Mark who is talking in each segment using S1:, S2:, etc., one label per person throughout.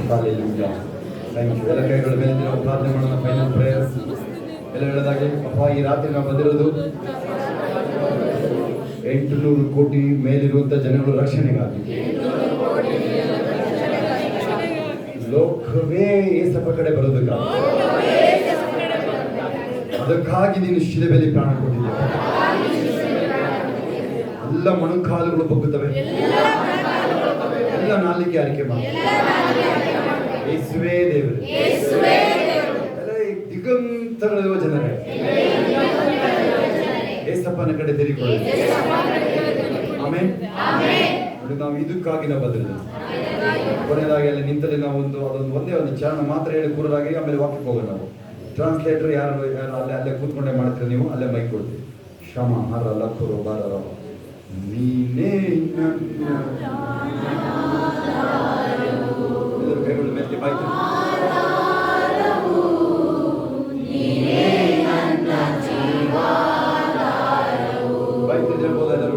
S1: Hallelujah. Thank you. ಎಲ್ಲ ಕೈಗಳ ಮೇಲೆ ನಾವು ಪ್ರಾರ್ಥನೆ ಮಾಡೋಣ. ಫೈನಲ್ ಪ್ರೇಯರ್ ಎಲ್ಲ ಹೇಳೋದಾಗಿ, ಅಪ್ಪ ಈ ರಾತ್ರಿ ನಾವು ಬಂದಿರೋದು 800 ಕೋಟಿ ಮೇಲಿರುವಂತ ಜನಗಳು ರಕ್ಷಣೆಗಾಗಿ, ಲೋಕವೇ ಏಸಪ್ಪ ಕಡೆ ಬರೋದಕ್ಕಾಗಿ, ಅದಕ್ಕಾಗಿ ನೀನು ಶಿಲುಬೆಯಲ್ಲಿ ಪ್ರಾಣ ಕೊಟ್ಟಿದ್ದೀಯ. ಎಲ್ಲ ಮೊಣಕಾಲುಗಳು ಬಗ್ಗುತ್ತವೆ, ಎಲ್ಲ ನಾಲಿಗೆ ಆರಿಕೆ ಮಾಡಿ, ಯೇಸುವೇ ದೇವರು, ಎಲ್ಲ ದಿಗಂತಗಳಿರುವ ಜನರೇ ಏಸಪ್ಪನ ಕಡೆ ತಿರುಗಿಕೊಳ್ಳಿ. ಆಮೆನ್. ನಾವು ಇದಕ್ಕಾಗಿ ನಾವು ಬದಲಿಲ್ಲ. ಕೊನೆಯದಾಗಿ ಅಲ್ಲಿ ನಿಂತಲ್ಲಿ ನಾವು ಒಂದೇ ಒಂದು ಚರಣ ಮಾತ್ರ ಹೇಳಿ ಕೂರಲಾಗಿ ಆಮೇಲೆ ವಾಕ್ಯಕ್ಕೆ ಹೋಗೋಣ. ನಾವು ಟ್ರಾನ್ಸ್ಲೇಟರ್ ಯಾರು ಅಲ್ಲೇ ಕೂತ್ಕೊಂಡೇ ಮಾಡ್ತೀರಿ, ನೀವು ಅಲ್ಲೇ ಮೈಕ್ ಕೊಡ್ತೀವಿ. ಶ್ರಮ ಹರ ಲಕ್ಕರು ಬಾರ ನೀನೇ ಕೈಗಳು ಮೇಲೆ ಬಾಯ್ತು ಬಾಯ್ತು ಹೇಳ್ಬೋದು ಎಲ್ಲರೂ.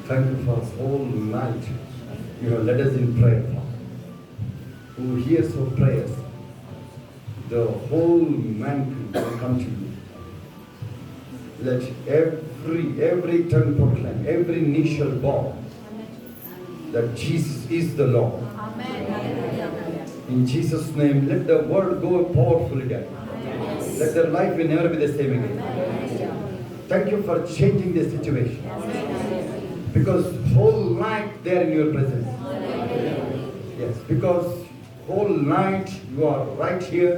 S1: Thank you for this whole night. You have led us in prayer. Who hears our prayers, the whole mankind will come to you. Let every tongue proclaim, every knee shall bow that Jesus is the Lord. In Jesus' name, let the word go powerfully again. Let their life will never be the same again. Thank you for changing the situation. Because whole night they are in your presence. Yes, because whole night you are right here.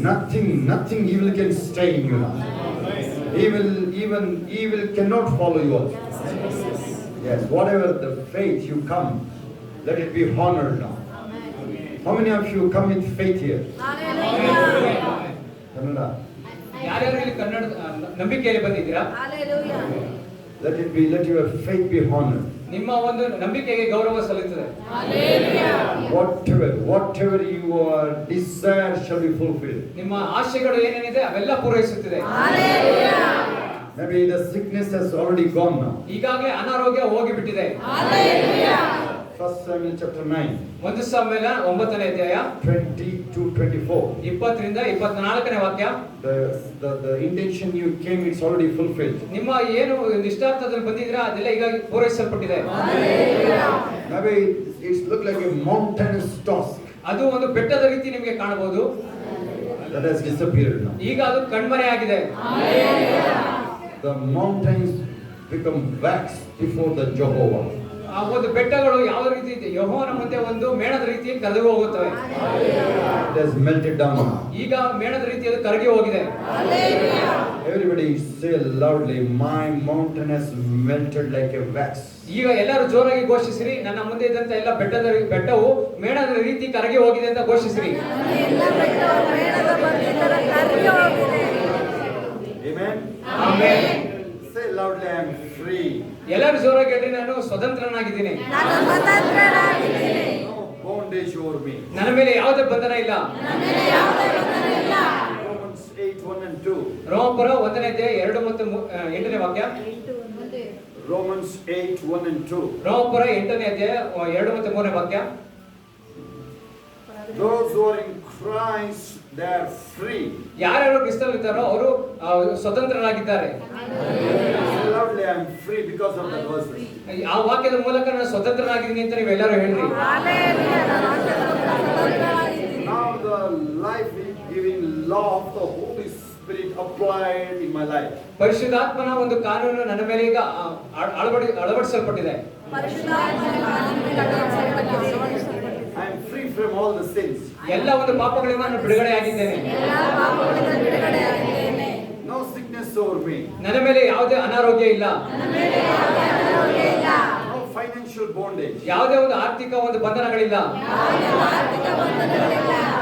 S1: Nothing evil can stay in you now. Evil cannot follow you also. Yes, whatever the faith you come, let it be honored now. How many of you come with faith here? Kannada.
S2: ಯಾರ್ಯಾರು ಇಲ್ಲಿ ಕನ್ನಡ ನಂಬಿಕೆಯಲ್ಲಿ ಬಂದಿದ್ದೀರಾ?
S1: Let your faith be honored.
S2: ನಿಮ್ಮ ಒಂದು ನಂಬಿಕೆಗೆ ಗೌರವ ಸಲ್ಲುತ್ತದೆ.
S1: Whatever your desire shall be fulfilled.
S2: ನಿಮ್ಮ ಆಶೆಗಳು ಏನೇನಿದೆ ಅವೆಲ್ಲ ಪೂರೈಸುತ್ತದೆ.
S1: Maybe the sickness has already gone now.
S2: ಈಗಾಗಲೇ ಅನಾರೋಗ್ಯ ಹೋಗಿಬಿಟ್ಟಿದೆ.
S1: 1 Samuel chapter 9.
S2: 1 ಸಾಮುವೇಲ 9ನೇ ಅಧ್ಯಾಯ
S1: 20 to 24.
S2: 20 ರಿಂದ 24ನೇ ವಾಕ್ಯ.
S1: The intention you came, it's already fulfilled.
S2: ನಿಮ್ಮ ಏನು ನಿಷ್ಠಾರ್ಥದಲ್ಲಿ ಬಂದಿದ್ದೀರಾ ಅದೆಲ್ಲ ಈಗ ಪೂರೈಸಲ್ಪಟ್ಟಿದೆ.
S1: Maybe it's look like a mountainous task.
S2: ಅದು ಒಂದು ಬೆಟ್ಟದ ರೀತಿ ನಿಮಗೆ ಕಾಣಬಹುದು.
S1: That has disappeared now.
S2: ಈಗ ಅದು ಕಣ್ಮರೆಯಾಗಿದೆ.
S1: The mountains become wax before the Jehovah.
S2: ಆ ಒಂದು ಬೆಟ್ಟಗಳು ಯಾವ ರೀತಿ ಇದೆ, ಯೆಹೋವನ ಮುಂದೆ ಒಂದು ಮೇಣದ ರೀತಿಯಲ್ಲಿ ಕರಗಿ ಹೋಗುತ್ತವೆ.
S1: It has melted down.
S2: ಈಗ ಮೇಣದ ರೀತಿಯಲ್ಲಿ ಕರಗಿ ಹೋಗಿದೆ.
S1: Everybody say loudly, my mountain has melted like a wax.
S2: ಈಗ ಎಲ್ಲರೂ ಜೋರಾಗಿ ಘೋಷಿಸಿರಿ, ನನ್ನ ಮುಂದೆ ಇದ್ದಂತ ಎಲ್ಲ ಬೆಟ್ಟವು ಮೇಣದ ರೀತಿ ಕರಗಿ ಹೋಗಿದೆ ಅಂತ ಘೋಷಿಸಿರಿ.
S1: Amen.
S2: Amen.
S1: Say loudly, I am free.
S2: ಎಲ್ಲರೂ ಜೋರಾಗಿ ಹೇಳಿ, ನಾನು ಸ್ವತಂತ್ರನಾಗಿದ್ದೀನಿ.
S1: No bondage over me.
S2: ನನ್ನ ಮೇಲೆ ಯಾವುದೇ ಬಂಧನ ಇಲ್ಲ.
S1: Romans 8:1 and 2.
S2: ರೋಮಪುರ 1ನೇ ಅಧ್ಯಾಯ 2 ಮತ್ತು 8ನೇ ವಾಕ್ಯ.
S3: Romans 8, 1 and 2.
S2: ರೋಮಪುರ 8ನೇ ಅಧ್ಯಾಯ 2 ಮತ್ತು 3ನೇ ವಾಕ್ಯ.
S3: Those who are in Christ, they are free.
S2: ಯಾರ್ಯಾರು ಕ್ರಿಸ್ತನಲ್ಲಿದ್ದಾರೋ ಅವರು ಸ್ವತಂತ್ರರಾಗಿದ್ದಾರೆ.
S3: Lovely, I am free because of the verses.
S2: ಆ ವಾಕ್ಯದ ಮೂಲಕ ನಾನು ಸ್ವತಂತ್ರನಾಗಿದ್ದೀನಿ ಅಂತ ನೀವೆಲ್ಲರೂ ಹೇಳ್ರಿ.
S3: Now the life-giving law of the Holy Spirit applied in my life.
S2: ಪರಿಶುದ್ಧಾತ್ಮನ ಒಂದು ಕಾನೂನು ನನ್ನ ಮೇಲೆ ಈಗ ಅಳವಡಿಸಲ್ಪಟ್ಟಿದೆ.
S3: I am free from all the sins.
S2: ಎಲ್ಲ ಒಂದು ಪಾಪಗಳಿಂದ ನಾನು ಬಿಡುಗಡೆಯಾಗಿದ್ದೇನೆ.
S3: No sickness over me.
S2: ನನ್ನ ಮೇಲೆ ಯಾವುದೇ ಅನಾರೋಗ್ಯ ಇಲ್ಲ.
S3: No financial bondage.
S2: ಯಾವುದೇ ಒಂದು ಆರ್ಥಿಕ ಒಂದು ಬಂಧನಗಳಿಲ್ಲ.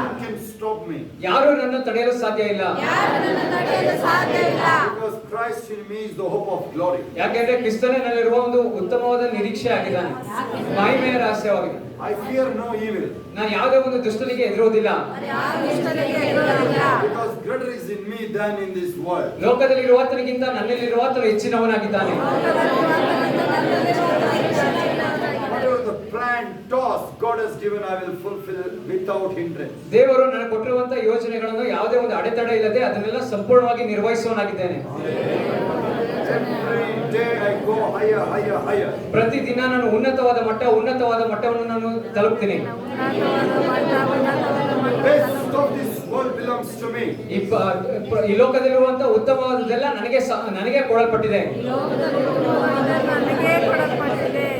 S3: Who can stop me?
S2: ಯಾರು ನನ್ನ ತಡೆಯಲು ಸಾಧ್ಯ ಇಲ್ಲ.
S3: Because Christ in me is the hope of glory.
S2: ಯಾಕೆಂದ್ರೆ ಕ್ರಿಸ್ತನೇ ನನ್ನಲ್ಲಿರುವ ಒಂದು ಉತ್ತಮವಾದ ನಿರೀಕ್ಷೆ ಆಗಿದ್ದಾನೆ, ಮಹಿಮೆಯ ರಹಸ್ಯವಾಗಿದೆ.
S3: I fear no evil.
S2: ನಾನು ಯಾವುದೇ ಒಂದು ದುಷ್ಟನಿಗೆ ಎದುರುವುದಿಲ್ಲ.
S3: Because greater is in me than in this world.
S2: ಲೋಕದಲ್ಲಿ ಇರುವಾತನಿಗಿಂತ ನನ್ನಲ್ಲಿರುವಾತನು ಹೆಚ್ಚಿನವನಾಗಿದ್ದಾನೆ.
S3: Whatever the planned task God has given, I will fulfill without hindrance.
S2: ದೇವರು ನನಗೆ ಕೊಟ್ಟಿರುವಂತಹ ಯೋಜನೆಗಳನ್ನು ಯಾವುದೇ ಒಂದು ಅಡೆತಡೆ ಇಲ್ಲದೆ ಅದನ್ನೆಲ್ಲ ಸಂಪೂರ್ಣವಾಗಿ ನಿರ್ವಹಿಸುವನಾಗಿದ್ದೇನೆ.
S3: Every day I go higher, higher, higher.
S2: ಪ್ರತಿದಿನ ನಾನು ಉನ್ನತವಾದ ಮಟ್ಟವನ್ನು ನಾನು ತಲುಪ್ತೀನಿ.
S3: Best of this world belongs to me.
S2: ಈ ಲೋಕದಲ್ಲಿರುವಂತಹ ಉತ್ತಮವಾದದೆಲ್ಲ ನನಗೆ ಕೊಡಲ್ಪಟ್ಟಿದೆ.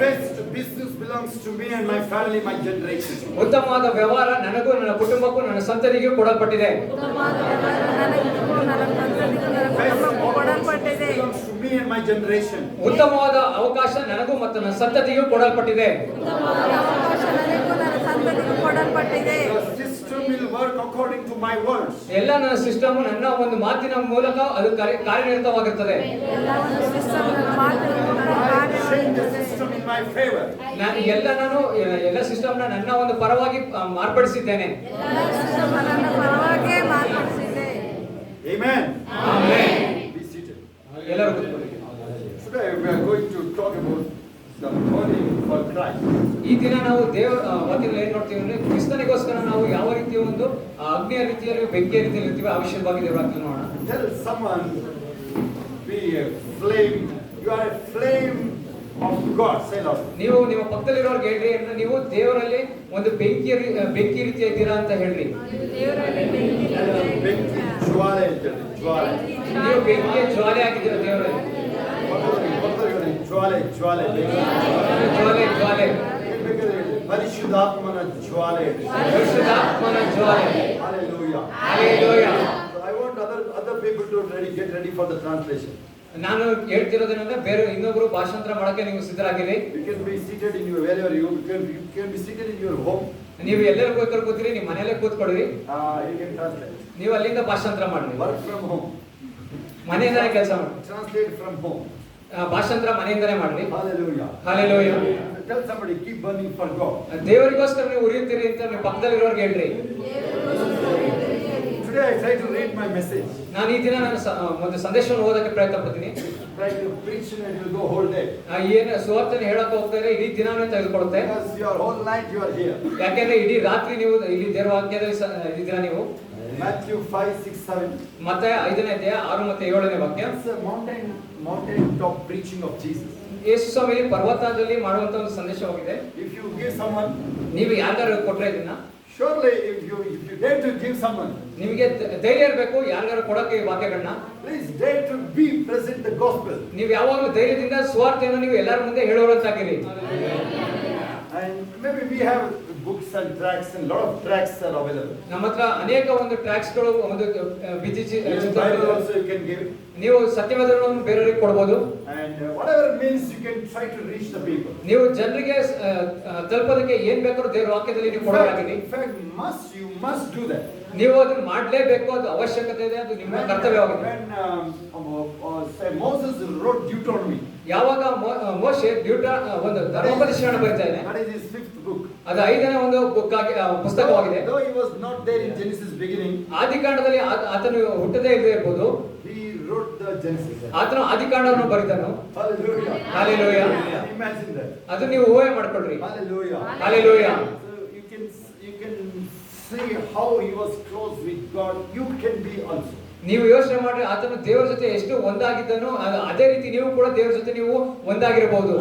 S3: Best business belongs to me and my family, my generation.
S2: ಉತ್ತಮವಾದ ವ್ಯವಹಾರ ನನಗೂ ನನ್ನ ಕುಟುಂಬಕ್ಕೂ ನನ್ನ ಸಂತತಿಗೂ ಕೊಡಲ್ಪಟ್ಟಿದೆ.
S3: Belongs to me and my generation.
S2: ಉತ್ತಮವಾದ ಅವಕಾಶ ನನಗೂ ಮತ್ತು ನನ್ನ ಸಂತತಿಗೂ ಕೊಡಲ್ಪಟ್ಟಿದೆ.
S3: The system will work according to my words.
S2: ಎಲ್ಲ ನನ್ನ ಸಿಸ್ಟಮ್ ನನ್ನ ಒಂದು ಮಾತಿನ ಮೂಲಕ ಅದು ಕಾರ್ಯನಿರತವಾಗಿರುತ್ತದೆ.
S3: I change the system in my favor.
S2: ನಾನು ಎಲ್ಲ ಸಿಸ್ಟಮ್ ನನ್ನ ಒಂದು ಪರವಾಗಿ ಮಾರ್ಪಡಿಸಿದ್ದೇನೆ.
S3: Amen.
S2: ಆಮೆನ್.
S3: Be seated.
S2: ಎಲ್ಲರೂ ಕೂತ್ಕೊಳ್ಳಿ.
S3: Today we are going to talk about the burning for Christ.
S2: ಈ ದಿನ ನಾವು ದೇವರ ವಾಕ್ಯದಲ್ಲಿ ಏನ್ ನೋಡ್ತೀವಿ ಅಂದ್ರೆ ಕ್ರಿಸ್ತನಿಗೋಸ್ಕರ ನಾವು ಯಾವ ರೀತಿಯ ಒಂದು ಅಗ್ನಿಯ ರೀತಿಯಲ್ಲಿ ಬೆಂಕಿಯ ರೀತಿಯಲ್ಲಿ ಇರ್ತೀವಿ ಆ ವಿಷಯವಾಗಿ ದೇವರ ವಾಕ್ಯ ನೋಡೋಣ.
S3: Tell someone, be a flame. You are a flame of God. Say Lord.
S2: ನೀವು ನಿಮ್ಮ ಪಕ್ಕದಲ್ಲಿರೋರ್ಗೆ ಹೇಳ್ರಿ ಅಂದ್ರೆ ನೀವು ದೇವರಲ್ಲಿ ಒಂದು ಬೆಂಕಿ ರೀತಿಯ ಇದ್ದೀರಾ ಅಂತ ಹೇಳ್ರಿ.
S3: ಬೆಂಕಿ ಜ್ವಾಲೆ ಅಂತ ಹೇಳಿ. ಜ್ವಾಲೆ.
S2: ನೀವು ಬೆಂಕಿಯ ಜ್ವಾಲೆ ಆಗಿದ್ದೀರಾ ದೇವರಲ್ಲಿ.
S3: ಜ್ವಾಲೆ ಜ್ವಾಲೆ
S2: ಜ್ವಾಲೆ
S3: ಪರಿಶುದ್ಧಾತ್ಮನ ಜ್ವಾಲೆ.
S2: ಪರಿಶುದ್ಧಾತ್ಮನ ಜ್ವಾಲೆ.
S3: Hallelujah.
S2: Hallelujah.
S3: I want other people to get ready for the translation.
S2: ನಾನು ಹೇಳ್ತಿರೋದೇನಂದ್ರೆ ಬೇರೆ ಇನ್ನೊಬ್ರು ಭಾಷಾಂತರ ಮಾಡಕ್ಕೆ ನೀವು ಸಿದ್ಧರಾಗಿರಿ.
S3: You can be seated in your wherever you can be seated in your home.
S2: ನೀವು ಎಲ್ಲರೂ ಬೇಕಾದ್ರೂ ಕೂತ್ರಿ, ನಿಮ್ಮ ಮನೆಯಲ್ಲೇ ಕೂತ್ಕೊಳ್ಳಿ.
S3: You can translate.
S2: ನೀವು ಅಲ್ಲಿಂದ ಭಾಷಾಂತರ ಮಾಡ್ರಿ.
S3: Work from home.
S2: ಮನೆಯಿಂದನೇ ಕೆಲಸ ಮಾಡಿ.
S3: Translate from home.
S2: ಭಾಷಾಂತರ ಮನೆಯಿಂದನೇ ಮಾಡ್ರಿ.
S3: Hallelujah.
S2: Hallelujah.
S3: Tell somebody, keep burning for God.
S2: ದೇವರಿಗೋಸ್ಕರ ನೀವು ಉರಿಯುತ್ತೀರಿ ಅಂತ ನೀವು ಪಕ್ಕದಲ್ಲಿರೋರ್ಗೆ ಹೇಳ್ರಿ.
S3: Today I try to read my message.
S2: ನಾನು ಈ ದಿನ ನಾನು ಒಂದು ಸಂದೇಶವನ್ನು ಓದಕ್ಕೆ ಪ್ರಯತ್ನ ಪಡ್ತೀನಿ.
S3: Try to preach and it will go whole day.
S2: ಏನು ಸುವಾರ್ತೆಯನ್ನು ಹೇಳಕ್ಕೆ ಹೋಗ್ತಾರೆ ಇಡೀ ದಿನನೇ ತೆಗೆದುಕೊಳ್ಳುತ್ತೆ.
S3: Because your whole night you are here.
S2: ಯಾಕೆಂದ್ರೆ ಇಡೀ ರಾತ್ರಿ ನೀವು ಇಲ್ಲಿ ದೇವರ ವಾಕ್ಯದಲ್ಲಿ ಇದ್ದೀರಾ ನೀವು.
S3: Matthew 5, 6, 7.
S2: ಮತ್ತೆ 5ನೇ ಅಧ್ಯಾಯ 6 ಮತ್ತು 7ನೇ ವಾಕ್ಯ.
S3: It's a mountain top preaching of Jesus.
S2: ಯೇಸು ಸ್ವಾಮಿ ಪರ್ವತದಲ್ಲಿ ಮಾಡುವಂತ ಒಂದು ಸಂದೇಶವಾಗಿದೆ.
S3: If you give someone,
S2: ನೀವು ಯಾರಿಗಾರು ಕೊಟ್ರೆ ಇದನ್ನ
S3: surely if you dare to give someone,
S2: ನಿಮಗೆ ಧೈರ್ಯ ಇರಬೇಕು ಯಾರಿಗಾರು ಕೊಡಕ್ಕೆ ಈ ವಾಕ್ಯಗಳನ್ನ.
S3: please dare to be present the gospel.
S2: ನೀವು ಯಾವಾಗಲೂ ಧೈರ್ಯದಿಂದ ಸುವಾರ್ತೆಯನ್ನು ನೀವು ಎಲ್ಲರ ಮುಂದೆ ಹೇಳುವಂತಾಗಿರಿ.
S3: And maybe we have books and tracts and lot of tracts are available.
S2: ನಮ್ಮ ಹತ್ರ ಅನೇಕ ಒಂದು ಟ್ರ್ಯಾಕ್ಸ್ ಗಳು ಒಂದು busy
S3: Bible also you can give.
S2: ನೀವು ಸತ್ಯವೇದಗಳನ್ನು ಬೇರೆಯವರಿಗೆ ಕೊಡಬಹುದು.
S3: And whatever means you can try to reach the people.
S2: ನೀವು ಜನರಿಗೆ ತಲುಪೋದಕ್ಕೆ ಏನ್ ಬೇಕಾದ್ರೂ ದೇವರ ವಾಕ್ಯದಲ್ಲಿ ನೀವು ಕೊಡಬೇಕಾಗಿದೆ.
S3: In fact, you must do that.
S2: ನೀವು ಅದನ್ನ ಮಾಡಲೇಬೇಕು, ಅದು ಅವಶ್ಯಕತೆ ಇದೆ, ಅದು ನಿಮ್ಮ ಕರ್ತವ್ಯವಾಗಿದೆ.
S3: When say Moses wrote Deuteronomy,
S2: ಯಾವಾಗ ಮೋಶೆ ಒಂದು ಧರ್ಮೋಪದೇಶವನ್ನು ಬರೀತಾನೆ,
S3: that is his 5th book.
S2: ಅದು 5ನೇ ಒಂದು ಪುಸ್ತಕವಾಗಿದೆ.
S3: Though he was not there in Genesis beginning,
S2: ಆದಿಕಾಂಡದಲ್ಲಿ ಆತನು ಹುಟ್ಟದೇ ಇರಬಹುದು,
S3: he wrote the Genesis.
S2: ಆತನು ಆದಿಕಾಂಡವನ್ನು ಬರೆದನು.
S3: Hallelujah.
S2: Hallelujah.
S3: Imagine that.
S2: ಅದು ನೀವು ಊಹೆ ಮಾಡ್ಕೊಳ್ರಿ.
S3: Hallelujah.
S2: Hallelujah.
S3: So you can see how he was close with God. You can be also.
S2: ನೀವು ಯೋಚನೆ ಮಾಡಿ ಆತನು ದೇವರ ಜೊತೆ ಎಷ್ಟು ಒಂದಾಗಿದ್ದನು ಅದೇ ರೀತಿ ನೀವು ಕೂಡ ದೇವರ ಜೊತೆ ನೀವು ಒಂದಾಗಿರಬಹುದು.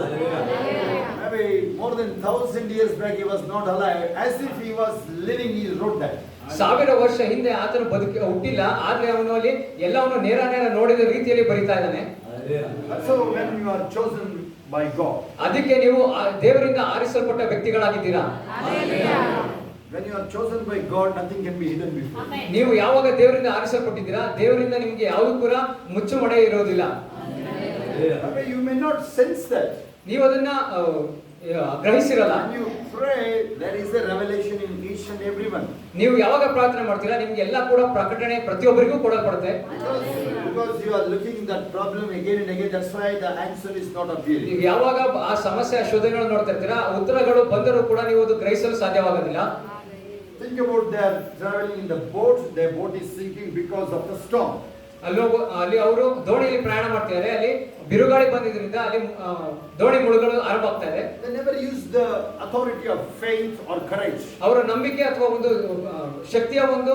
S3: Maybe more than 1,000 years back he was not alive. As if he was living, he wrote that.
S2: 1000 ವರ್ಷ ಹಿಂದೆ ಆತನು ಹುಟ್ಟಿಲ್ಲ, ಆದ್ರೆ ಅವನು ಅಲ್ಲಿ ಎಲ್ಲವನ್ನು ನೇರ ನೋಡಿದ ರೀತಿಯಲ್ಲಿ ಬರಿತಾ ಇದ್ದಾನೆ.
S3: So when you are chosen by God,
S2: ಅದಕ್ಕೆ ನೀವು ದೇವರಿಂದ ಆರಿಸಲ್ಪಟ್ಟ ವ್ಯಕ್ತಿಗಳಾಗಿದ್ದೀರಾ.
S3: when you are chosen by God, nothing can be hidden before.
S2: ನೀವು ಯಾವಾಗ ದೇವರಿಂದ ಆರಿಸಲ್ಪಟ್ಟಿದ್ದೀರಾ, ದೇವರಿಂದ ನಿಮಗೆ ಯಾವುದು ಕೂಡ ಮುಚ್ಚುಮರೆ ಇರೋದಿಲ್ಲ.
S3: Maybe you may not sense that.
S2: ನೀವು ಅದನ್ನ ಗ್ರಹಿಸಿರಲ್ಲ.
S3: When you pray, there is a revelation in each and every one.
S2: ನೀವು ಯಾವಾಗ ಪ್ರಾರ್ಥನೆ ಮಾಡ್ತೀರಾ, ನಿಮ್ಗೆ ಎಲ್ಲ ಕೂಡ ಪ್ರಕಟಣೆ ಪ್ರತಿಯೊಬ್ಬರಿಗೂ ಕೊಡಲ್ಪಡುತ್ತೆ.
S3: Because you are looking that problem again and again, that's why the answer is not appearing.
S2: ನೀವು ಯಾವಾಗ ಆ ಸಮಸ್ಯೆ ಶೋಧನೆಗಳನ್ನು ನೋಡ್ತಾ ಇರ್ತೀರಾ, ಉತ್ತರಗಳು ಬಂದರೂ ಕೂಡ ನೀವು ಅದು ಗ್ರಹಿಸಲು ಸಾಧ್ಯವಾಗೋದಿಲ್ಲ.
S3: Think about their traveling in the boat. Their boat is sinking because of the storm.
S2: ಅಲ್ಲಿ ಅವರು ದೋಣಿಯಲ್ಲಿ ಪ್ರಯಾಣ ಮಾಡ್ತಿದ್ದಾರೆ, ಅಲ್ಲಿ ಬಿರುಗಾಳಿ ಬಂದಿದ್ರಿಂದ ಅಲ್ಲಿ ದೋಣಿ ಮುಳುಗಲು ಆರಂಭ ಆಗ್ತಾ ಇದೆ.
S3: They never use the authority of faith or courage.
S2: ಅವರ ನಂಬಿಕೆ ಅಥವಾ ಒಂದು ಶಕ್ತಿಯ ಒಂದು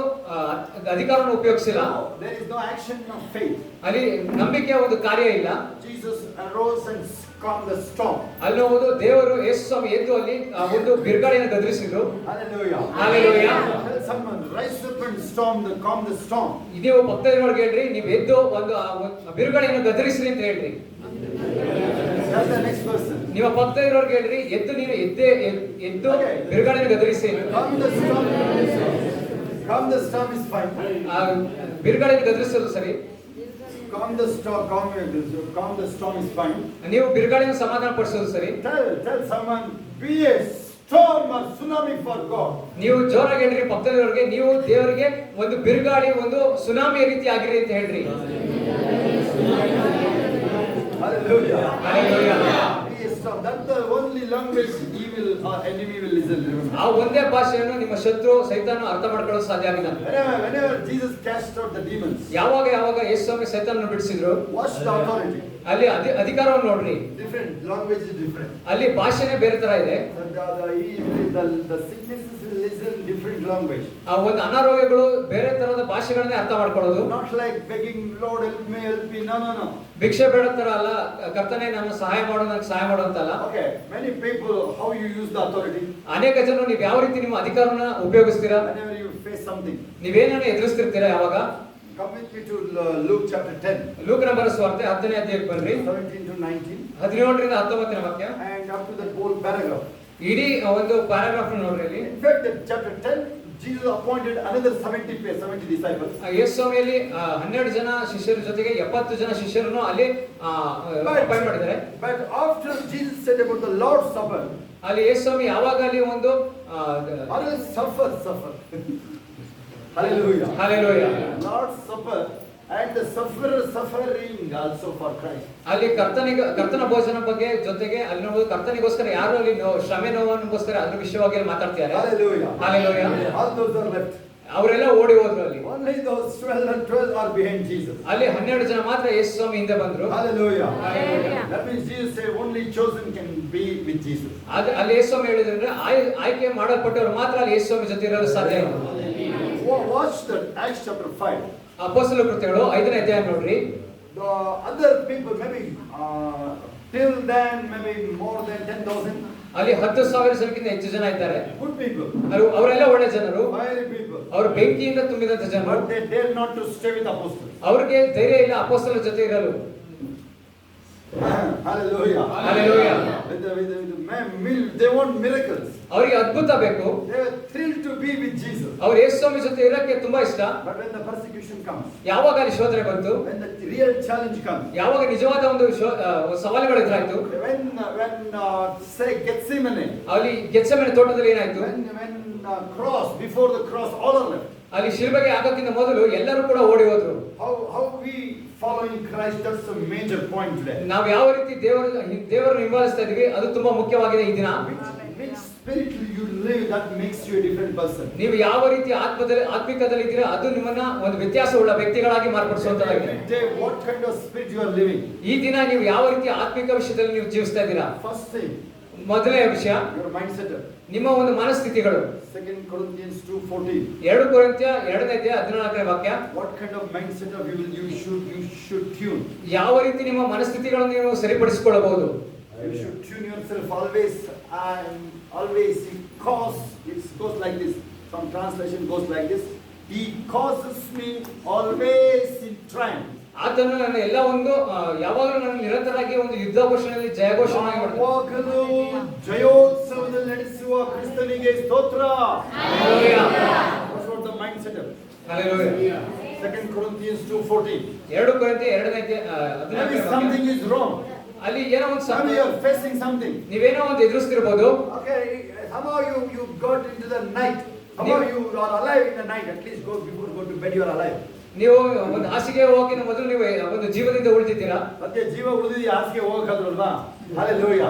S2: ಅಧಿಕಾರವನ್ನು ಉಪಯೋಗಿಸಿಲ್ಲ.
S3: There is no action of faith.
S2: ಅಲ್ಲಿ ನಂಬಿಕೆಯ ಒಂದು ಕಾರ್ಯ ಇಲ್ಲ.
S3: Jesus arose and calmed the storm.
S2: ಅಲ್ಲಿ ಒಂದು ದೇವರು ಯೇಸು ಸ್ವಾಮಿ ಎದ್ದು ಅಲ್ಲಿ ಒಂದು ಬಿರುಗಾಳಿಯನ್ನು ಗದರಿಸಿದ್ರು.
S3: Hallelujah.
S2: Hallelujah.
S3: Tell someone, rise up and calm the storm.
S2: ನೀವು ಭಕ್ತರಿಗೆ ಹೇಳ್ರಿ, ನೀವು ಎದ್ದು ಒಂದು ಬಿರುಗಾಳಿಯನ್ನು ಗದರಿಸ್ರಿ ಅಂತ ಹೇಳ್ರಿ.
S3: Tell the next person.
S2: ನಿಮ್ಮ ಪಕ್ಕ ಇರೋರ್ಗೆ ಹೇಳ್ರಿ, ಎದ್ದು ನೀನು ಎದ್ದು ಬಿರುಗಾಳಿಯನ್ನು ಗದರಿಸಿ.
S3: Calm the storm is fine.
S2: ಬಿರುಗಾಳಿಯನ್ನು ಗದರಿಸಲು ಸರಿ.
S3: Calm the storm is fine.
S2: ನೀವು ಬಿರುಗಾಳಿಯನ್ನು ಸಮಾಧಾನ ಪಡಿಸೋದು ಸರಿ.
S3: Tell someone, be a storm or tsunami for God.
S2: ನೀವು ಜೋರಾಗಿ ಹೇಳ್ರಿ ಪಕ್ಕದಲ್ಲಿರೋರ್ಗೆ, ನೀವು ದೇವರಿಗೆ ಒಂದು ಬಿರುಗಾಳಿ ಒಂದು ಸುನಾಮಿ ರೀತಿ ಆಗಿರಿ ಅಂತ ಹೇಳ್ರಿ.
S3: Hallelujah.
S2: Hallelujah.
S3: Be a storm. That's the only language enemy will listen.
S2: ಆ ಒಂದೇ ಭಾಷೆಯನ್ನು ನಿಮ್ಮ ಶತ್ರು ಸೈತಾನ ಅರ್ಥ ಮಾಡ್ಕೊಳ್ಳೋದು ಸಾಧ್ಯ ಆಗಿಲ್ಲ.
S3: Whenever Jesus cast out the demons,
S2: ಯಾವಾಗ ಯೇಸು ಸ್ವಾಮಿ ಸೈತಾನನ್ನು ಬಿಡಿಸಿದ್ರು,
S3: watch the authority.
S2: ಅಲ್ಲಿ ಅಧಿಕಾರವನ್ನು ನೋಡ್ರಿ.
S3: Different language is different.
S2: ಅಲ್ಲಿ ಭಾಷೆನೇ ಬೇರೆ ತರ ಇದೆ.
S3: The sicknesses will listen different language.
S2: ಆ ಒಂದು ಅನಾರೋಗ್ಯಗಳು ಬೇರೆ ತರದ ಭಾಷೆಗಳನ್ನೇ ಅರ್ಥ ಮಾಡ್ಕೊಳ್ಳೋದು.
S3: Not like begging, Lord help me. No.
S2: ಭಿಕ್ಷೆ ಬೇಡ ತರ ಅಲ್ಲ, ಕರ್ತನೇ ನಾನು ಸಹಾಯ ಮಾಡು, ನನಗೆ ಸಹಾಯ ಮಾಡು ಅಂತಲ್ಲ.
S3: Okay, many people, how you use the authority?
S2: ಅನೇಕ ಜನರು ನೀವು ಯಾವ ರೀತಿ ನಿಮ್ಮ ಅಧಿಕಾರವನ್ನ ಉಪಯೋಗಿಸ್ತೀರಾ,
S3: Whenever you face something.
S2: ನೀವೇನನ್ನ ಎದುರಿಸ್ತಿರ್ತೀರಾ ಯಾವಾಗ.
S3: Come with me to Luke chapter 10.
S2: ಲೂಕನ ಬರೆದ ಸುವಾರ್ತೆ 10ನೇ ಅಧ್ಯಾಯಕ್ಕೆ ಬನ್ನಿ.
S3: 17 to 19.
S2: 17 ರಿಂದ 19ನೇ ವಾಕ್ಯ.
S3: And up to that whole paragraph.
S2: ಇಡೀ ಒಂದು ಪ್ಯಾರಾಗ್ರಾಫ್ ನೋಡ್ರಿ ಅಲ್ಲಿ.
S3: In fact, that chapter 10, Jesus appointed another 70 disciples.
S2: ಯೇಸು ಸ್ವಾಮಿಯಲ್ಲಿ 12 ಜನ ಶಿಷ್ಯರ ಜೊತೆಗೆ 70 ಜನ ಶಿಷ್ಯರನ್ನು ಅಲ್ಲಿ ಅಪಾಯಿಂಟ್ ಮಾಡಿದ್ದಾರೆ.
S3: But after Jesus said about the Lord's Supper,
S2: ಅಲ್ಲಿ ಯೇಸು ಸ್ವಾಮಿ ಯಾವಾಗ ಅಲ್ಲಿ ಒಂದು
S3: suffer. Hallelujah.
S2: Hallelujah.
S3: Lord's Supper and the suffering also for Christ.
S2: ಅಲ್ಲಿ ಕರ್ತನ ಭೋಜನ ಬಗ್ಗೆ ಜೊತೆಗೆ ಅಲ್ಲಿ ನಾವು ಕರ್ತನಿಗೋಸ್ಕರ ಯಾರು ಅಲ್ಲಿ ಶ್ರಮೆ ನೋವನ್ಗೋಸ್ಕರ ಅದ್ರ ವಿಷಯವಾಗಿ ಮಾತಾಡ್ತಿದ್ದಾರೆ.
S3: Hallelujah.
S2: Hallelujah.
S3: All those are left.
S2: ಅವರೆಲ್ಲ ಓಡಿ ಹೋದ್ರು ಅಲ್ಲಿ.
S3: Only those 12 are behind Jesus.
S2: ಅಲ್ಲಿ 12 ಜನ ಮಾತ್ರ ಯೇಸು ಸ್ವಾಮಿ ಹಿಂದೆ ಬಂದ್ರು.
S3: Hallelujah.
S2: Hallelujah.
S3: That means Jesus said only chosen can be with Jesus.
S2: ಅಲ್ಲಿ ಯೇಸು ಸ್ವಾಮಿ ಹೇಳಿದ್ರೆ ಆಯ್ಕೆ ಮಾಡಲ್ಪಟ್ಟವರು ಮಾತ್ರ ಅಲ್ಲಿ ಯೇಸು ಸ್ವಾಮಿ ಜೊತೆ ಇರಲು ಸಾಧ್ಯ ಇಲ್ಲ.
S3: Watch that Acts chapter 5.
S2: ಅಪೊಸ್ತಲರ ಕೃತ್ಯಗಳು 5ನೇ ಅಧ್ಯಾಯ ನೋಡ್ರಿ.
S3: The other people maybe till then maybe more than 10,000.
S2: ಅಲ್ಲಿ 10,000 ಜನಕ್ಕಿಂತ ಹೆಚ್ಚು ಜನ ಇದ್ದಾರೆ.
S3: Good people.
S2: ಅವರೆಲ್ಲ ಒಳ್ಳೆ ಜನರು.
S3: Fiery people.
S2: ಅವರು ಬೆಂಕಿಯಿಂದ ತುಂಬಿದಂತ ಜನರು.
S3: But they dare not to stay with apostles.
S2: ಅವರಿಗೆ ಧೈರ್ಯ ಇಲ್ಲ ಅಪೊಸ್ತಲರ ಜೊತೆ ಇರಲು.
S3: Hallelujah.
S2: Hallelujah.
S3: They want miracles.
S2: ಅವರಿಗೆ ಅದ್ಭುತ ಬೇಕು.
S3: They are thrilled to be with Jesus.
S2: ಅವರು ಯೇಸು ಸ್ವಾಮಿ ಜೊತೆ ಇರಕ್ಕೆ ತುಂಬಾ ಇಷ್ಟ.
S3: But when the persecution comes,
S2: ಯಾವಾಗ ಅಲ್ಲಿ ಶೋಧನೆ ಬಂತು,
S3: when the real challenge comes,
S2: ಯಾವಾಗ ನಿಜವಾದ ಒಂದು ಸವಾಲುಗಳು ಎದುರಾಯ್ತು,
S3: when say Gethsemane,
S2: ಅಲ್ಲಿ ಗೆತ್ಸೆಮನೆ ತೋಟದಲ್ಲಿ ಏನಾಯ್ತು,
S3: when cross, before the cross, all are left.
S2: ಅಲ್ಲಿ ಶಿಲುಬೆಗೆ ಹಾಕಕ್ಕಿಂತ ಮೊದಲು ಎಲ್ಲರೂ ಕೂಡ ಓಡಿ ಹೋದ್ರು.
S3: How we following Christ, that's a major point today.
S2: ನಾವು ಯಾವ ರೀತಿ ದೇವರನ್ನು ಹಿಂಬಾಲಿಸ್ತಾ ಇದೀವಿ, ಅದು ತುಂಬಾ ಮುಖ್ಯವಾಗಿದೆ ಈ ದಿನ.
S3: Which spiritually you live, that makes you a different person.
S2: ನೀವು ಯಾವ ರೀತಿ ಆತ್ಮಿಕದಲ್ಲಿ ಇದ್ದೀರಾ ಅದು ನಿಮ್ಮನ್ನ ಒಂದು ವ್ಯತ್ಯಾಸವುಳ್ಳ ವ್ಯಕ್ತಿಗಳಾಗಿ ಮಾರ್ಪಡಿಸುವಂತದ್ದಾಗಿದೆ.
S3: Every day, what kind of spirit you are living?
S2: ಈ ದಿನ ನೀವು ಯಾವ ರೀತಿ ಆತ್ಮಿಕ ವಿಷಯದಲ್ಲಿ ನೀವು ಜೀವಿಸ್ತಾ ಇದ್ದೀರಾ?
S3: First thing,
S2: ಮೊದಲನೇ ವಿಷಯ
S3: your mindset.
S2: ನಿಮ್ಮ ಒಂದು ಮನಸ್ಥಿತಿಗಳು.
S3: 2 Corinthians 2:14.
S2: 2 ಕೊರಿಂಥ್ಯ 2ನೇ ಅಧ್ಯಾಯ 14ನೇ ವಾಕ್ಯ.
S3: What kind of mindset of you should tune?
S2: ಯಾವ ರೀತಿ ನಿಮ್ಮ ಮನಸ್ಥಿತಿಗಳನ್ನು ನೀವು ಸರಿಪಡಿಸಿಕೊಳ್ಳಬಹುದು?
S3: You should tune yourself always and always. It goes like this. Some translation goes like this. He causes me always in triumph.
S2: ಆತನು ನನ್ನ ಎಲ್ಲ ಒಂದು ಯಾವಾಗಲೂ ನನ್ನ ನಿರಂತರವಾಗಿ ಒಂದು ಯುದ್ಧ ಘೋಷಣೆಯಲ್ಲಿ ಜಯಘೋಷಣೆ ಮಾಡ್ತಾನೆ.
S3: ಯಾವಾಗಲೂ ಜಯೋತ್ಸವದಲ್ಲಿ ನಡೆಸುವ ಕ್ರಿಸ್ತನಿಗೆ ಸ್ತೋತ್ರ.
S2: Hallelujah.
S3: That's what the mindset of.
S2: Hallelujah.
S3: 2 Corinthians 2:14.
S2: 2 ಕೊರಿಂಥ್ಯ 2ನೇ ಅಧ್ಯಾಯ
S3: Maybe something is wrong.
S2: ಅಲ್ಲಿ ಏನೋ ಒಂದು
S3: Maybe you are facing something.
S2: ನೀವೇನೋ ಒಂದು ಎದುರಿಸ್ತಿರ್ಬೋದು.
S3: Okay, somehow you got into the night. Somehow you are alive in the night. At least before go to bed you are alive.
S2: ನೀವು ಒಂದು ಹಾಸಿಗೆ ಹೋಗಿನ ಮೊದಲು ನೀವು ಒಂದು ಜೀವದಿಂದ ಉಳಿದಿದ್ದೀರಾ.
S3: ಮತ್ತೆ ಜೀವ ಉಳಿದಿದ್ದೀಯ, ಹಾಸಿಗೆ ಹೋಗಕ್ಕಾದ್ರಲ್ವಾ? Hallelujah.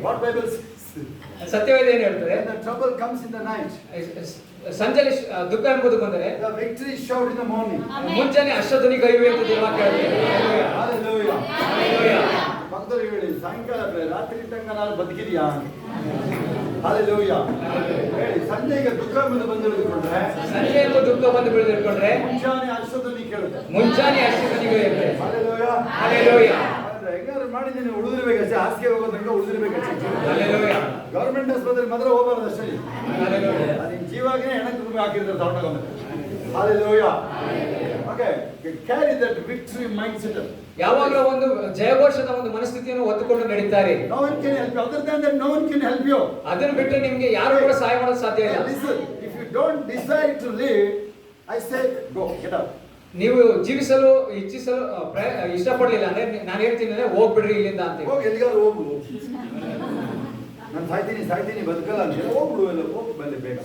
S3: What Bible says?
S2: ಸತ್ಯವೇದ ಏನು ಹೇಳ್ತಾರೆ?
S3: When the trouble comes in the night,
S2: ಸಂಜೆಯಲ್ಲಿ ದುಃಖ ಎಂಬುದು ಬಂದರೆ
S3: the victory shout in the morning.
S2: ಮುಂಜಾನೆ ಅಶ್ವಧ್ವನಿ ಗೈಯುವೆ ಅಂತ ವಾಕ್ಯ ಹೇಳ್ತಾರೆ.
S3: Hallelujah.
S2: ಹಲ್ಲೆಲೂಯಾ.
S3: ಭಕ್ತರು ಹೇಳಿ, ಸಾಯಂಕಾಲ ರಾತ್ರಿ ತನಕ ನಾನು ಬದುಕಿದ್ಯಾ? Hallelujah. ಹೇಳಿ, ಸಂಜೆಗೆ ದುಃಖ ಬಂದು ಹಿಡಿದುಕೊಂಡ್ರೆ,
S2: ಸಂಜೆ ಎಂಬ ದುಃಖ ಬಂದು ಬಿಡಿದುಕೊಂಡ್ರೆ
S3: ಮುಂಜಾನೆ ಅಶ್ವಧ್ವನಿ ಕೇಳುತ್ತೆ.
S2: ಮುಂಜಾನೆ ಅಶ್ವಧ್ವನಿ ಗೈಯುವೆ.
S3: Hallelujah.
S2: ಹಲ್ಲೆಲೂಯಾ.
S3: ಹೆಂಗಾರು ಮಾಡಿ ನೀನು ಉಳಿದಿರ್ಬೇಕಷ್ಟೇ, ಹಾಸಿಗೆ ಹೋಗೋದ್ರಿಂದ ಉಳಿದಿರ್ಬೇಕಷ್ಟೇ.
S2: ಹಲ್ಲೆಲೂಯಾ.
S3: ಗವರ್ಮೆಂಟ್ ಆಸ್ಪತ್ರೆ ಮಾತ್ರ ಹೋಗಬಾರ್ದು ಅಷ್ಟೇ.
S2: ಹಲ್ಲೆಲೂಯಾ.
S3: ನಿನ್ ಜೀವಾಗೆ ಹೆಣ ತುಂಬ ಹಾಕಿರ್ತಾರೆ ತಗೊಂಡೋಗ. Hallelujah. Okay, carry that victory mindset.
S2: ಯಾವಾಗಲೂ ಒಂದು ಜಯಘೋಷದ ಒಂದು ಮನಸ್ಥಿತಿಯನ್ನು ಹೊತ್ತುಕೊಂಡು ನಡೀತಾರೆ.
S3: No one can help you. Other than that, no one can help you.
S2: ಅದನ್ನು ಬಿಟ್ಟು ನಿಮಗೆ ಯಾರು ಕೂಡ ಸಹಾಯ ಮಾಡೋದು ಸಾಧ್ಯ ಇಲ್ಲ.
S3: Listen, if you don't decide to live, I say go, get up.
S2: ನೀವು ಜೀವಿಸಲು ಇಚ್ಛಿಸಲು ಇಷ್ಟಪಡಲಿಲ್ಲ ಅಂದ್ರೆ ನಾನು ಹೇಳ್ತೀನಿ ಅಂದ್ರೆ ಹೋಗ್ಬಿಡ್ರಿ ಇಲ್ಲಿಂದ ಅಂತ.
S3: ಹೋಗಿ ಎಲ್ಲಿಗಾರು ಹೋಗು. ನಾನು ಸಾಯ್ತೀನಿ ಬದುಕಲ್ಲ ಅಂತ ಹೋಗ್ಬಿಡು, ಎಲ್ಲ ಹೋಗಿ ಬಲ್ಲಿ ಬೇಗ.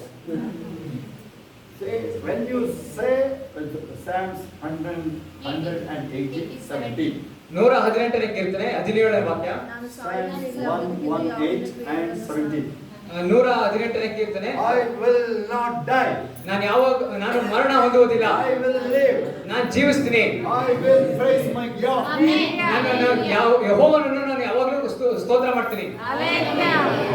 S3: Say, when you say Psalms 118:17.
S2: 118ನೇ ಕೀರ್ತನೆ 17ನೇ ವಾಕ್ಯ.
S3: Psalms 118 and 17.
S2: 118ನೇ ಕೀರ್ತನೆ.
S3: I will not die.
S2: ನಾನು ಮರಣ ಹೊಂದುವುದಿಲ್ಲ.
S3: I will live.
S2: ನಾನು ಜೀವಿಸ್ತೀನಿ.
S3: I will praise my God.
S2: ನಾನು ಯೆಹೋವನನ್ನು ನಾನು ಯಾವಾಗಲೂ ಸ್ತೋತ್ರ ಮಾಡ್ತೀನಿ.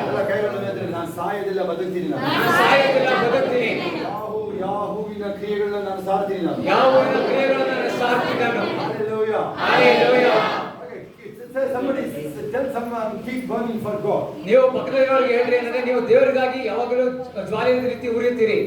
S3: ಎಲ್ಲ ಕೈಗಳನ್ನು ಎತ್ತಿರಿ, ನಾನು ಸಾಯೋದಿಲ್ಲ, ಬದುಕ್ತೀನಿ.
S2: ನಾನು ಸಾಯೋದಿಲ್ಲ, ಬದುಕ್ತೀನಿ.
S3: ಯಾಹುವಿನ ಕ್ರಿಯೆಗಳನ್ನ ನಾನು ಸಾರ್ತೀನಿ.
S2: ಯಾಹುವಿನ ಕ್ರಿಯೆಗಳನ್ನು ನಾನು ಸಾರ್ತೀನಿ ನಾನು.
S3: Hallelujah.
S2: Hallelujah.
S3: Okay, somebody tell someone keep burning for God.
S2: ನೀವು ಪಕ್ಕದಲ್ಲಿರೋರಿಗೆ ಹೇಳ್ರಿ ಅಂದ್ರೆ ನೀವು ದೇವರಿಗಾಗಿ ಯಾವಾಗಲೂ ಜ್ವಾಲೆಯ ರೀತಿ ಉರಿಯುತ್ತೀರಿ.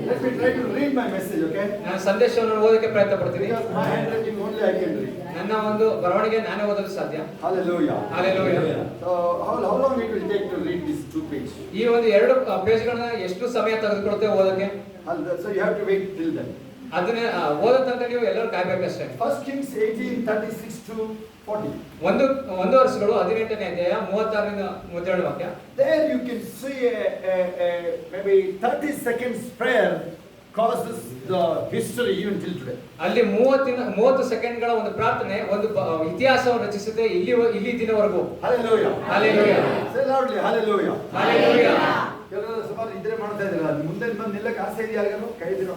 S3: Let me try to read my message, okay?
S2: ನಾನು ಸಂದೇಶವನ್ನು ಓದಕ್ಕೆ ಪ್ರಯತ್ನ ಪಡ್ತೀನಿ.
S3: Because my handwriting only I can read.
S2: ನನ್ನ ಒಂದು ಬರವಣಿಗೆ ನಾನೇ ಓದಲು ಸಾಧ್ಯ.
S3: Hallelujah.
S2: Hallelujah.
S3: So how long it will take to read these 2 pages?
S2: ಈ ಒಂದು 2 ಪೇಜ್ಗಳನ್ನ ಎಷ್ಟು ಸಮಯ ತೆಗೆದುಕೊಳ್ಳುತ್ತೆ ಓದಕ್ಕೆ?
S3: So you have to wait till then.
S2: ಅದನ್ನ ಓದೋ ತನಕ ನೀವು ಎಲ್ಲರೂ ಕಾಯ್ಬೇಕಷ್ಟೇ.
S3: 1 Kings 18:36 to 40.
S2: ಒಂದು ವರ್ಷಗಳು 18ನೇ ಅಧ್ಯಾಯ 36ರಿಂದ 37 ವಾಕ್ಯ.
S3: There you can see a maybe 30 seconds prayer causes the history even till today.
S2: ಅಲ್ಲಿ 30 ಸೆಕೆಂಡ್ಗಳ ಒಂದು ಪ್ರಾರ್ಥನೆ ಒಂದು ಇತಿಹಾಸವನ್ನು ರಚಿಸುತ್ತೆ ಇಲ್ಲಿ ದಿನವರೆಗೂ.
S3: Hallelujah.
S2: Hallelujah.
S3: Say loudly, hallelujah.
S2: Hallelujah.
S3: ಕೆಲವರು ಸುಮಾರು ಇದ್ರೆ ಮಾಡ್ತಾ ಇದ್ದೀರಾ, ಮುಂದೆ ಬಂದು ನಿಲ್ಲಕ್ಕೆ ಆಸೆ ಇದೆಯಾ? ಯಾರಿಗಾರು ಕೈ ಇದ್ದೀರಾ?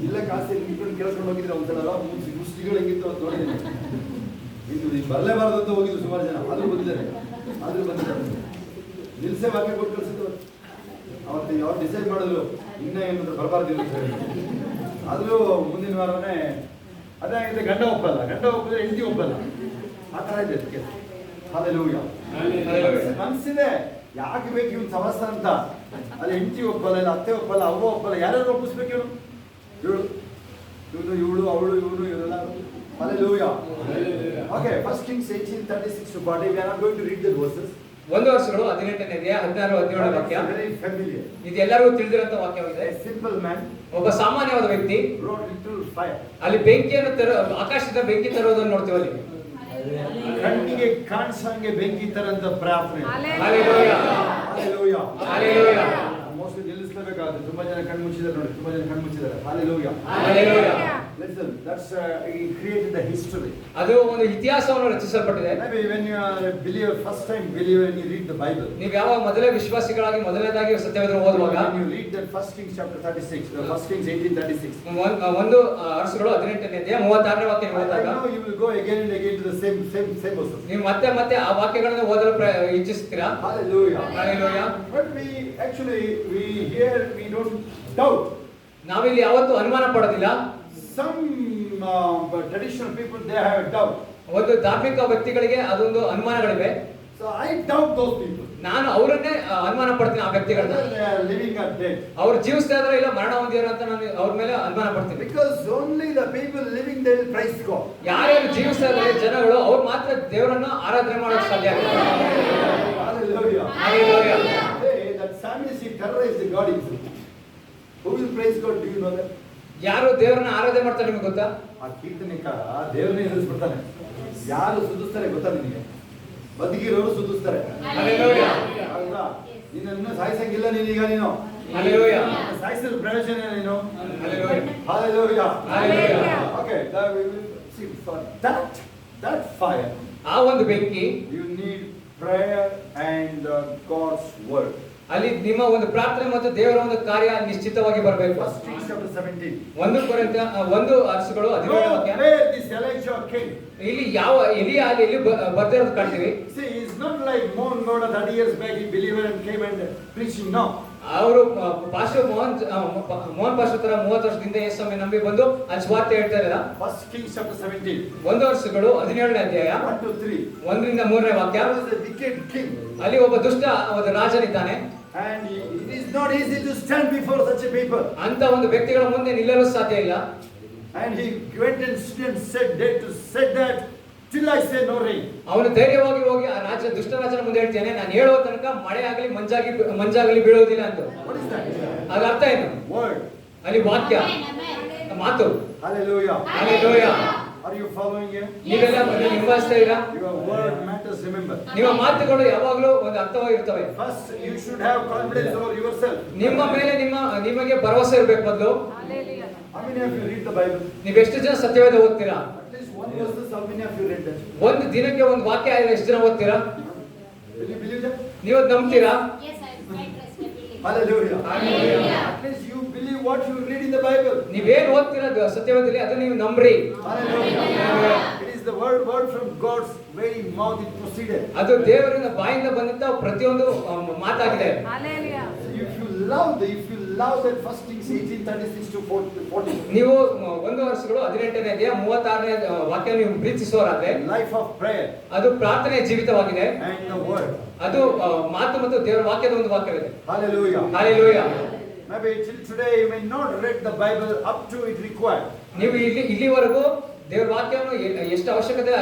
S3: ನಿಲ್ಲಕ್ಕೆ ಆಸೆ ನಿಂತ್ಕೊಂಡು ಕೇಳ್ಕೊಂಡು ಹೋಗಿದ್ರೆ ಒಂದ್ಸಲ ಮುಷ್ಟಿಗಳು ಹೆಂಗಿತ್ತು ಅಂತ ನೋಡಿದ್ದೀನಿ. ಇನ್ನು ಬರಲೇಬಾರದು ಅಂತ ಹೋಗಿದ್ರು ಸುಮಾರು ಜನ, ಆದ್ರೂ ಬಂದಿದ್ದಾರೆ. ನಿಲ್ಸೆ ವಾಕ್ಯ ಕೊಟ್ಟು ಕಳಿಸಿದ್ರು. ಅವತ್ತು ಯಾವ ಡಿಸೈಡ್ ಮಾಡಿದ್ರು ಇನ್ನೂ ಏನಾದ್ರು ಬರಬಾರ್ದು ಅಂತ ಹೇಳಿ. ಆದರೂ ಮುಂದಿನ ವಾರನೇ ಅದಾಗಿದೆ, ಗಂಡ ಒಪ್ಪದ್ರೆ ಹೆಂಡತಿ ಒಪ್ಪಲ್ಲ, ಆ ಥರ ಇದೆ ಅದಕ್ಕೆ. Hallelujah. ಮನಸ್ಸಿದೆ, ಯಾಕೆ ಬೇಕು ಇವ್ನು ಸಮಸ್ಯೆ ಅಂತ. ಅಲ್ಲಿ ಹೆಂಡತಿ ಒಪ್ಪಲ್ಲ, ಇಲ್ಲ ಅತ್ತೆ ಒಪ್ಪಲ್ಲ, ಅವ್ವ ಒಪ್ಪಲ್ಲ, ಯಾರ್ಯಾರು ಒಪ್ಪಿಸ್ಬೇಕು ಇವನು? ಇವಳು ಅವಳು ಇವನು ಇವರೆಲ್ಲ. Hallelujah. Okay, 1 Kings 18:36 to 40. We are not going to read the verses.
S2: ಒಂದು ವರ್ಷಗಳು 18ನೇ ಅಧ್ಯಾಯ 16-17 ವಾಕ್ಯ.
S3: Very familiar.
S2: ಇದು ಎಲ್ಲರಿಗೂ ತಿಳಿದಿರುವಂತ ವಾಕ್ಯವಾಗಿದೆ.
S3: A simple man
S2: ಒಬ್ಬ ಸಾಮಾನ್ಯವಾದ ವ್ಯಕ್ತಿ
S3: brought little fire.
S2: ಅಲ್ಲಿ ಆಕಾಶದಿಂದ ಬೆಂಕಿ ತರುವುದನ್ನು ನೋಡ್ತೀವಿ ಅಲ್ಲಿ.
S3: ಕಣ್ಣಿಗೆ ಕಾಣಿಸಂಗೆ ಬೆಂಕಿ ತರಂತ ಪ್ರಾರ್ಥನೆ.
S2: Hallelujah.
S3: Hallelujah.
S2: Hallelujah.
S3: ಮೋಸ್ಟ್ಲಿ ನಿಲ್ಲಿಸಲೇಬೇಕಾಗುತ್ತೆ. ತುಂಬಾ ಜನ ಕಣ್ಣು ಮುಚ್ಚಿದ್ದಾರೆ ನೋಡಿ, ತುಂಬಾ ಜನ ಕಣ್ಣು ಮುಚ್ಚಿದ್ದಾರೆ. Hallelujah.
S2: Hallelujah.
S3: Listen, that's he created the history.
S2: ಅದು ಒಂದು ಇತಿಹಾಸವನ್ನು ರಚಿಸಲ್ಪಟ್ಟಿದೆ.
S3: Maybe when you are a believer, first time believer, and you read the Bible.
S2: ನೀವು ಯಾವಾಗ ಮೊದಲೇ ವಿಶ್ವಾಸಿಗಳಾಗಿ ಮೊದಲನೇದಾಗಿ ಸತ್ಯವೇದವನ್ನು ಓದುವಾಗ
S3: When you read that First Kings chapter 36, the First Kings 18:36.
S2: ಒಂದು ಅರಸುಗಳು 18ನೇ ಅಧ್ಯಾಯ 36ನೇ ವಾಕ್ಯ ಓದಿದಾಗ
S3: I know you will go again and again to the same verses.
S2: ನೀವು ಮತ್ತೆ ಮತ್ತೆ ಆ ವಾಕ್ಯಗಳನ್ನು ಓದಲು ಇಚ್ಛಿಸ್ತೀರಾ.
S3: Hallelujah.
S2: Hallelujah.
S3: But we here we don't doubt.
S2: ನಾವಿಲ್ಲಿ ಯಾವತ್ತೂ ಅನುಮಾನ ಪಡೋದಿಲ್ಲ.
S3: Some traditional people, they have doubt.
S2: ಒಂದು ಧಾರ್ಮಿಕ ವ್ಯಕ್ತಿಗಳಿಗೆ ಅದೊಂದು ಅನುಮಾನಗಳಿವೆ.
S3: So I doubt those people.
S2: ನಾನು ಅವರನ್ನೇ ಅನುಮಾನ ಪಡ್ತೀನಿ ಆ ವ್ಯಕ್ತಿಗಳನ್ನ.
S3: Whether they are living or dead.
S2: ಅವರು ಜೀವಿಸ್ತಾ ಇದಾರೆ ಇಲ್ಲ ಮರಣ ಹೊಂದಿದಾರೆ ಅಂತ ನಾನು ಅವ್ರ ಮೇಲೆ ಅನುಮಾನ ಪಡ್ತೀನಿ.
S3: Because only the people living, they will praise God.
S2: ಯಾರ್ಯಾರು ಜೀವಿಸ್ತಾ ಇದ್ದಾರೆ ಜನಗಳು ಅವ್ರು ಮಾತ್ರ ದೇವರನ್ನು ಆರಾಧನೆ ಮಾಡೋಕೆ ಸಾಧ್ಯ ಆಗುತ್ತೆ.
S3: Hallelujah.
S2: Hallelujah.
S3: Hey, that Psalmist, he terrorized God himself. Who will praise God? Do you know that?
S2: ಯಾರು ದೇವರನ್ನ ಆರಾಧನೆ ಮಾಡ್ತಾರೆ ನಿಮಗೆ ಗೊತ್ತಾ?
S3: ಆ ಕೀರ್ತನೆಕಾರ ದೇವರನ್ನೇ ಎದುರಿಸ್ಬಿಡ್ತಾನೆ. ಯಾರು ಸುಧಿಸ್ತಾರೆ ಗೊತ್ತಾ ನಿನಗೆ? ಬದುಕಿರೋರು ಸುಧಿಸ್ತಾರೆ.
S2: Hallelujah.
S3: ಅಲ್ವಾ? ನಿನ್ನನ್ನು ಸಾಯಿಸಂಗಿಲ್ಲ ನೀನೀಗ ನೀನು.
S2: Hallelujah.
S3: ಸಾಯಿಸಿದ ಪ್ರಯೋಜನ ನೀನು.
S2: Hallelujah.
S3: Hallelujah.
S2: Hallelujah.
S3: Okay, that we will see for that fire.
S2: ಆ ಒಂದು ಬೆಂಕಿ
S3: You need prayer and God's word.
S2: ಅಲ್ಲಿ ನಿಮ್ಮ ಒಂದು ಪ್ರಾರ್ಥನೆ ಮತ್ತು ದೇವರ ಒಂದು ಕಾರ್ಯ ನಿಶ್ಚಿತವಾಗಿ ಬರಬೇಕು.
S3: First Kings chapter 17.
S2: ಒಂದು ಅರಸುಗಳು 17ನೇ ವಾಕ್ಯ.
S3: Where this Elijah came.
S2: ಇಲ್ಲಿ ಯಾವ ಎಲಿಯ ಅಲ್ಲಿ ಎಲ್ಲಿ ಬರ್ದಿರೋದು ಕಾಣ್ತೀವಿ.
S3: See, he's not like Mohan Gowda 30 years back, he believed and came and preaching. No.
S2: ಅವರು ಪಾಸ್ಟರ್ ಮೋಹನ್ ಪಾಸ್ಟರ್ ತರ 30 ವರ್ಷದಿಂದ ಯೇಸುವನ್ನು ನಂಬಿ ಬಂದು ಅಲ್ಲಿ ಸ್ವಾರ್ಥ ಹೇಳ್ತಾ ಇರಲಿಲ್ಲ.
S3: First Kings chapter 17.
S2: ಒಂದು ಅರಸುಗಳು 17ನೇ ಅಧ್ಯಾಯ
S3: 1 to 3.
S2: 1ರಿಂದ 3ನೇ ವಾಕ್ಯ.
S3: There was a wicked king.
S2: ಅಲ್ಲಿ ಒಬ್ಬ ದುಷ್ಟ ಒಂದು ರಾಜನಿದ್ದಾನೆ.
S3: And it is not easy to stand before such a people.
S2: ಅಂತ ಒಂದು ವ್ಯಕ್ತಿಗಳ ಮುಂದೆ ನಿಲ್ಲಲು ಸಾಧ್ಯ ಇಲ್ಲ.
S3: And he went and stood and said that till I say no rain.
S2: ಅವನು ಧೈರ್ಯವಾಗಿ ಹೋಗಿ ಆ ದುಷ್ಟ ರಾಜನ ಮುಂದೆ ಹೇಳ್ತಾನೆ, ನಾನು ಹೇಳುವ ತನಕ ಮಳೆ ಆಗಲಿ ಮಂಜಾಗಲಿ ಬೀಳೋದಿಲ್ಲ ಅಂತ.
S3: What is that?
S2: ಅದರ ಅರ್ಥ ಏನು?
S3: Word.
S2: ಅಲ್ಲಿ ವಾಕ್ಯ ಮಾತು.
S3: Hallelujah.
S2: Hallelujah.
S3: Are you following here?
S2: ನೀವೆಲ್ಲ ನಿಭಾಯಿಸ್ತಾ ಇರಾ?
S3: Your word matters, remember.
S2: ನಿಮ್ಮ ಮಾತುಗಳು ಯಾವಾಗಲೂ ಒಂದು ಅರ್ಥವಾಗಿರ್ತವೆ.
S3: First you should have confidence over yourself.
S2: ನಿಮ್ಮ ಮೇಲೆ ನಿಮಗೆ ಭರವಸೆ ಇರಬೇಕು ಮೊದಲು.
S3: How many of you read the Bible?
S2: ನೀವು ಎಷ್ಟು ಜನ ಸತ್ಯವೇದ ಓದ್ತೀರಾ?
S3: At least one verse. How many of you read that?
S2: ಒಂದು ದಿನಕ್ಕೆ ಒಂದು ವಾಕ್ಯ ಆದ್ರೆ ಎಷ್ಟು ಜನ ಓದ್ತೀರಾ?
S3: Will you believe that?
S2: ನೀವು ನಂಬ್ತೀರಾ?
S4: Yes, I trust and believe.
S3: Hallelujah.
S2: Hallelujah.
S3: At least you believe what you read in the Bible.
S2: ನೀವೇನು ಓದ್ತೀರಾ ಸತ್ಯವೇದದಲ್ಲಿ ಅದು ನೀವು ನಂಬ್ರಿ.
S3: Hallelujah. It is the word from God's very mouth it proceeded.
S2: ಅದು ದೇವರಿಂದ ಬಾಯಿಂದ ಬಂದಂತ ಪ್ರತಿಯೊಂದು ಮಾತಾಗಿದೆ.
S3: If you love that First Kings 18:36 to 40.
S2: ನೀವು ಒಂದು ವರ್ಷಗಳು 18ನೇ ಅಧ್ಯಾಯ 36ನೇ ವಾಕ್ಯ ನೀವು ಪ್ರೀತಿಸೋರಾದ್ರೆ
S3: Life of prayer
S2: ಅದು ಪ್ರಾರ್ಥನೆಯ ಜೀವಿತವಾಗಿದೆ.
S3: and the word.
S2: ಅದು ಮಾತು ಮತ್ತು ದೇವರ ವಾಕ್ಯದ ಒಂದು ವಾಕ್ಯವಿದೆ.
S3: Hallelujah.
S2: Hallelujah.
S3: Maybe till today you may not read the Bible up to it required.
S2: ನೀವು ಇಲ್ಲಿವರೆಗೂ ದೇವರ ವಾಕ್ಯವನ್ನು ಎಷ್ಟು ಅವಶ್ಯಕತೆ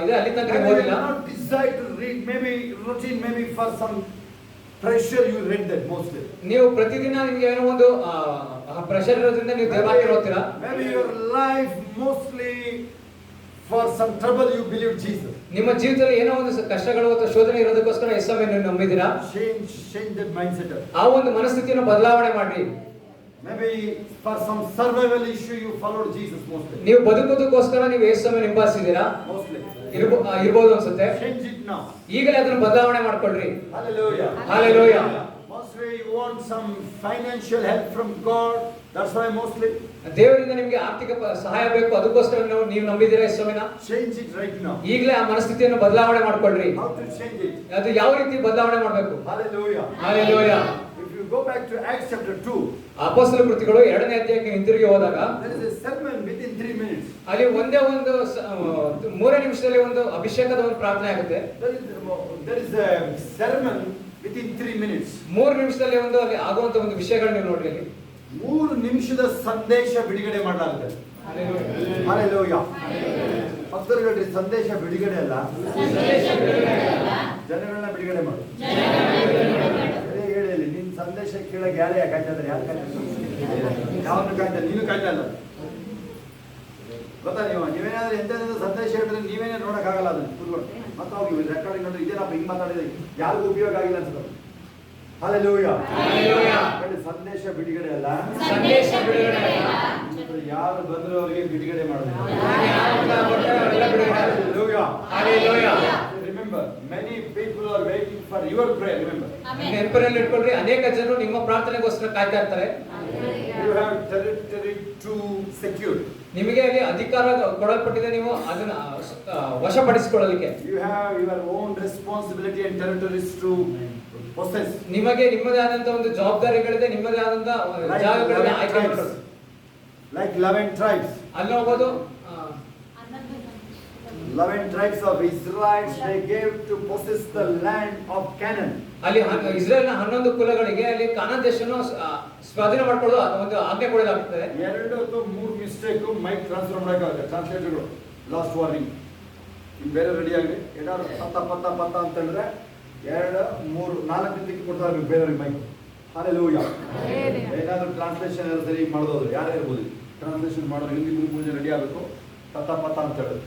S2: ಇದೆ ಅಲ್ಲಿ ತನಕ
S3: Maybe you
S2: ಓದಿಲ್ಲ.
S3: not desire to read, maybe routine, maybe for some pressure you read that mostly.
S2: ನೀವು ಪ್ರತಿದಿನ ನಿಮಗೆ ಏನೋ ಒಂದು ಪ್ರೆಷರ್ ಇರೋದ್ರಿಂದ ನೀವು ದೇವರ ವಾಕ್ಯ ಓದ್ತೀರಾ.
S3: Maybe your life mostly for some trouble you believe Jesus.
S2: ನಿಮ್ಮ ಜೀವಿತದಲ್ಲಿ ಏನೋ ಒಂದು ಕಷ್ಟಗಳು ಅಥವಾ ಶೋಧನೆ ಇರೋದಕ್ಕೋಸ್ಕರ ಯೇಸುವನ್ನು ನಂಬಿದ್ದೀರಾ.
S3: Change that mindset.
S2: ಆ ಒಂದು ಮನಸ್ಥಿತಿಯನ್ನು ಬದಲಾವಣೆ ಮಾಡಿ.
S3: Maybe for some survival issue you followed Jesus mostly.
S2: ನೀವು ಬದುಕೋದಕ್ಕೋಸ್ಕರ ನೀವು ಯೇಸುವನ್ನು ಹಿಂಬಾಲಿಸಿದ್ದೀರಾ.
S3: Mostly.
S2: ಇರಬಹುದು ಅನ್ಸುತ್ತೆ.
S3: Change it now.
S2: ಈಗಲೇ ಅದನ್ನು ಬದಲಾವಣೆ ಮಾಡ್ಕೊಳ್ರಿ.
S3: Hallelujah.
S2: Hallelujah.
S3: Mostly you want some financial help from God. That's why mostly.
S2: ದೇವರಿಂದ ನಿಮಗೆ ಆರ್ಥಿಕ ಸಹಾಯ ಬೇಕು, ಅದಕ್ಕೋಸ್ಕರ ನೀವು ನಂಬಿದ್ದೀರಾ ಯೇಸುವಿನ.
S3: Change it right now.
S2: ಈಗಲೇ ಆ ಮನಸ್ಥಿತಿಯನ್ನು ಬದಲಾವಣೆ ಮಾಡ್ಕೊಳ್ರಿ.
S3: How to change it?
S2: ಅದು ಯಾವ ರೀತಿ ಬದಲಾವಣೆ ಮಾಡಬೇಕು?
S3: Hallelujah.
S2: Hallelujah.
S3: If you go back to Acts chapter 2,
S2: ಅಪೊಸ್ತಲ ಕೃತಿಗಳು 2ನೇ ಅಧ್ಯಾಯಕ್ಕೆ ಹಿಂತಿರುಗಿ ಹೋದಾಗ
S3: there is a sermon within 3 minutes.
S2: ಅಲ್ಲಿ ಒಂದೇ ಒಂದು 3 ನಿಮಿಷದಲ್ಲಿ ಒಂದು ಅಭಿಷೇಕದ ಒಂದು ಪ್ರಾರ್ಥನೆ ಆಗುತ್ತೆ.
S3: There is a sermon within 3 minutes.
S2: 3 ನಿಮಿಷದಲ್ಲಿ ಒಂದು ಅಲ್ಲಿ ಆಗುವಂತ ಒಂದು ವಿಷಯಗಳನ್ನ ನೀವು ನೋಡ್ರಿ. ಅಲ್ಲಿ
S3: 3 ನಿಮಿಷದ ಸಂದೇಶ ಬಿಡುಗಡೆ ಮಾಡಲಾಗುತ್ತೆ. Hallelujah. ಭಕ್ತರುಗಳ ಸಂದೇಶ ಬಿಡುಗಡೆ ಅಲ್ಲ, ಜನಗಳನ್ನ ಬಿಡುಗಡೆ ಮಾಡು. ಹೇಳಿ ನಿನ್ನ ಸಂದೇಶ ಕೇಳಕ್ಕೆ ಯಾರೇ ಕಾಯ್ತಾ ಇದ್ದಾರೆ? ಯಾರು ಕಾಯ್ತಾ ಇದ್ದಾರೆ? ಯಾವನ್ನು ಕಾಯ್ತಾ? ನೀನು ಕಾಯ್ತಾ ಇಲ್ಲ. ಗೊತ್ತಾ? ನೀವೇನಾದ್ರೂ ಎಂತೆಂತ ಸಂದೇಶ ಹೇಳಿದ್ರೆ ನೀವೇನೇ ನೋಡಕ್ಕಾಗಲ್ಲ. ಅದನ್ನು ಕೂತ್ಕೊಂಡು ಮತ್ತೆ ಹೋಗಿ ರೆಕಾರ್ಡಿಂಗ್ ನೋಡಿದ್ರೆ ಇದೇನಪ್ಪ ಹಿಂಗ್ ಮಾತಾಡಿದ್ರೆ ಯಾರಿಗೂ ಉಪಯೋಗ ಆಗಿಲ್ಲ ಅನ್ಸುತ್ತೆ. Hallelujah. ಸಂದೇಶ ಬಿಡುಗಡೆ ಅಲ್ಲ,
S2: ಸಂದೇಶ ಬಿಡುಗಡೆ ಅಲ್ಲ,
S3: ಯಾರು ಬಂದ್ರು ಅವರಿಗೆ ಬಿಡುಗಡೆ ಮಾಡೋದು. Remember, many people are waiting for your prayer. Remember,
S2: ನೆನಪಿನಲ್ಲಿ ಇಟ್ಕೊಳ್ರಿ, ಅನೇಕ ಜನರು ನಿಮ್ಮ ಪ್ರಾರ್ಥನೆಗೋಸ್ಕರ ಕಾಯ್ತಾ ಇರ್ತಾರೆ.
S3: you have territory to secure.
S2: ನಿಮಗೆ ಅಲ್ಲಿ ಅಧಿಕಾರ ಕೊಡಲ್ಪಟ್ಟಿದೆ, ನೀವು ಅದನ್ನ ವಶಪಡಿಸಿಕೊಳ್ಳಲಿಕ್ಕೆ.
S3: You have your own responsibility and territories to possess.
S2: ನಿಮಗೆ ನಿಮ್ಮದೇ ಆದಂತ ಒಂದು ಜವಾಬ್ದಾರಿಗಳಿದೆ, ನಿಮ್ಮದೇ ಆದಂತ ಜಾಗಗಳಿದೆ, ಆಯ್ಕೆ ಮಾಡ್ಕೊಳ್ಳಿ.
S3: Like 11 tribes.
S2: ಅಲ್ಲಿ ಹೋಗೋದು
S3: 11 tribes of Israelites, they gave to possess the land of Canaan.
S2: ಅಲ್ಲಿ ಇಸ್ರೇಲ್ನ 11 ಕುಲಗಳಿಗೆ ಅಲ್ಲಿ ಕಾನಾನ್ ದೇಶವನ್ನು ಸ್ವಾಧೀನ ಮಾಡ್ಕೊಳ್ಳೋದು ಒಂದು ಆಜ್ಞೆ ಕೊಡಲಾಗುತ್ತದೆ.
S3: 2 ಅಥವಾ 3 ಮಿಸ್ಟೇಕ್ ಮೈಕ್ ಟ್ರಾನ್ಸ್ಫರ್ ಮಾಡಕ್ಕಾಗಲ್ಲ. ಟ್ರಾನ್ಸ್ಲೇಟರ್ಗಳು ಲಾಸ್ಟ್ ವಾರ್ನಿಂಗ್. ಇನ್ನು ಬೇರೆ ರೆಡಿ ಆಗಲಿ. ಏನಾದ್ರು ಪತ್ತ ಅಂತಂದ್ರೆ 2, 3, 4 ದಿನಕ್ಕೆ ಕೊಡ್ತಾರೆ ಬೇರೆಯವ್ರಿಗೆ ಮೈಕ್. ಹಾಲೆಲೂಯಾ. ಏನಾದ್ರು ಟ್ರಾನ್ಸ್ಲೇಷನ್ ಸರಿ ಮಾಡೋದು ಯಾರೇ ಇರ್ಬೋದು, ಟ್ರಾನ್ಸ್ಲೇಷನ್ ಮಾಡೋದು ಹಿಂದಿ ಮುಂಚೆ ರೆಡಿ ಆಗಬೇಕು. ಪತ್ತ ಅಂತ ಹೇಳೋದು.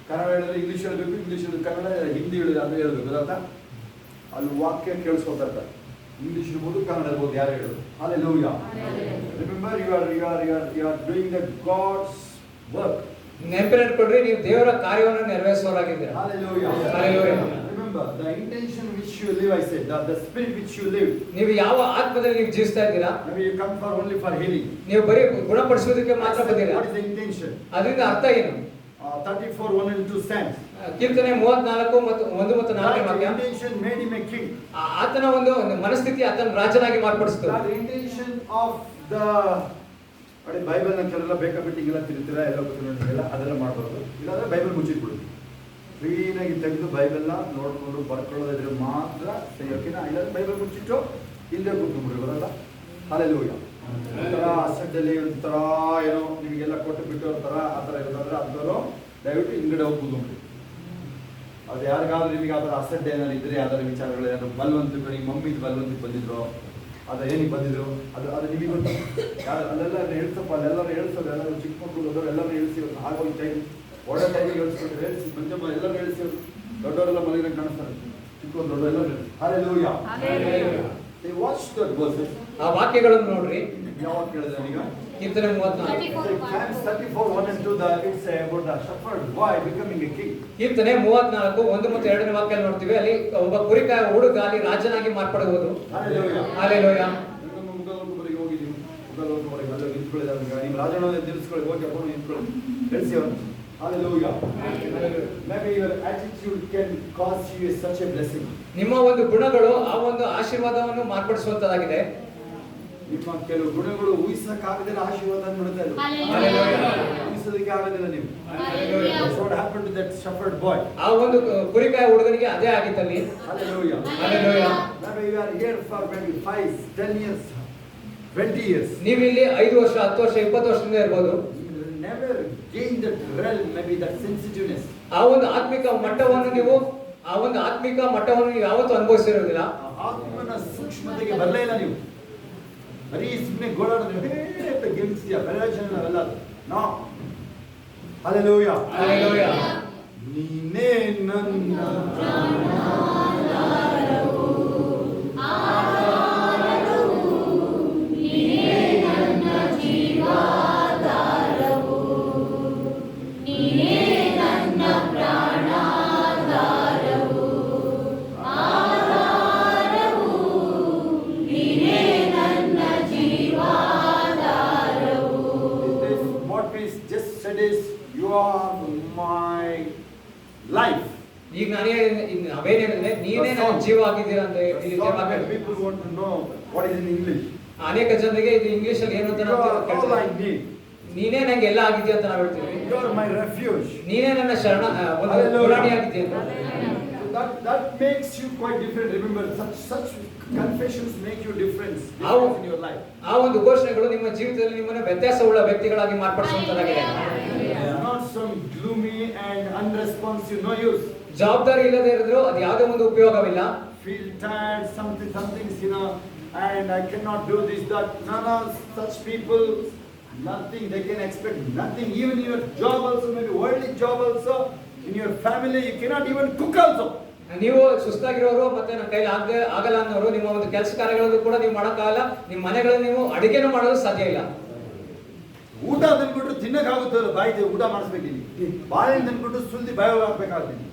S3: ಕನ್ನಡ ಹೇಳಿದ್ರೆ ಇಂಗ್ಲೀಷ್ ಹೇಳಬೇಕು, ಇಂಗ್ಲೀಷ್ ಹೇಳಿದ್ರೆ ಕನ್ನಡ, ಹಿಂದಿ ಹೇಳಿದ್ರೆ ಅದು ಹೇಳಬೇಕು. ಗೊತ್ತಾಗ್ತಾ? ಅಲ್ಲಿ ವಾಕ್ಯ ಕೇಳಿಸ್ಕೊತಾ ಇರ್ತಾರೆ. ಇಂಗ್ಲೀಷ್ ಇರ್ಬೋದು, ಕನ್ನಡ ಇರ್ಬೋದು, ಯಾರು ಹೇಳೋದು. Hallelujah. Remember, you are doing the God's work.
S2: ನೆನಪಿಟ್ಕೊಳ್ರಿ, ನೀವು ದೇವರ ಕಾರ್ಯವನ್ನು ನೆರವೇರಿಸುವವರಾಗಿದ್ದೀರಾ.
S3: Hallelujah.
S2: Hallelujah.
S3: Remember, the intention which you live, I said, the spirit which you live.
S2: ನೀವು ಯಾವ ಆತ್ಮದಲ್ಲಿ ನೀವು ಜೀವಿಸ್ತಾ ಇದ್ದೀರಾ?
S3: Maybe you come for only for healing.
S2: ನೀವು ಬರೀ ಗುಣಪಡಿಸುವುದಕ್ಕೆ ಮಾತ್ರ ಬಂದಿರಾ?
S3: What is the intention?
S2: ಅದರಿಂದ ಅರ್ಥ ಏನು?
S3: 34, 1 and 2 stands.
S2: ಕೀರ್ತನೆ 34 ಮತ್ತು 1 ಮತ್ತು 4
S3: That
S2: ವಾಕ್ಯ.
S3: intention made him a king.
S2: ಆತನ ಒಂದು ಮನಸ್ಥಿತಿ ಆತನ ರಾಜನಾಗಿ ಮಾರ್ಪಡಿಸಿತು.
S3: That intention of the ನೋಡಿ ಬೈಬಲ್ ಅಂತೆಲ್ಲ ಬೇಕಾಬಿಟ್ಟಿಗೆಲ್ಲ ತಿರುತ್ತೀರಾ, ಎಲ್ಲ ಗೊತ್ತಿಲ್ಲ, ಅದೆಲ್ಲ ಮಾಡಬಾರ್ದು. ಇಲ್ಲಾಂದ್ರೆ ಬೈಬಲ್ ಮುಚ್ಚಿಟ್ಬಿಡುದು. ಕ್ಲೀನಾಗಿ ತೆಗೆದು ಬೈಬಲ್ನ ನೋಡ್ಕೊಂಡು ಬರ್ಕೊಳ್ಳೋದಿದ್ರೆ ಮಾತ್ರ ಸರಿ, ಓಕೆನಾ? ಇಲ್ಲಾಂದ್ರೆ ಬೈಬಲ್ ಮುಚ್ಚಿಟ್ಟು ಹಿಂದೆ ಕೂತ್ಕೊಂಡ್ಬಿಡ್ರಿ, ಬರಲ್ಲ. ಹಾಲೆಲೂಯಾ. ಒಂಥರ ಅಸಡ್ಡಲ್ಲಿ ಒಂಥರ ಏನೋ ನಿಮಗೆಲ್ಲ ಕೊಟ್ಟು ಬಿಟ್ಟು ಥರ ಆ ಥರ ಇರೋದಾದ್ರೆ ಅಂಥವ್ರು ದಯವಿಟ್ಟು ಹಿಂದ್ಗಡೆ ಹೋಗಿ ಕೂತ್ಕೊಂಡ್ರಿ. ಅದು ಯಾರಿಗಾದ್ರೂ ನಿಮಗೆ ಆ ಥರ ಅಸಡ್ಡ ಏನಾದ್ರು ಇದ್ರೆ, ಯಾವ್ದಾದ್ರು ವಿಚಾರಗಳು ಏನಾದ್ರು ಬಲ್ವಂತಗಳು, ನಿಮ್ಮ ಮಮ್ಮಿದು ಬಲ್ವಂತಕ್ಕೆ ಬಂದಿದ್ರು, ಅದು ಏನಿಗೆ ಬಂದಿದ್ರು, ಅದು ನಿಮಗೆ ಗೊತ್ತು. ಯಾರು ಅಲ್ಲೆಲ್ಲ ಹೇಳ್ಸಪ್ಪ, ಅಲ್ಲೆಲ್ಲರೂ ಹೇಳ್ಸೋದು, ಎಲ್ಲರೂ ಚಿಕ್ಕ ಮಕ್ಕಳು ದೊಡ್ಡವರು ಎಲ್ಲರೂ ಹೇಳ್ಸಿ, ಆಗೋಗಿ ಟೈಮ್ ಒಳ್ಳೆ ಟೈಮಿಗೆ ಹೇಳ್ಸ್ಕೊಟ್ರು, ಹೇಳ್ಸಿ ಮಂಜಮ್ಮ ಎಲ್ಲರೂ ಹೇಳ್ಸಿ, ದೊಡ್ಡವರೆಲ್ಲ ಮನೆಗೆ ಕಾಣಿಸ್ತಾರೆ, ಚಿಕ್ಕ ದೊಡ್ಡ ಎಲ್ಲರೂ. Hallelujah. They watched that verses.
S2: ಆ ವಾಕ್ಯಗಳನ್ನು ನೋಡ್ರಿ.
S3: ಯಾವಾಗ ಕೇಳಿದ್ರೆ ಈಗ
S2: ಕೀರ್ತನೆ 34
S3: Psalms 34, 1 and 2, it's about the shepherd boy becoming a king.
S2: ಕೀರ್ತನೆ 34 1 ಮತ್ತು 2ನೇ ವಾಕ್ಯ ನೋಡ್ತೀವಿ. ಅಲ್ಲಿ ಒಬ್ಬ ಕುರಿಕಾಯ ಹುಡುಗ ಅಲ್ಲಿ ರಾಜನಾಗಿ ಮಾರ್ಪಡುವುದು.
S3: Hallelujah.
S2: ಹಾಲೆಲೂಯಾ.
S3: ಮುಗಲ್ವರೆಗೆ ಹೋಗಿದ್ದೀವಿ, ಮುಗಲ್ವರೆಗೆ ಅಲ್ಲ ನಿಂತ್ಕೊಳ್ಳಿದ್ದಾರೆ. ನಿಮ್ಮ ರಾಜನನ್ನ ತಿಳಿಸ್ಕೊಳ್ಳಿ, ಹೋಗಿ ಅಪ್ಪ ನಿಂತ್ಕೊಳ್ಳಿ, ತಿಳಿಸಿ ಅವರು. Hallelujah. Maybe your attitude can cause you such a blessing.
S2: ನಿಮ್ಮ ಒಂದು ಗುಣಗಳು ಆ ಒಂದು ಆಶೀರ್ವಾದವನ್ನು ಮಾರ್ಪಡಿಸುವಂತದಾಗಿದೆ.
S3: ನಿಮ್ಮ ಕೆಲವು ಗುಣಗಳು ಊಹಿಸಕ್ಕಾಗದಿಲ್ಲ ಆಶೀರ್ವಾದ ಅಂದ್ಬಿಡುತ್ತೆ ಅದು. ಊಹಿಸೋದಕ್ಕೆ ಆಗೋದಿಲ್ಲ ನೀವು. That's what happened to that shepherd boy.
S2: ಆ ಒಂದು ಕುರಿಕಾಯ ಹುಡುಗನಿಗೆ ಅದೇ ಆಗಿತ್ತಲ್ಲಿ.
S3: Hallelujah.
S2: Hallelujah.
S3: Maybe you are here for maybe 5, 10 years, 20 years.
S2: ನೀವು ಇಲ್ಲಿ 5 ವರ್ಷ, 10 ವರ್ಷ, 20 ವರ್ಷದಿಂದ ಇರಬಹುದು.
S3: You will never gain that realm, maybe that sensitiveness.
S2: ಆ ಒಂದು ಆತ್ಮಿಕ ಮಟ್ಟವನ್ನು ನೀವು ಯಾವತ್ತೂ ಅನುಭವಿಸಿರೋದಿಲ್ಲ.
S3: ಆತ್ಮನ ಸೂಕ್ಷ್ಮತೆಗೆ ಬರಲೇ ಇಲ್ಲ ನೀವು. ಬರೀ ಸುಮ್ಮನೆ ಗೋಳಾಡಿದ್ರೆ ಅಂತ ಗೆಲ್ಸಿಯ ಪ್ರಯೋಜನ ನಾವೆಲ್ಲ ನೋ. ಹಲ್ಲೆಲೂಯಾ.
S2: Hallelujah.
S3: ನೀನೇ ನನ್ನ ಪ್ರಾಣಾಧಾರವು,
S4: ನೀನೇ ನನ್ನ ಜೀವಾಧಾರವು, ನೀನೇ ನನ್ನ ಪ್ರಾಣಾಧಾರವು, ಆಧಾರವು, ನೀನೇ ನನ್ನ ಜೀವಾಧಾರವು.
S3: This what we just said is you are my life.
S2: ಈಗ ನಾವೇನೇನಂದ್ರೆ ನೀನೇ ನನ್ನ ಜೀವ ಆಗಿದ್ದೀರಾ ಅಂತ
S3: So many people want to know what is in English.
S2: ಅನೇಕ ಜನರಿಗೆ ಇದು ಇಂಗ್ಲಿಷ್ ಅಲ್ಲಿ ಏನು ಅಂತ
S3: You are all I need.
S2: ನೀನೇ ನಂಗೆ ಎಲ್ಲ ಆಗಿದ್ಯಾ ಅಂತ ನಾವು ಹೇಳ್ತೀವಿ.
S3: You are my refuge.
S2: ನೀನೇ ನನ್ನ ಒಂದು ಗುರಾಣಿ ಆಗಿದ್ಯಾ ಅಂತ.
S3: That makes you quite different. Remember, such confessions make you different in your life.
S2: ಆ ಒಂದು ಘೋಷಣೆಗಳು ನಿಮ್ಮ ಜೀವಿತದಲ್ಲಿ ನಿಮ್ಮನ್ನು ವ್ಯತ್ಯಾಸವುಳ್ಳ ವ್ಯಕ್ತಿಗಳಾಗಿ ಮಾರ್ಪಡಿಸುವಂತದಾಗಿದೆ.
S3: Not some gloomy and unresponsive, no use.
S2: ಜವಾಬ್ದಾರಿ ಇಲ್ಲದೆ ಇರೋದು ಅದು ಯಾವುದೇ ಒಂದು ಉಪಯೋಗವಿಲ್ಲ.
S3: Feel tired, something's, and I cannot do this, that. None of such people, nothing, they can expect nothing. Even in your job also, maybe worldly job also, in your family, you cannot even cook also.
S2: ನೀವು ಸುಸ್ತಾಗಿರೋರು ಮತ್ತೆ ನನ್ನ ಕೈಲಿ ಆಗಲ್ಲ ಅನ್ನೋರು ನಿಮ್ಮ ಒಂದು ಕೆಲಸ ಕಾರ್ಯಗಳಲ್ಲೂ ಕೂಡ ನೀವು ಮಾಡೋಕ್ಕಾಗಲ್ಲ. ನಿಮ್ಮ ಮನೆಗಳಲ್ಲಿ ನೀವು ಅಡಿಗೆನೂ ಮಾಡೋದು ಸಾಧ್ಯ ಇಲ್ಲ.
S3: ಊಟ ಅದನ್ನು ತಿನ್ನಕ್ಕಾಗುತ್ತಲ್ಲ ಬಾಯಿಗೆ ಊಟ ಮಾಡಿಸ್ಬೇಕಿಲ್ಲಿ ಬಾಳೆಹಣ್ಣು ತಂದ್ಬಿಟ್ಟು ಸುಲ್ದಿ ಬಾಯಿ ಹಾಕ್ಬೇಕಾಗ್ತೀನಿ.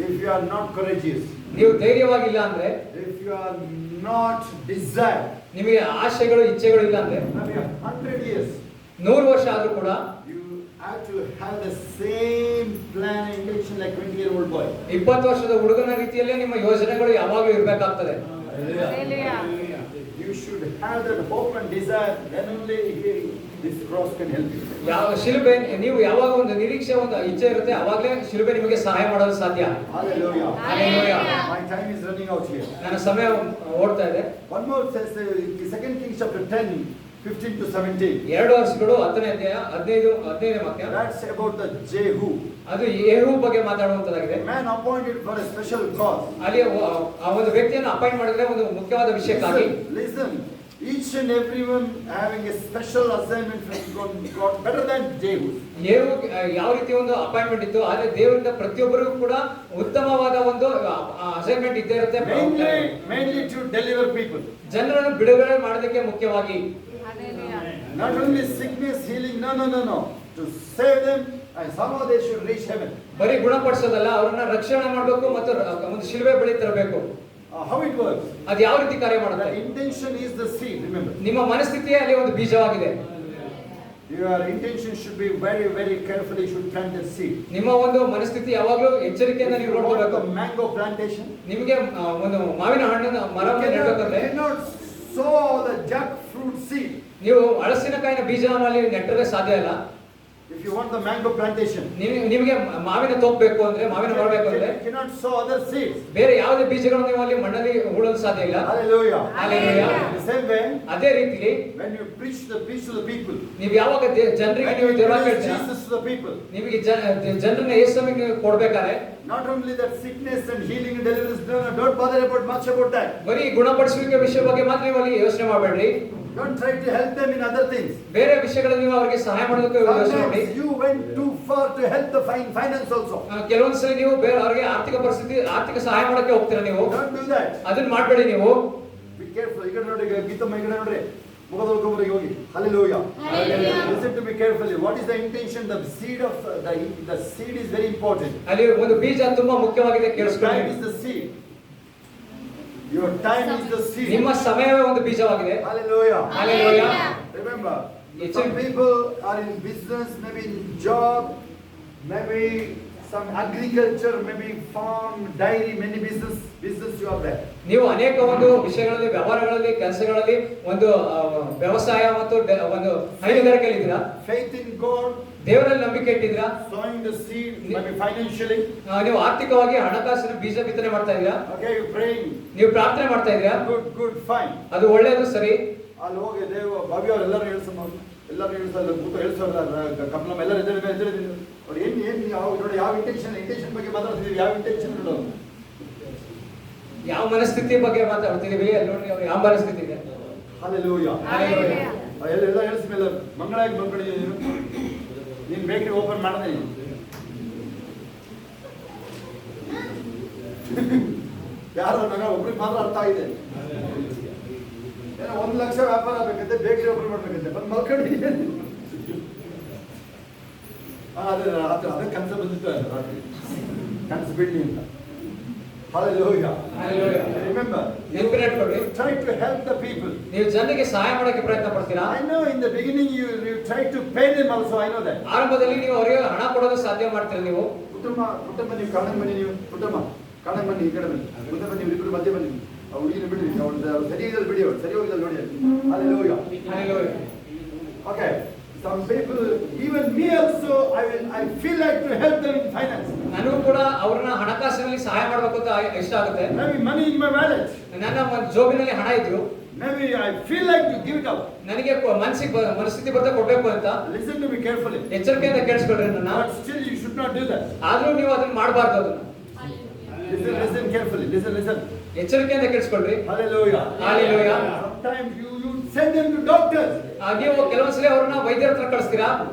S3: If you are not courageous,
S2: ನೀವು ಧೈರ್ಯವಾಗಿಲ್ಲ ಅಂದ್ರೆ,
S3: if you are not desired,
S2: ನಿಮಗೆ ಆಶೆಗಳು ಇಚ್ಛೆಗಳು ಇಲ್ಲ ಅಂದ್ರೆ,
S3: maybe 100 years,
S2: 100 ವರ್ಷ ಆದ್ರೂ ಕೂಡ
S3: you have to have the same plan and intention like 20-year-old boy.
S2: 20 ವರ್ಷದ ಹುಡುಗನ ರೀತಿಯಲ್ಲೇ ನಿಮ್ಮ ಯೋಜನೆಗಳು ಯಾವಾಗಲೂ ಇರಬೇಕಾಗ್ತದೆ.
S3: You should have that hope and desire, then only this cross can help you.
S2: ಯಾವ ಶಿಲುಬೆ, ನೀವು ಯಾವಾಗ ಒಂದು ನಿರೀಕ್ಷೆ, ಒಂದು ಇಚ್ಛೆ ಇರುತ್ತೆ, ಅವಾಗಲೇ ಶಿಲುಬೆ ನಿಮಗೆ ಸಹಾಯ ಮಾಡಲು ಸಾಧ್ಯ.
S3: Hallelujah.
S2: Hallelujah.
S3: My time is running out here.
S2: ನನ್ನ ಸಮಯ ಓಡ್ತಾ ಇದೆ.
S3: One more says, 2 Kings chapter 10, 15 to 17.
S2: 2 ವರ್ಷಗಳು 10ನೇ ಅಧ್ಯಾಯ 15ನೇ ವಾಕ್ಯ.
S3: That's about the Jehu.
S2: ಅದು ಯೇಹೂ ಬಗ್ಗೆ ಮಾತಾಡುವಂತದ್ದಾಗಿದೆ.
S3: A man appointed for a special cause.
S2: ಅಲ್ಲಿ ಆ ಒಂದು ವ್ಯಕ್ತಿಯನ್ನು ಅಪಾಯಿಂಟ್ ಮಾಡಿದ್ರೆ ಒಂದು ಮುಖ್ಯವಾದ ವಿಷಯಕ್ಕಾಗಿ.
S3: Listen. Each and everyone having a special assignment from God better than Jehu.
S2: Jehu ಯಾವ ರೀತಿ ಒಂದು ಅಪಾಯಿಂಟ್ಮೆಂಟ್ ಇತ್ತು, ಆದ್ರೆ ದೇವರಿಂದ ಪ್ರತಿಯೊಬ್ಬರಿಗೂ ಕೂಡ ಉತ್ತಮವಾದ ಒಂದು ಅಸೈನ್ಮೆಂಟ್ ಇದ್ದೇ ಇರುತ್ತೆ.
S3: Mainly to deliver people.
S2: ಜನರನ್ನು ಬಿಡುಗಡೆ ಮಾಡೋದಕ್ಕೆ ಮುಖ್ಯವಾಗಿ.
S3: Not only sickness, healing, no. To save them and somehow they should reach heaven.
S2: ಬರೀ ಗುಣಪಡಿಸೋದಲ್ಲ, ಅವರನ್ನ ರಕ್ಷಣೆ ಮಾಡಬೇಕು ಮತ್ತು ಒಂದು ಶಿಲುಬೆ ಬಳಿ ತರಬೇಕು.
S3: How it works?
S2: ಅದು ಯಾವ ರೀತಿ ಕಾರ್ಯ ಮಾಡುತ್ತೆ?
S3: The intention is the seed, remember.
S2: ನಿಮ್ಮ ಮನಸ್ಥಿತಿಯೇ ಅಲ್ಲಿ ಒಂದು ಬೀಜವಾಗಿದೆ.
S3: Your intention should be very, very carefully should plant that seed.
S2: ನಿಮ್ಮ ಒಂದು ಮನಸ್ಥಿತಿ ಯಾವಾಗಲೂ ಎಚ್ಚರಿಕೆಯಿಂದ ನೀವು ನೋಡಬೇಕು.
S3: Mango plantation.
S2: ನಿಮಗೆ ಒಂದು ಮಾವಿನ ಹಣ್ಣಿನ ಮರವನ್ನು ನೆಡಬೇಕಂದ್ರೆ
S3: cannot sow the jackfruit seed.
S2: ನೀವು ಹಲಸಿನಕಾಯಿನ ಬೀಜವನ್ನು ಅಲ್ಲಿ ನೆಟ್ಟರೆ ಸಾಧ್ಯ ಇಲ್ಲ.
S3: If you want the mango plantation,
S2: ನಿಮಗೆ ಮಾವಿನ ತೋಪ ಬೇಕು ಅಂದ್ರೆ, ಮಾವಿನ ಮರ ಬೇಕು ಅಂದ್ರೆ,
S3: you cannot sow other seeds.
S2: ಬೇರೆ ಯಾವುದೇ ಬೀಜಗಳನ್ನು ನೀವು ಅಲ್ಲಿ ಮಣ್ಣಲ್ಲಿ ಹೂಡಲು ಸಾಧ್ಯ ಇಲ್ಲ.
S3: Hallelujah.
S2: Hallelujah.
S3: The same way,
S2: ಅದೇ ರೀತಿ
S3: when you preach to the people,
S2: ನೀವು ಯಾವಾಗ ಜನರಿಗೆ ನೀವು ದೇವರ ಹೇಳ್ತೀರಾ,
S3: Jesus to the people,
S2: ನಿಮಗೆ ಜನರನ್ನ ಯೇಸುವಿಗೆ ಕೊಡಬೇಕಾದ್ರೆ,
S3: not only that sickness and healing and deliverance, no, don't bother much about that.
S2: ಬರೀ ಗುಣಪಡಿಸುವಿಕೆ ವಿಷಯ ಬಗ್ಗೆ ಮಾತ್ರ ನೀವು ಅಲ್ಲಿ ಯೋಚನೆ ಮಾಡಬೇಡ್ರಿ.
S3: Don't try to help them in other things.
S2: ಬೇರೆ ವಿಷಯಗಳಲ್ಲಿ ನೀವು ಅವರಿಗೆ ಸಹಾಯ ಮಾಡೋದಕ್ಕೆ ಯೋಚನೆ ಮಾಡಿ.
S3: You went too far to help the finance also.
S2: ಕೆಲವೊಂದ್ಸಲ ನೀವು ಬೇರೆ ಅವರಿಗೆ ಆರ್ಥಿಕ ಸಹಾಯ ಮಾಡಕ್ಕೆ ಹೋಗ್ತೀರಾ ನೀವು.
S3: Don't do that.
S2: ಅದನ್ನ ಮಾಡಬೇಡಿ ನೀವು.
S3: Be careful. ಈಗ ನೋಡಿ, ಗೀತಮ್ಮ ಈಗ ನೋಡ್ರಿ, ಮುಖದೊಳಗೊಬ್ಬರಿಗೆ ಹೋಗಿ. Hallelujah. Listen to me carefully. What is the intention? The seed of the seed is very important.
S2: ಅಲ್ಲಿ ಒಂದು ಬೀಜ ತುಂಬಾ ಮುಖ್ಯವಾಗಿದೆ,
S3: Your
S2: ಕೇಳಿಸ್ಕೊಳ್ಳಿ.
S3: time is the seed. Your time is the seed.
S2: ನಿಮ್ಮ ಸಮಯವೇ ಒಂದು ಬೀಜವಾಗಿದೆ.
S3: Hallelujah.
S2: Hallelujah.
S3: Remember, some people are in business, maybe in job, maybe some agriculture, maybe farm, dairy, many business you are there.
S2: ನೀವು ಅನೇಕ ಒಂದು ವಿಷಯಗಳಲ್ಲಿ, ವ್ಯವಹಾರಗಳಲ್ಲಿ, ಕೆಲಸಗಳಲ್ಲಿ, ಒಂದು ವ್ಯವಸಾಯ ಮತ್ತು ಒಂದು ಹೈನುಗಾರಿಕೆಯಲ್ಲಿ ಇದ್ದೀರಾ.
S3: Faith in God,
S2: ದೇವರಲ್ಲಿ ನಂಬಿಕೆ ಇಟ್ಟಿದ್ದೀರಾ.
S3: sowing the seed, maybe financially.
S2: ನೀವು ಆರ್ಥಿಕವಾಗಿ ಹಣಕಾಸಿನ ಬೀಜ ಬಿತ್ತನೆ ಮಾಡ್ತಾ ಇದ್ದೀರಾ.
S3: Okay, you praying.
S2: ನೀವು ಪ್ರಾರ್ಥನೆ ಮಾಡ್ತಾ ಇದ್ದೀರಾ.
S3: Good, fine.
S2: ಅದು ಒಳ್ಳೆಯದು, ಸರಿ.
S3: ಅಲ್ಲಿ ಹೋಗಿ ಭವ್ಯ ಅವ್ರು ಎಲ್ಲರೂ ಹೇಳ್ತಾರೆ, ಕೂತು ಹೇಳ್ಸೋಲ್ಲ, ಕಮಲಮ್ಮ ಎಲ್ಲರೂ ಎದುರು ಅವ್ರು ಏನು ನೋಡಿ, ಯಾವ ಇಂಟೆನ್ಷನ್ ಬಗ್ಗೆ ಮಾತಾಡ್ತಿದ್ದೀವಿ, ಯಾವ ಇಂಟೆನ್ಷನ್ ನೋಡೋದು,
S2: ಯಾವ ಮನಸ್ಥಿತಿ ಬಗ್ಗೆ ಮಾತಾಡ್ತಿದೀವಿ ಅಲ್ಲಿ ನೋಡಿ, ಅವ್ರು ಯಾವ ಮನಸ್ಥಿತಿ ಇದೆ.
S3: Hallelujah. ಎಲ್ಲ ಹೇಳಿಸ್ಮೇಲೆ ಮಂಗಳಾಗಿ ಬಂದ್ಬಿಡಿ. ನೀನು ಬೇಕರಿ ಓಪನ್ ಮಾಡಿದೆ, ಯಾರು ಒಬ್ರಿಗೆ ಮಾತ್ರ ಅರ್ಥ ಆಗಿದೆ. ಏನೋ 1 ಲಕ್ಷ ವ್ಯಾಪಾರ ಆಗ್ಬೇಕಂತೆ, ಬೇಕರಿ ಓಪನ್ ಮಾಡ್ಬೇಕಂತೆ, ಬಂದು ಮಲ್ಕೊಂಡಿದ್ದೆ. ಅದೇ ಕನಸು ಬಂದಿತ್ತು, ರಾತ್ರಿ ಕನಸು ಬಿಡ್ಲಿ ಅಂತ. Hallelujah.
S2: Hallelujah.
S3: Remember,
S2: ನೆನಪಿಟ್ಕೊಳ್ಳಿ,
S3: try to help the people.
S2: ನೀವು ಜನರಿಗೆ ಸಹಾಯ ಮಾಡಕ್ಕೆ ಪ್ರಯತ್ನ ಪಡ್ತೀರಾ.
S3: I know in the beginning you try to pay them also, I know that.
S2: ಆರಂಭದಲ್ಲಿ ನೀವು ಅವರಿಗೆ ಹಣ ಕೊಡೋದು ಸಾಧ್ಯ ಮಾಡ್ತೀರಾ. ನೀವು
S3: ಕುಟುಂಬ ನೀವು ಕಾಣನ್ ಬನ್ನಿ, ನೀವು ಕುಟುಂಬ ಕಾಣನ್ ಬನ್ನಿ, ಈ ಕಡೆ ಬನ್ನಿ, ಮುಂದೆ ಬನ್ನಿ, ಇಬ್ಬರು ಮಧ್ಯೆ ಬನ್ನಿ, ಹುಡುಗಿನ ಬಿಡಿ, ಅವ್ರು ಸರಿ ಇದ್ದಲ್ಲಿ ಬಿಡಿ, ಅವ್ರು ಸರಿ ಹೋಗಿದ್ದಲ್ಲಿ ನೋಡಿ. Hallelujah.
S2: Hallelujah.
S3: Okay. Some people, even me also, I feel like to help them in finance.
S2: ನನಗೂ ಕೂಡ ಅವ್ರನ್ನ ಹಣಕಾಸಿನಲ್ಲಿ ಸಹಾಯ ಮಾಡಬೇಕು ಅಂತ ಇಷ್ಟ ಆಗುತ್ತೆ.
S3: Maybe money in my wallet.
S2: ನನ್ನ ಒಂದು ಜೋಬಿನಲ್ಲಿ ಹಣ ಇದ್ರು,
S3: Maybe I feel like to give it out.
S2: ನನಗೆ ಮನಸ್ಥಿತಿ ಬರ್ತಾ ಕೊಡ್ಬೇಕು ಅಂತ.
S3: Listen to me carefully.
S2: ಎಚ್ಚರಿಕೆಯಿಂದ ಕೇಳಿಸ್ಕೊಳ್ರಿ ನನ್ನ.
S3: But still you should not do that.
S2: ಆದ್ರೂ ನೀವು ಅದನ್ನ ಮಾಡಬಾರ್ದು. ಅದನ್ನ
S3: Listen carefully. Listen.
S2: ಎಚ್ಚರಿಕೆಯಿಂದ ಕೇಳಿಸ್ಕೊಳ್ರಿ.
S3: Hallelujah.
S2: Hallelujah.
S3: Sometimes you send them to doctors.
S2: ನೀವು ಕೆಲವೊಂದ್ಸಲ ಅವ್ರನ್ನ ವೈದ್ಯರ ಹತ್ರ ಕಳಿಸ್ತೀರಾ.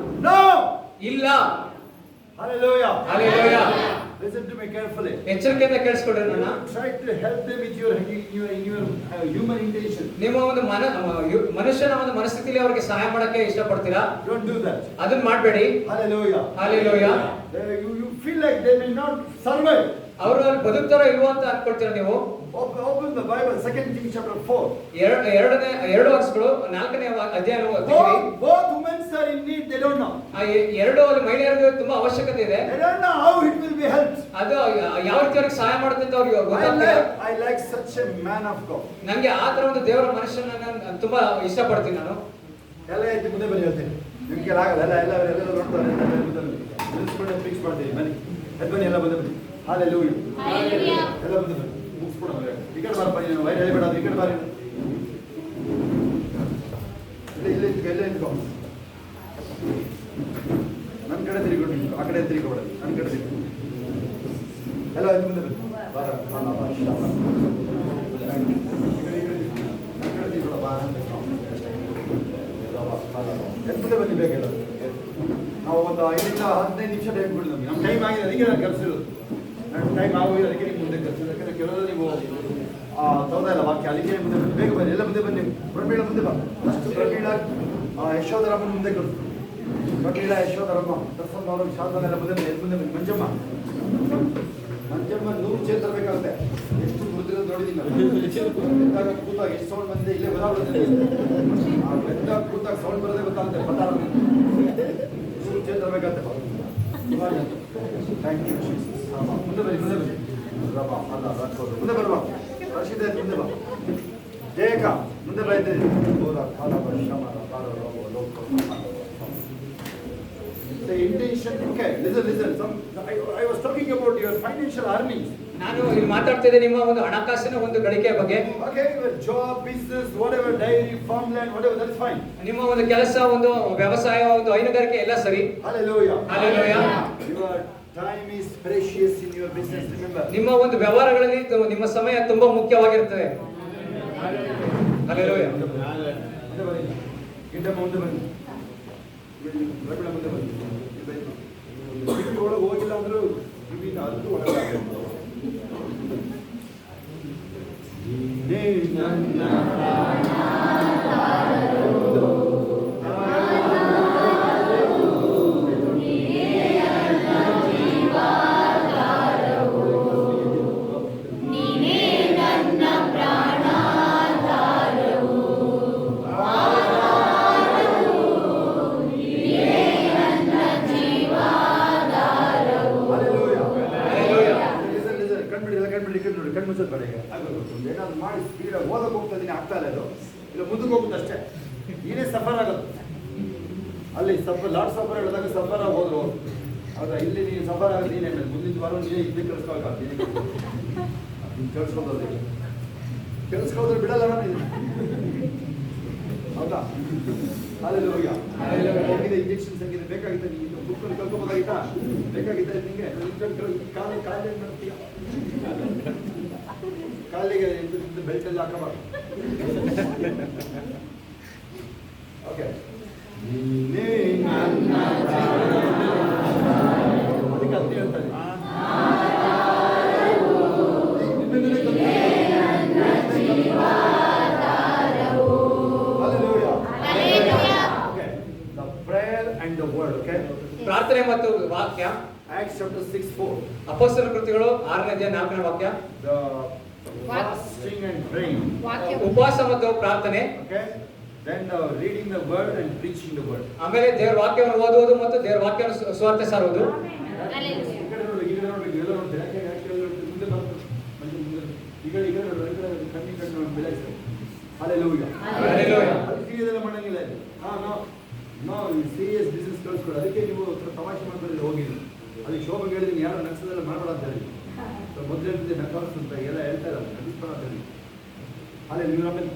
S3: No.
S2: ಇಲ್ಲ.
S3: Hallelujah.
S2: Hallelujah.
S3: Listen to me carefully.
S2: ಎಚ್ಚರಿಕೆಯಿಂದ ಕೇಳಿಸ್ಕೊಡ್ರಿ ನನ್ನ.
S3: Try to help them with your human intention.
S2: ನಿಮ್ಮ ಒಂದು ಮನುಷ್ಯನ ಒಂದು ಮನಸ್ಥಿತಿಯಲ್ಲಿ ಅವರಿಗೆ ಸಹಾಯ ಮಾಡಕ್ಕೆ ಇಷ್ಟಪಡ್ತೀರಾ?
S3: Don't do that.
S2: ಅದನ್ನ ಮಾಡಬೇಡಿ.
S3: Hallelujah.
S2: Hallelujah.
S3: You feel like they may not survive.
S2: ಅವರು ಅಲ್ಲಿ ಬದುಕ್ತಾರೋ ಇಲ್ವೋ ಅಂತ ಅನ್ಕೊಳ್ತೀರಾ ನೀವು?
S3: Open the Bible, 2 Kings chapter 4.
S2: ಎರಡು ವರ್ಷಗಳು 4ನೇ ಅಧ್ಯಾಯ ಓದ್ತೀವಿ.
S3: Both women are in need, they don't know.
S2: ಆ ಎರಡು ಮಹಿಳೆಯರಿಗೆ ತುಂಬಾ ಅವಶ್ಯಕತೆ ಇದೆ.
S3: They don't know how it will be helped.
S2: ಅದು ಯಾವ ರೀತಿ ಅವ್ರಿಗೆ ಸಹಾಯ ಮಾಡುತ್ತೆ ಅಂತ ಅವ್ರಿಗೆ ಗೊತ್ತಾಗ್ತಿಲ್ಲ.
S3: I like such a man of God.
S2: ನನಗೆ ಆ ತರ ಒಂದು ದೇವರ ಮನುಷ್ಯನನ್ನ ತುಂಬಾ ಇಷ್ಟಪಡ್ತೀನಿ ನಾನು.
S3: ಎಲ್ಲ ಐತಿ ಮುಂದೆ ಬನ್ನಿ ಹೇಳ್ತೀನಿ. ನಿಮ್ಗೆ ಆಗಲ್ಲ ಎಲ್ಲ ನೋಡ್ತಾರೆ ನಿಲ್ಸ್ಕೊಂಡು ಫಿಕ್ಸ್ ಮಾಡ್ತೀವಿ ಬನ್ನಿ. ಎದ್ದು ಬನ್ನಿ ಎಲ್ಲ ಬಂದು ಬನ್ನಿ. Hallelujah.
S4: Hallelujah.
S3: ಎಲ್ಲ ಬಂದು ಬನ್ನಿ. ಮುಗಿಸ್ಬಿಡೋಣ. ಈ ಕಡೆ ಬಾರಪ್ಪ ನೀನು ವೈರ್ ಹೇಳಿಬೇಡ ಈ ಕಡೆ ಬಾರಿ. ಎಲ್ಲ ಇದ್ಕೋ. ನನ್ನ ಕಡೆ ತಿರುಗಿಕೊಂಡು ಆ ಕಡೆ ತಿರುಗಿಬೇಡ. ನನ್ನ ಕಡೆ ತಿರುಗಿ. ಎಲ್ಲ ಎದ್ದು ಮುಂದೆ ಬನ್ನಿ. ಬಾರ ನನ್ನ ಕಡೆ ತಿರುಗಿಬೇಡ ಬಾ ಅಂತ. ಎದ್ದು ಬನ್ನಿ ಬೇಕೆಲ್ಲ. ನಾವು ಒಂದು 5 ನಿಮಿಷ 15 ನಿಮಿಷ ಟೈಮ್ ಕೊಡಿ ನಮಗೆ. ನಮ್ಮ ಟೈಮ್ ಆಗಿದೆ ಅದಕ್ಕೆ ನಾನು ಕರೆಸಿರೋದು. ನನ್ನ ಟೈಮ್ ಆಗೋಗಿದೆ ಅದಕ್ಕೆ ನಿಮ್ಗೆ ಮುಂದೆ ಕರೆಸಿರೋದು. ಯಾಕಂದರೆ ಕೆಲವರು ನೀವು ತೋದ ಇಲ್ಲ ವಾಕ್ಯ ಅದಕ್ಕೆ ಮುಂದೆ ಬನ್ನಿ ಬೇಗ ಬನ್ನಿ ಎಲ್ಲ ಮುಂದೆ ಬನ್ನಿ. ಪ್ರಮೀಳ ಮುಂದೆ ಬಾ. ಅಷ್ಟು ಪ್ರಮೀಳ ಯಶೋಧರಮ್ಮನ ಮುಂದೆ ಕರೆದು ಪ್ರಮೀಳ ಯಶೋಧರಮ್ಮ ಪ್ರಸನ್ನ ಅವರು ಶಾಂತನೆಲ್ಲ ಮುಂದೆ ಬನ್ನಿ ಮುಂದೆ ಬನ್ನಿ. ಮಂಜಮ್ಮ 100 ಚೇರ್ ತರಬೇಕಾಗುತ್ತೆ. ಎಷ್ಟು ಮುದ್ದಿರೋದು ನೋಡಿದ್ದೀನಿ ನಾನು. ಕೂತಾಗ ಎಷ್ಟು ಸೌಂಡ್ ಬಂದಿದೆ ಇಲ್ಲೇ ಬರೋದು. ಬೆಂದಾಗ ಕೂತಾಗ ಸೌಂಡ್ ಬರೋದೇ ಗೊತ್ತಾಗುತ್ತೆ. ಪತ್ತಾರ 100 ಚೇರ್ ತರಬೇಕಾಗುತ್ತೆ. Thank you. ಮುಂದೆ ಬನ್ನಿ ಮುಂದೆ ಬನ್ನಿ. ಮುಂದೆ ಬರುವ ರಶೀದ ಮುಂದೆ ಬಾ. ಜಯಕ ಮುಂದೆ ಬೈತೀರಿ. The intention, okay, listen. I was talking about your financial earnings.
S2: ನಾನು ಇಲ್ಲಿ ಮಾತಾಡ್ತಿದ್ದೆ ನಿಮ್ಮ ಒಂದು ಹಣಕಾಸಿನ ಒಂದು ಗಳಿಕೆಯ ಬಗ್ಗೆ.
S3: Okay, your job, business, whatever, dairy, farmland, whatever, that is fine.
S2: ನಿಮ್ಮ ಒಂದು ಕೆಲಸ, ಒಂದು ವ್ಯವಸಾಯ, ಒಂದು ಹೈನುಗಾರಿಕೆ ಎಲ್ಲ ಸರಿ.
S3: Hallelujah.
S2: Hallelujah.
S3: Your time is precious in your business, remember.
S2: ನಿಮ್ಮ ಒಂದು ವ್ಯವಹಾರಗಳಲ್ಲಿ ನಿಮ್ಮ ಸಮಯ ತುಂಬಾ ಮುಖ್ಯವಾಗಿರುತ್ತದೆ. Hallelujah.
S3: ಮುಂದೆ ಬನ್ನಿ. ಗಿಡ್ಡಮ್ಮ ಮುಂದೆ ಬನ್ನಿ. ರಬಿಳ ಮುಂದೆ ಬನ್ನಿ. ಒಳಗೆ ಹೋಗಿಲ್ಲ ಅಂದ್ರೂ ಇವಿನ ಅದು ಒಳಗೆ ಏನಾದ್ರು ಮಾಡಿ ಸ್ಪೀಡಾಗಿ ಓದಕ್ಕೆ ಹೋಗ್ತಾ ಇದ್ದೀನಿ ಆಗ್ತಾ ಇಲ್ಲ. ಅದು ಇಲ್ಲ ಮುಂದಕ್ಕೆ ಹೋಗುತ್ತೆ ಅಷ್ಟೇ. ನೀನೇ ಸಫರ್ ಆಗೋದು. ಅಲ್ಲಿ ಲಾರ್ಡ್ ಸಫರ್ ಹೇಳಿದಾಗ ಸಫರ್ ಆಗಿ ಹೋದ್ರು ಆದ್ರೆ ಇಲ್ಲಿ ನೀನು ಸಫರ್ ಆಗೋದು ನೀನೇ. ಮುಂದಿನ ವಾರ ನೀನೇ ಇದ್ದೇ ಕಳಿಸ್ಬೇಕಾಗ್ತದೆ. ಕೆಲ್ಸ್ಕೋದ್ರೆ ಬಿಡಲ್ಲ ನಾನು. ಹೌದಾ? Hallelujah. ಹೋಗಿದೆ ಇಂಜೆಕ್ಷನ್ಸ್ ಆಗಿದೆ ಬೇಕಾಗಿತ್ತು. ನೀನು ಬುಕ್ಕಲ್ಲಿ ಕಲ್ಕೋಬೋದಾಗಿತ್ತಾ? ಬೇಕಾಗಿತ್ತ ನಿಮಗೆ? ಕಾಲಿಗೆ ಮಾಡ್ತೀಯ ಕಾಲಿಗೆ ಬೆಲ್ಟ್ ಎಲ್ಲ ಹಾಕಬಾರ್ದು. ಓಕೆ ಅದಕ್ಕೆ ಅಂತ ಹೇಳ್ತಾರೆ.
S2: ಪ್ರಾರ್ಥನೆ ಮತ್ತು ವಾಕ್ಯ.
S3: Acts chapter 6:4.
S2: ಅಪೊಸ್ತಲರ ಕೃತ್ಯಗಳು 6ನೇ ಅಧ್ಯಾಯ 4ನೇ ವಾಕ್ಯ.
S3: Fasting and praying.
S2: ಉಪವಾಸ ಮತ್ತು ಪ್ರಾರ್ಥನೆ.
S3: Okay. Then reading the word and preaching the word.
S2: ಆಮೇಲೆ ದೇವರ ವಾಕ್ಯವನ್ನು ಓದುವುದು ಮತ್ತು ದೇವರ ವಾಕ್ಯವನ್ನು ಸುವಾರ್ತೆ ಸಾರುವುದು.
S3: Hallelujah.
S2: Hallelujah.
S3: ಅದಕ್ಕೆ ಮಾಡಂಗಿಲ್ಲ. ನಾವು ಸೀರಿಯಸ್ ಬಿಸ್ನೆಸ್ ಕಳಿಸ್ಕೊಡು. ಅದಕ್ಕೆ ನೀವು ತಮಾಷೆ ಮಾಡ್ತಾರೆ ಹೋಗಿಲ್ಲ. ಅದಕ್ಕೆ ಶೋಭೆಗೆ ಹೇಳಿದ್ದೀನಿ ಯಾರು ನಕ್ಸದೆಲ್ಲ ಮಾಡಬೇಡ ಅಂತ ಹೇಳಿ. ಮೊದಲು ಹೇಳ್ತಿದ್ದೆ ನಕಾಸ್ ಅಂತ ಎಲ್ಲ ಹೇಳ್ತಾ ಇಲ್ಲ ನಗಿಸ್ಬೇಡ ಅಂತ ಹೇಳಿ. ಅಲ್ಲೇ ನೀವು ನಮ್ಮಲ್ಲಿ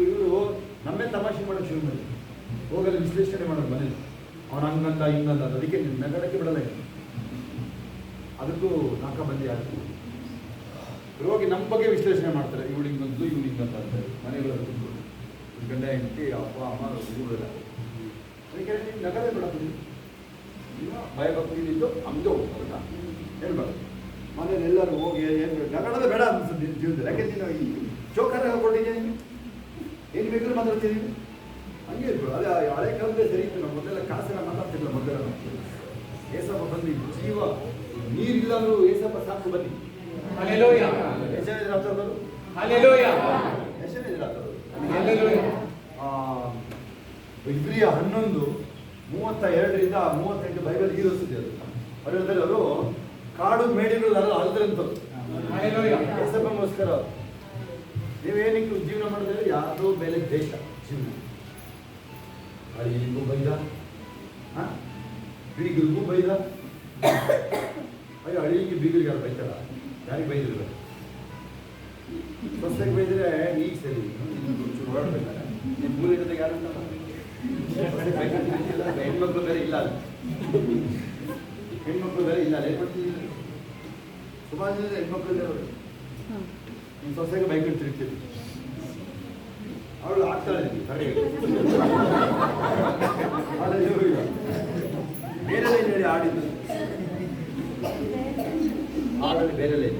S3: ಇವರು ನಮ್ಮೇ ತಮಾಷೆ ಮಾಡೋಕ್ಕೆ ಶುರು ಮಾಡಿ ಹೋಗಲ್ಲಿ ವಿಶ್ಲೇಷಣೆ ಮಾಡೋದು ಮನೇಲಿ. ಅವನು ಹಂಗಂತ ಹಿಂಗಂತ ಅದಕ್ಕೆ ನಗಡಕ್ಕೆ ಬಿಡಲ್ಲ. ಅದಕ್ಕೂ ನಾಕ ಬಂದಿ ಆಯ್ತು. ಹೋಗಿ ನಮ್ಮ ಬಗ್ಗೆ ವಿಶ್ಲೇಷಣೆ ಮಾಡ್ತಾರೆ. ಇವಳು ಹಿಂಗಂತೂ ಇವ್ನು ಹಿಂಗಂತ ಅಂತಾರೆ. ಮನೆಗಳಲ್ಲಿ ಗಂಡ ಹೆಂಡತಿ ಅಪ್ಪ ಅಮ್ಮ ಇವುಗಳೆಲ್ಲ ಅದಕ್ಕೆ ನಗರೇ ಬಿಡೋದು. ಭಯ ಭಕ್ತಿ ಇದ್ದು ಹಂಗೆ ಹೋಗ್ತಾ ಹೇಳ್ಬಾರ್ದು. ಮನೇಲಿ ಎಲ್ಲರೂ ಹೋಗಿ ಏನು ಜಗಳದ ಬೇಡ ಅನ್ಸುತ್ತೆ ಜೀವನದಲ್ಲಿ. ಯಾಕೆ ನೀನು ಈ ಚೋಕರ್ ಹಾಕೊಂಡಿದ್ಯಾ, ನೀನು ಏನು ಬೇಕಾದ್ರೂ ಮಾತಾಡ್ತೀನಿ. ಹಂಗೆ ಇರ್ಬೋದು. ಅದೇ ಹಳೆ ಕಾಲದೇ ಸರಿ ಇತ್ತು. ನಾವು ಮೊದಲೆಲ್ಲ ಕಾಸೆಲ್ಲ ಮಾತಾಡ್ತಿಲ್ಲ. ಮೊದಲೆಲ್ಲ ಏಸಪ್ಪ ಬನ್ನಿ, ಜೀವ ನೀರಿಲ್ಲ ಅಂದ್ರೂ ಏಸಪ್ಪ ಸಾಕು ಬನ್ನಿ.
S2: ಹಲ್ಲೆಲೂಯಾ,
S3: ಯೆಶಾಯದ ಆತವರು
S2: ಹಲ್ಲೆಲೂಯಾ,
S3: ಯೆಶಾಯದ ಆತವರು
S2: ಹಲ್ಲೆಲೂಯಾ.
S3: ಇಬ್ರಿಯ 11:32-38 ಬೈಬಲ್ ಈ ಓದಿಸಿದೆ. ಅದು ಅವ್ರು ಹೇಳ್ತಾರೆ, ಅವರು ಕಾಡು ಮೇಡಿಗಳು ಅಲ್ದ್ರಂತವ್ರು.
S2: ಹಲ್ಲೆಲೂಯಾ.
S3: ಏಸಪ್ಪಗೋಸ್ಕರ ನೀವೇನಕ್ಕೆ ಜೀವನ ಮಾಡಿದ್ರೆ ಯಾವುದೋ ಮೇಲೆ ದೇಶ ಜೀವನ. ಅಳಿಗೂ ಬೈದ, ಬೀಗರಿಗೂ ಬೈದ. ಅಯ್ಯೋ, ಅಳಿಗೆ ಬೀಗರಿಗೆ ಯಾರು ಬೈತಾರ? ಯಾರಿಗೆ ಬೈದಿಲ್ಲ? ಸೊಸೆಗೆ ಬೈದ್ರೆ ಈಗ ಸರಿ ಓಡಾಡ್ಬೇಕಾರೆ ನಿಮ್ಮ ಮೂಲ ಜೊತೆಗೆ ಯಾರು ಹೆಣ್ಮಕ್ಳು ಬೇರೆ ಇಲ್ಲ, ಹೆಣ್ಮಕ್ಳು ಬೇರೆ ಇಲ್ಲ. ಏನ್ ಮಾಡ್ತೀವಿ? ಸುಮಾರು ಜನ ಹೆಣ್ಮಕ್ಳು ಇದ್ದಾರೆ. ನಿಮ್ಮ ಸೊಸೆಗೆ ಬೈಕ್ ತಿರುಗ್ತೀವಿ, ಅವಳು ಆಗ್ತಾಳೆ ಸರಿ. ಬೇರೆ ಲೈನ್ ಹೇಳಿ ಆಡಿದ್ದು, ಹಾಡಲ್ಲಿ ಬೇರೆ ಲೈನ್.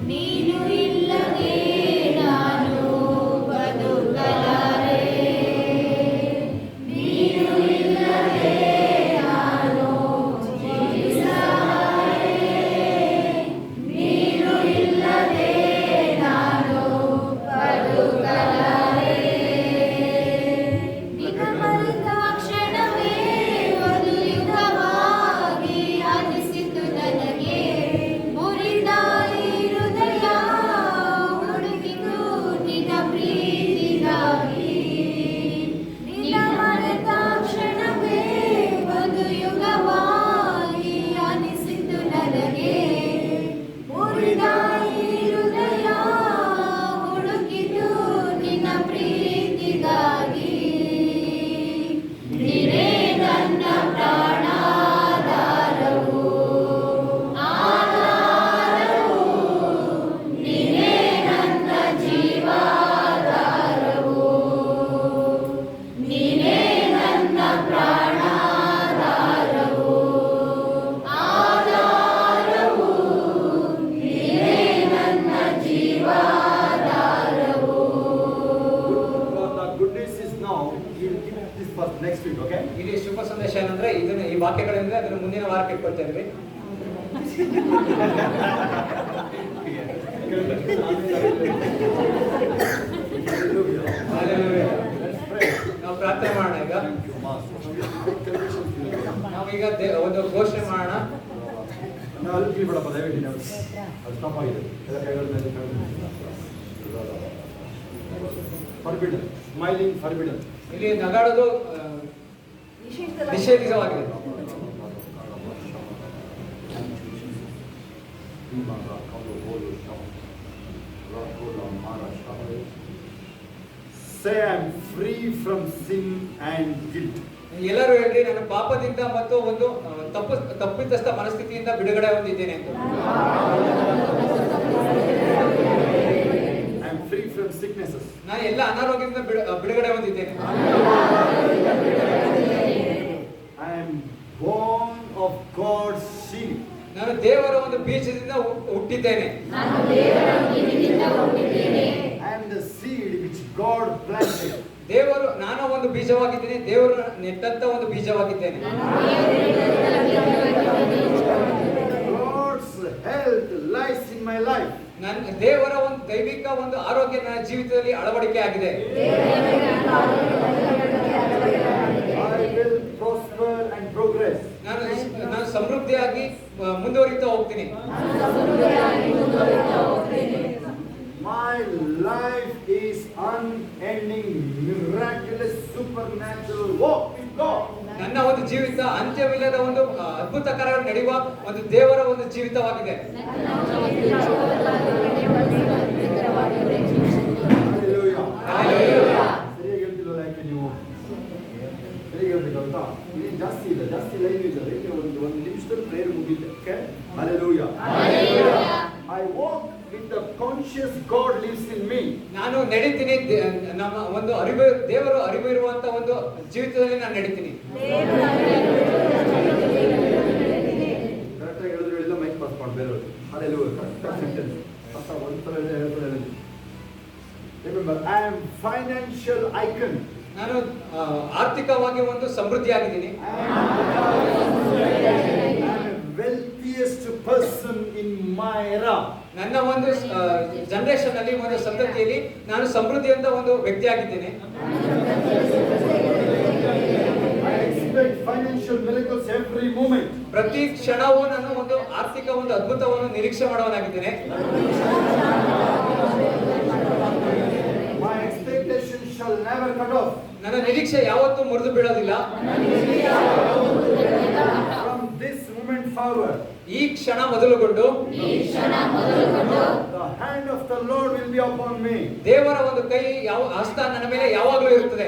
S4: ನೀನು ಇಲ್ಲದೆ ನಾನು ಬದುಕಲಾರೆ, ನೀನು ಇಲ್ಲದೆ ನಾನು ಜೀವಿಸಲಾರೆ, ನೀನು ಇಲ್ಲದೆ ನಾನು ಬದುಕಲಾರೆ. ನಿನ್ನ ಮರೆತ ಕ್ಷಣವೇ ಒಂದು ಯುಗವಾಗಿ ಅನಿಸಿತು ನನಗೆ, ಮುರಿದ ಈ ಹೃದಯ ಹುಡುಕಿತು ನಿನ್ನ ಪ್ರೀತಿಗಾಗಿ. ನಿನ್ನ ಮರೆತ ಕ್ಷಣವೇ ಒಂದು ಯುಗವಾಗಿ ಅನಿಸಿತು ನನಗೆ, ಮುರಿದ ಈ ಹೃದಯ ಹುಡುಕಿತು ನಿನ್ನ ಪ್ರೀತಿಗಾಗಿ. ನೀನೇ ನನ್ನ ಪ್ರಾಣಾಧಾರವು, ಆಧಾರವು, ನೀನೇ ನನ್ನ ಜೀವಾಧಾರವು, ನೀನೇ ನನ್ನ ಪ್ರಾಣಾಧಾರವು, ಆಧಾರವು, ನೀನೇ ನನ್ನ ಜೀವಾಧಾರವು.
S3: The goodness is now. We'll keep this for next week, okay?
S2: ಇಲ್ಲಿ ಶುಭ ಸಂದೇಶ ಏನಂದ್ರೆ ಇದನ್ನ ಈ ವಾಕ್ಯಗಳಿಂದ ಅದನ್ನು ಮುಂದಿನ ವಾರಕ್ಕೆ ಇಟ್ಕೊಳ್ತಾ ಇದ್ವಿ. ಹಲ್ಲೆಲೂಯಾ. ನಾವು ಪ್ರಾರ್ಥನೆ ಮಾಡೋಣ ಈಗ. ನಾವೀಗ ಒಂದು ಘೋಷಣೆ ಮಾಡೋಣ.
S3: ಅಲ್ಲಿ ಬಿಡಪ್ಪ ದಯವಿಟ್ಟು, ಅದು ಸ್ಟಾಪ್ ಆಗಿದೆ. ಎಲ್ಲ ಕೈಗಳ ಮೇಲೆ ಫರ್ಬಿಡನ್, ಸ್ಮೈಲಿಂಗ್ ಫರ್ಬಿಡನ್.
S2: ಇಲ್ಲಿ ನಗಾಡೋದು ನಿಷೇಧಿತವಾಗಿದೆ.
S3: Say I am free from sin and guilt.
S2: ಎಲ್ಲರೂ ಹೇಳ್ರಿ, ನಾನು ಪಾಪದಿಂದ ಮತ್ತು ಒಂದು ತಪ್ಪಿತಸ್ಥ ಮನಸ್ಥಿತಿಯಿಂದ ಬಿಡುಗಡೆ ಹೊಂದಿದ್ದೇನೆ ಅಂತ.
S3: I am free from sicknesses.
S2: ನಾನು ಎಲ್ಲ ಅನಾರೋಗ್ಯದಿಂದ ಬಿಡುಗಡೆ ಹೊಂದಿದ್ದೇನೆ.
S3: I am born of God's seed.
S2: ನಾನು ದೇವರ ಒಂದು ಬೀಜದಿಂದ ಹುಟ್ಟಿದ್ದೇನೆ.
S3: I am the seed which God planted.
S2: ನಾನು ಒಂದು ಬೀಜವಾಗಿದ್ದೇನೆ, ದೇವರು ನೆಟ್ಟಂತ ಒಂದು ಬೀಜವಾಗಿದ್ದೇನೆ.
S3: God's health lies in my life.
S2: ನನ್ನ ದೇವರ ಒಂದು ದೈವಿಕ ಒಂದು ಆರೋಗ್ಯ ನನ್ನ ಜೀವಿತದಲ್ಲಿ ಅಳವಡಿಕೆ ಆಗಿದೆ.
S3: I will prosper and progress.
S2: ನಾನು ಸಮೃದ್ಧಿಯಾಗಿ ಮುಂದುವರಿತಾ ಹೋಗ್ತೀನಿ.
S3: My life is unending, miraculous, supernatural walk with God.
S2: ನನ್ನ ಒಂದು ಜೀವಿತ ಅಂತ್ಯವಿಲ್ಲದ ಒಂದು ಅದ್ಭುತಕರ ನಡೆಯುವ ಒಂದು ದೇವರ ಒಂದು ಜೀವಿತವಾಗಿದೆ.
S3: Hallelujah.
S2: Hallelujah.
S3: ಸರಿಯಾಗಿ ಹೇಳ್ತಿಲ್ವಲ್ಲ, ಯಾಕೆ ನೀವು ಸರಿಯಾಗಿ ಹೇಳ್ಬೇಕು ಅಂತ? ಇಲ್ಲಿ ಜಾಸ್ತಿ ಇಲ್ಲ, ಜಾಸ್ತಿ ಲೈನ್ ಇದೆ. ಅದಕ್ಕೆ ಒಂದು ನಿಮಿಷದಲ್ಲಿ ಪ್ರೇಯರ್ ಮುಗಿಯುತ್ತೆ. Okay, Hallelujah. I walk with the conscious God lives in me.
S2: ನಾನು ನಡೀತೀನಿ ನಮ್ಮ ಒಂದು ದೇವರು ಅರಿವು ಇರುವಂತ ಒಂದು ಜೀವಿತದಲ್ಲಿ ನಾನು ನಡೀತೀನಿ.
S3: ಕರೆಕ್ಟಾಗಿ ಹೇಳಿದ್ರು ಎಲ್ಲ ಮೈಕ್ ಪಾಸ್ ಮಾಡಿ ಬೇರೆಯವರು ಅದೆಲ್ಲ ಕರೆಕ್ಟಾಗಿ ಸೆಂಟೆನ್ಸ್ ಅರ್ಥ ಒಂದ್ಸಲ ಹೇಳ್ತಾರೆ. Remember I am financial icon.
S2: ನಾನು ಆರ್ಥಿಕವಾಗಿ ಒಂದು ಸಮೃದ್ಧಿ ಆಗಿದ್ದೀನಿ.
S3: wealthiest person in my era.
S2: ನನ್ನ ಒಂದು ಜನರೇಷನ್ ಅಲ್ಲಿ ಒಂದು ಸಂತತಿಯಲ್ಲಿ ನಾನು ಸಮೃದ್ಧಿ ಅಂತ ಒಂದು ವ್ಯಕ್ತಿ ಆಗಿದ್ದೇನೆ.
S3: I expect financial miracles every moment.
S2: ಪ್ರತಿ ಕ್ಷಣವೂ ನಾನು ಒಂದು ಆರ್ಥಿಕ ಒಂದು ಅದ್ಭುತವನ್ನು ನಿರೀಕ್ಷೆ ಮಾಡುವನಾಗಿದ್ದೇನೆ.
S3: My expectation shall never cut off.
S2: ನನ್ನ ನಿರೀಕ್ಷೆ ಯಾವತ್ತೂ ಮುರಿದು ಬೀಳೋದಿಲ್ಲ.
S3: From this moment forward,
S2: ಈ ಕ್ಷಣ ಮೊದಲುಗೊಂಡು
S3: the hand of the Lord will be upon me.
S2: ದೇವರ ಒಂದು ಕೈ ಹಸ್ತ ನನ್ನ ಮೇಲೆ ಯಾವಾಗಲೂ ಇರುತ್ತದೆ.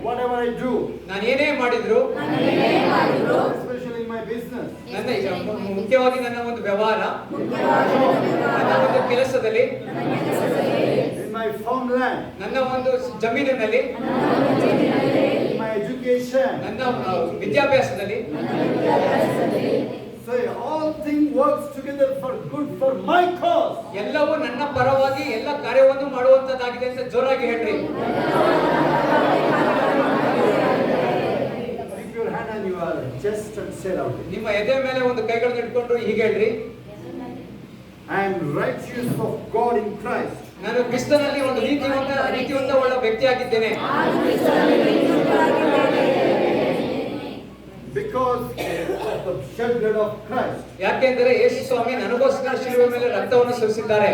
S3: Whatever I do,
S2: ನಾನು ಏನೇ ಮಾಡಿದ್ರು,
S3: especially in my business,
S2: ನನ್ನ ಮುಖ್ಯವಾಗಿ ನನ್ನ ಒಂದು ವ್ಯವಹಾರ, ನನ್ನ ಒಂದು ಕೆಲಸದಲ್ಲಿ,
S3: in my farmland,
S2: ನನ್ನ ಒಂದು ಜಮೀನಿನಲ್ಲಿ,
S3: in my education,
S2: ನನ್ನ ವಿದ್ಯಾಭ್ಯಾಸದಲ್ಲಿ,
S3: say all things works together for good for my cause.
S2: ಎಲ್ಲವೂ ನನ್ನ ಪರವಾಗಿ ಎಲ್ಲ ಕಾರ್ಯವನ್ನು ಮಾಡುವಂತದ್ದಾಗಿದೆ ಅಂತ ಜೋರಾಗಿ ಹೇಳ್ರಿ.
S3: Keep your hand on your chest and say loud.
S2: ನಿಮ್ಮ ಎದೆ ಮೇಲೆ ಒಂದು ಕೈಗಳನ್ನು ಇಟ್ಕೊಂಡು ಹೀಗೆ ಹೇಳ್ರಿ,
S3: I am righteous of God in Christ.
S2: ನಾನು ಕ್ರಿಸ್ತನಲ್ಲಿ ಒಂದು ನೀತಿವಂತ ಒಳ್ಳ ವ್ಯಕ್ತಿಯಾಗಿದ್ದೇನೆ.
S3: Because of the shed blood of Christ.
S2: ಯಾಕೆಂದರೆ ಯೇಸು ಸ್ವಾಮಿ ನನಗೋಸ್ಕರ ಶಿಲುಬೆ ಮೇಲೆ ರಕ್ತವನ್ನು ಸುರಿಸಿದ್ದಾರೆ.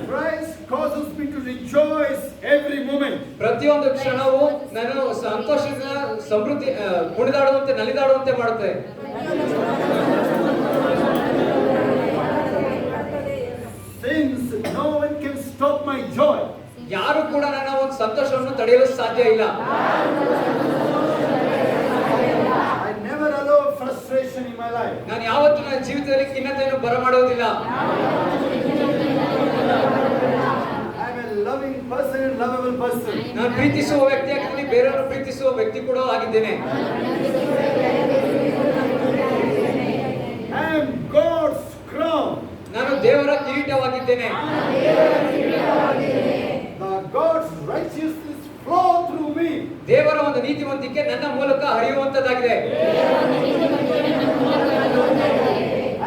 S3: Christ causes me to rejoice every moment.
S2: ಪ್ರತಿಯೊಂದು ಕ್ಷಣವೂ ನಾನು ಸಂತೋಷದಿಂದ ಸಮೃದ್ಧಿ ಕುಣಿದಾಡುವಂತೆ ನಲಿದಾಡುವಂತೆ ಮಾಡುತ್ತೆ.
S3: Since no one can stop my joy.
S2: ಯಾರು ಕೂಡ ನನ್ನ ಒಂದು ಸಂತೋಷವನ್ನು ತಡೆಯಲು ಸಾಧ್ಯ ಇಲ್ಲ.
S3: I never allow frustration in my life.
S2: ನಾನು ಯಾವತ್ತೂ ನನ್ನ ಜೀವಿತದಲ್ಲಿ ಖಿನ್ನತೆಯನ್ನು ಬರಮಾಡುವುದಿಲ್ಲ.
S3: I am a loving person and lovable person.
S2: ನಾನು ಪ್ರೀತಿಸುವ ವ್ಯಕ್ತಿಯಾಗಿದ್ದೀನಿ, ಬೇರೆಯವರು ಪ್ರೀತಿಸುವ ವ್ಯಕ್ತಿ ಕೂಡ ಆಗಿದ್ದೇನೆ.
S3: I am God's crown.
S2: ನಾನು ದೇವರ ಕಿರೀಟವಾಗಿದ್ದೇನೆ.
S3: God's righteousness flow through me.
S2: ದೇವರ ಒಂದು ನೀತಿವಂತಿಕೆ ನನ್ನ ಮೂಲಕ ಹರಿಯುವಂತದ್ದಾಗಿದೆ.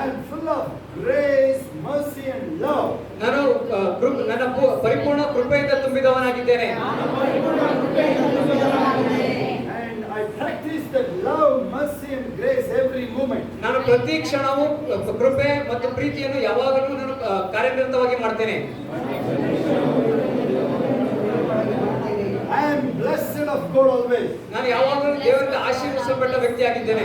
S3: I am full of grace, mercy and love.
S2: ನಾನು ನನ್ನ ಪರಿಪೂರ್ಣ ಕೃಪೆಯಿಂದ ತುಂಬಿದವನಾಗಿದ್ದೇನೆ.
S3: And I practice that love, mercy and grace every moment.
S2: ನಾನು ಪ್ರತಿ ಕ್ಷಣವೂ ಕೃಪೆ ಮತ್ತು ಪ್ರೀತಿಯನ್ನು ಯಾವಾಗಲೂ ನಾನು ಕಾರ್ಯನಿರತವಾಗಿ ಮಾಡ್ತೇನೆ.
S3: I am blessed of God always.
S2: ನಾನು ಯಾವಾಗಲೂ ದೇವರಿಂದ ಆಶೀರ್ವದಿಸಲ್ಪಟ್ಟ ವ್ಯಕ್ತಿಯಾಗಿದ್ದೇನೆ.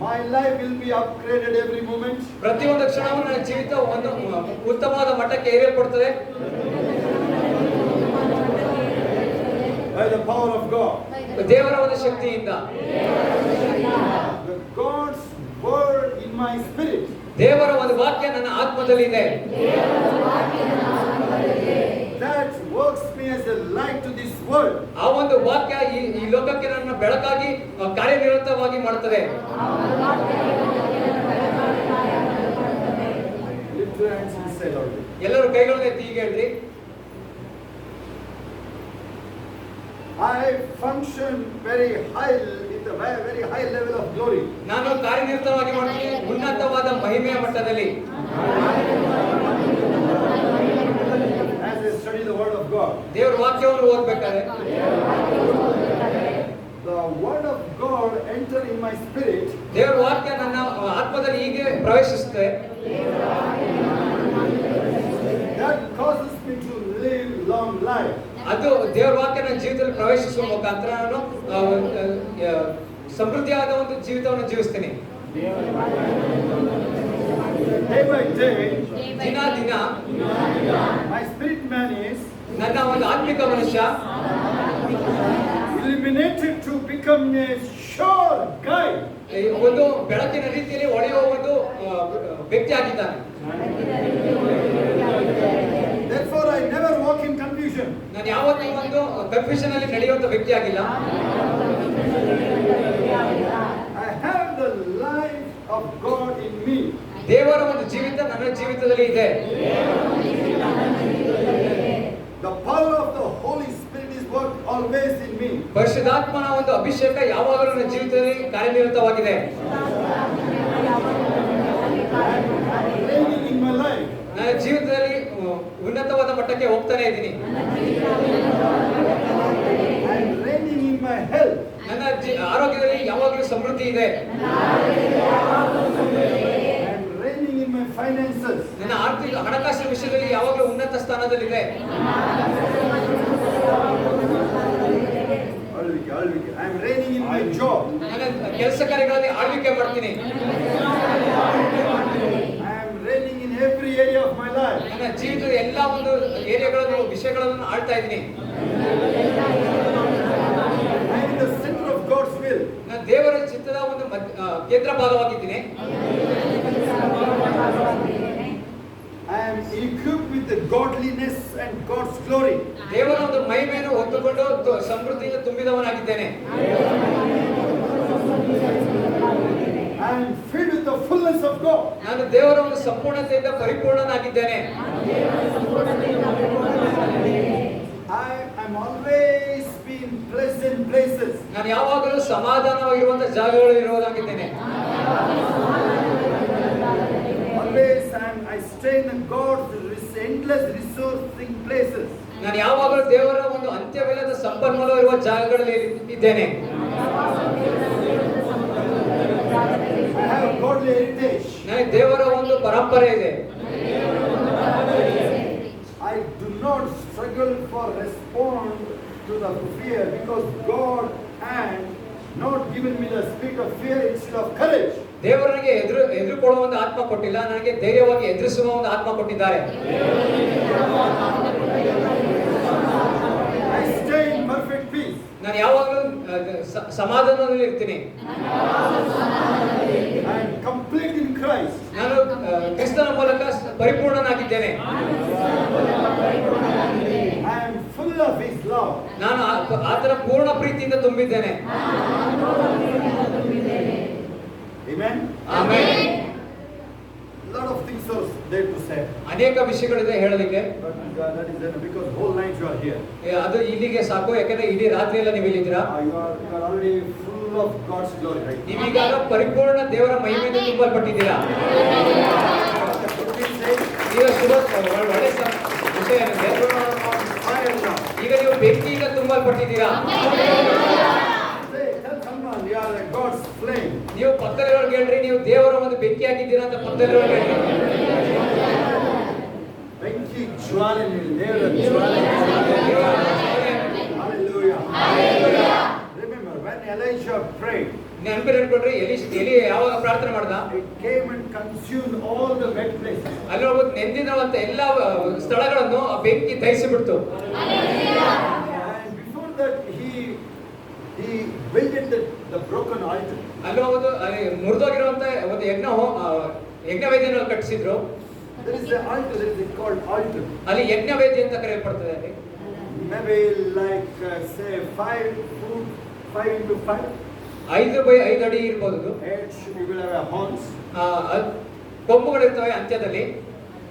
S3: My life will be upgraded every moment.
S2: ಪ್ರತಿಯೊಂದು ಕ್ಷಣವೂ ನನ್ನ ಜೀವಿತ ಒಂದು ಉತ್ತಮವಾದ ಮಟ್ಟಕ್ಕೆ ಏರಿಯಲ್ಪಡುತ್ತದೆ.
S3: By the power of God.
S2: ದೇವರ ಒಂದು ಶಕ್ತಿಯಿಂದ.
S3: The God's word in my spirit.
S2: ದೇವರ ಒಂದು ವಾಕ್ಯ ನನ್ನ ಆತ್ಮದಲ್ಲಿ ಇದೆ.
S3: That works me as a light to this world.
S2: ಆ ಒಂದು ವಾಕ್ಯ ಈ ಲೋಕಕ್ಕೆ ನನ್ನ ಬೆಳಕಾಗಿ ಕಾರ್ಯನಿರತವಾಗಿ ಮಾಡುತ್ತದೆ.
S3: Lift your hands and say loudly.
S2: ಎಲ್ಲರೂ ಕೈಗಳನ್ನು ಎತ್ತಿ ಹೀಗೆ ಹೇಳ್ರಿ,
S3: I function very high with a very high level of glory.
S2: ನಾನು ಕಾರ್ಯನಿರತವಾಗಿ ಮಾಡ್ತೀನಿ ಉನ್ನತವಾದ ಮಹಿಮೆಯ ಮಟ್ಟದಲ್ಲಿ.
S3: As I study the word of God.
S2: ದೇವರ ವಾಕ್ಯವನ್ನು ಓದಬೇಕಾದ್ರೆ
S3: The word of God enter in my spirit.
S2: ದೇವರ ವಾಕ್ಯ ನನ್ನ ಆತ್ಮದಲ್ಲಿ ಹೀಗೆ ಪ್ರವೇಶಿಸುತ್ತೆ.
S3: That causes me to live long life.
S2: ಅದು ದೇವರ ವಾಕ್ಯ ನನ್ನ ಜೀವಿತದಲ್ಲಿ ಪ್ರವೇಶಿಸುವ ಮುಖಾಂತರ ನಾನು ಸಮೃದ್ಧಿಯಾದ ಒಂದು ಜೀವಿತವನ್ನು ಜೀವಿಸ್ತೀನಿ.
S3: Day by day,
S2: ದಿನ ದಿನ
S3: my spirit man is
S2: ನನ್ನ ಒಂದು ಆತ್ಮಿಕ ಮನುಷ್ಯ
S3: illuminated to become a sure guide.
S2: ಒಂದು ಬೆಳಕಿನ ರೀತಿಯಲ್ಲಿ ಹೊಳೆಯುವ ಒಂದು ವ್ಯಕ್ತಿ ಆಗಿದ್ದಾನೆ.
S3: Therefore, I never walk in confusion.
S2: ನಾನು ಯಾವತ್ತೂ ಒಂದು ಕನ್ಫ್ಯೂಷನ್ ಅಲ್ಲಿ ನಡೆಯುವಂತ ವ್ಯಕ್ತಿ ಆಗಿಲ್ಲ.
S3: I have the life of God in me.
S2: ದೇವರ ಒಂದು ಜೀವಿತ ನನ್ನ ಜೀವಿತದಲ್ಲಿ ಇದೆ.
S3: The power of the Holy Spirit is work always in me.
S2: ಪರಿಶುದ್ಧಾತ್ಮನ ಒಂದು ಅಭಿಷೇಕ ಯಾವಾಗಲೂ ನನ್ನ ಜೀವಿತದಲ್ಲಿ ಕಾರ್ಯನಿರತವಾಗಿದೆ.
S3: Reigning in my life.
S2: ನನ್ನ ಜೀವಿತದಲ್ಲಿ ಉನ್ನತವಾದ ಮಟ್ಟಕ್ಕೆ ಹೋಗ್ತಾನೆ ಇದ್ದೀನಿ.
S3: And reigning in my health.
S2: ನನ್ನ ಆರೋಗ್ಯದಲ್ಲಿ ಯಾವಾಗಲೂ ಸಮೃದ್ಧಿ ಇದೆ.
S3: And reigning in my finances.
S2: ನನ್ನ ಆರ್ಥಿಕ ಹಣಕಾಸಿನ ವಿಷಯದಲ್ಲಿ ಯಾವಾಗಲೂ ಉನ್ನತ ಸ್ಥಾನದಲ್ಲಿದೆ.
S3: ಆಳ್ವಿಕೆ. I am reigning in my job.
S2: ನನ್ನ ಕೆಲಸ ಕಾರ್ಯಗಳಲ್ಲಿ ಆಳ್ವಿಕೆ ಮಾಡ್ತೀನಿ.
S3: I am reigning in every area of my life.
S2: ನನ್ನ ಜೀವಿತದ ಎಲ್ಲಾ ಒಂದು ಏರಿಯಾಗಳನ್ನು ವಿಷಯಗಳನ್ನು ಆಳ್ತಾ ಇದ್ದೀನಿ.
S3: I am in the center of God's will.
S2: ನಾನು ದೇವರ ಚಿತ್ತದ ಒಂದು ಕೇಂದ್ರ ಭಾಗವಾಗಿದ್ದೀನಿ.
S3: I am equipped with the godliness and God's glory.
S2: ದೇವರ ಒಂದು ಮಹಿಮೆಯನ್ನು ಹೊತ್ತುಕೊಂಡು ಸಮೃದ್ಧಿಯಿಂದ ತುಂಬಿದವನಾಗಿದ್ದೇನೆ.
S3: I am filled with the fullness of God.
S2: ನಾನು ದೇವರ ಒಂದು ಸಂಪೂರ್ಣತೆಯಿಂದ ಪರಿಪೂರ್ಣನಾಗಿದ್ದೇನೆ.
S3: I am always been pleasant places.
S2: ನಾನು ಯಾವಾಗಲೂ ಸಮಾಧಾನವಾಗಿರುವಂತ ಜಾಗಗಳು ಇರುವುದಾಗಿದ್ದೇನೆ.
S3: Always I stay in God's endless resourcing places.
S2: ನಾನು ಯಾವಾಗಲೂ ದೇವರ ಒಂದು ಅಂತ್ಯವಿಲ್ಲದ ಸಂಪನ್ಮೂಲ ಇರುವ ಜಾಗಗಳಲ್ಲಿ ಇದ್ದೇನೆ.
S3: I have godly heritage.
S2: ನನಗೆ ದೇವರ ಒಂದು ಪರಂಪರೆ ಇದೆ.
S3: I do not struggle for respond to the fear because God had not given me the spirit of fear instead of courage.
S2: ದೇವರಿಗೆ ಎದುರುಕೊಳ್ಳುವ ಒಂದು ಆತ್ಮ ಕೊಟ್ಟಿಲ್ಲ, ನನಗೆ ಧೈರ್ಯವಾಗಿ ಎದುರಿಸುವ ಒಂದು ಆತ್ಮ ಕೊಟ್ಟಿದ್ದಾರೆ.
S3: I stay in perfect peace.
S2: ನಾನು ಯಾವಾಗಲೂ ಸಮಾಧಾನದಲ್ಲಿ ಇರ್ತೀನಿ.
S3: I am complete in Christ.
S2: ನಾನು ಕ್ರಿಸ್ತನ ಮೂಲಕ ಪರಿಪೂರ್ಣನಾಗಿದ್ದೇನೆ.
S3: I am full of His love.
S2: ನಾನು ಆತನ ಪೂರ್ಣ ಪ್ರೀತಿಯಿಂದ ತುಂಬಿದ್ದೇನೆ.
S3: Amen.
S2: Amen.
S3: Lot of things are there to say,
S2: ಅನೇಕ ವಿಷಯಗಳಿದೆ ಹೇಳಲಿಕ್ಕೆ.
S3: but that is enough because whole night you are here.
S2: ಅದು ಇಲ್ಲಿಗೆ ಸಾಕು, ಯಾಕಂದ್ರೆ ಇಡೀ ರಾತ್ರಿ ಎಲ್ಲ ನೀವು ಇಲ್ಲಿದ್ದೀರಾ.
S3: You are already full of God's glory, right?
S2: ನೀವೀಗ ಪರಿಪೂರ್ಣ ದೇವರ ಮಹಿಮೆಯಿಂದ ತುಂಬಲ್ಪಟ್ಟಿದ್ದೀರಾ. ಈಗ ಒಳ್ಳೆ ವಿಷಯ ಏನಂದ್ರೆ ಈಗ ನೀವು ಬೆಂಕಿಯಿಂದ ತುಂಬಲ್ಪಟ್ಟಿದ್ದೀರಾ.
S3: Tell someone you are God's flame.
S2: ನೀವು ಪಕ್ಕದಲ್ಲಿರೋರ್ಗೆ ಹೇಳ್ರಿ, ನೀವು ದೇವರ ಒಂದು ಬೆಂಕಿ ಆಗಿದ್ದೀರಾ ಅಂತ ಪಕ್ಕದಲ್ಲಿರೋರ್ಗೆ ಹೇಳ್ರಿ.
S3: ಬೆಂಕಿ ಜ್ವಾಲೆ ದೇವರ ಜ್ವಾಲೆ. Hallelujah. Remember when Elijah prayed,
S2: ನೆನಪಿಟ್ಕೊಂಡ್ರಿ, ಎಲಿ ಯಾವಾಗ ಪ್ರಾರ್ಥನೆ ಮಾಡ್ದ,
S3: it came and consumed all the wet places.
S2: ಅಲ್ಲಿ ಹೋಗ್ಬಿಟ್ಟು ನೆಂದಿರುವಂತ ಎಲ್ಲಾ ಸ್ಥಳಗಳನ್ನು ಆ ಬೆಂಕಿ ದಹಿಸಿಬಿಡ್ತು.
S3: And before that he built the broken altar.
S2: ಅಲ್ಲಿ ಹೋಗೋದು ಅಲ್ಲಿ ಮುರಿದೋಗಿರುವಂತ ಒಂದು ಯಜ್ಞವೇದಿಯನ್ನು ಕಟ್ಟಿಸಿದ್ರು.
S3: There is an altar, there is called altar.
S2: ಅಲ್ಲಿ ಯಜ್ಞವೇದಿ ಅಂತ ಕರೆಯಲ್ಪಡ್ತದೆ. ಅಲ್ಲಿ
S3: Maybe like say 5 foot 5 into 5.
S2: 5x5 ಅಡಿ ಇರ್ಬೋದು.
S3: Heads you will have a horns.
S2: ಕೊಂಬುಗಳಿರ್ತವೆ ಅಂತ್ಯದಲ್ಲಿ.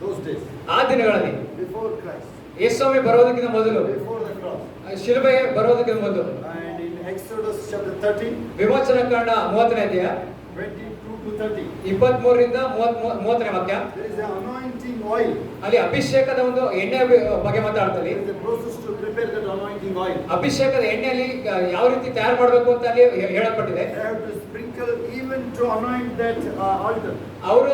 S3: Those days.
S2: ಆ ದಿನಗಳಲ್ಲಿ
S3: Before Christ.
S2: ಯೇಸುಸ್ವಾಮಿ ಬರೋದಕ್ಕಿಂತ ಮೊದಲು,
S3: Before the cross.
S2: ಶಿಲುಬೆ ಬರೋದಕ್ಕಿಂತ ಮೊದಲು,
S3: And in Exodus chapter 13.
S2: ವಿಮೋಚನಾ ಕಾಂಡ 30ನೇ ಅಧ್ಯಾಯ
S3: 22 to 30.
S2: 23ರಿಂದ 30ನೇ ವಾಕ್ಯ.
S3: There is an anointing oil.
S2: ಅಲ್ಲಿ ಅಭಿಷೇಕದ ಒಂದು ಎಣ್ಣೆ ಬಗ್ಗೆ ಮಾತಾಡ್ತಾರೆ.
S3: There is a process to prepare that anointing oil.
S2: ಅಭಿಷೇಕದ ಎಣ್ಣೆಯಲ್ಲಿ ಯಾವ ರೀತಿ ತಯಾರು ಮಾಡಬೇಕು ಅಂತ ಅಲ್ಲಿ ಹೇಳಲ್ಪಟ್ಟಿದೆ.
S3: They have to sprinkle even to anoint that altar.
S2: ಅವರು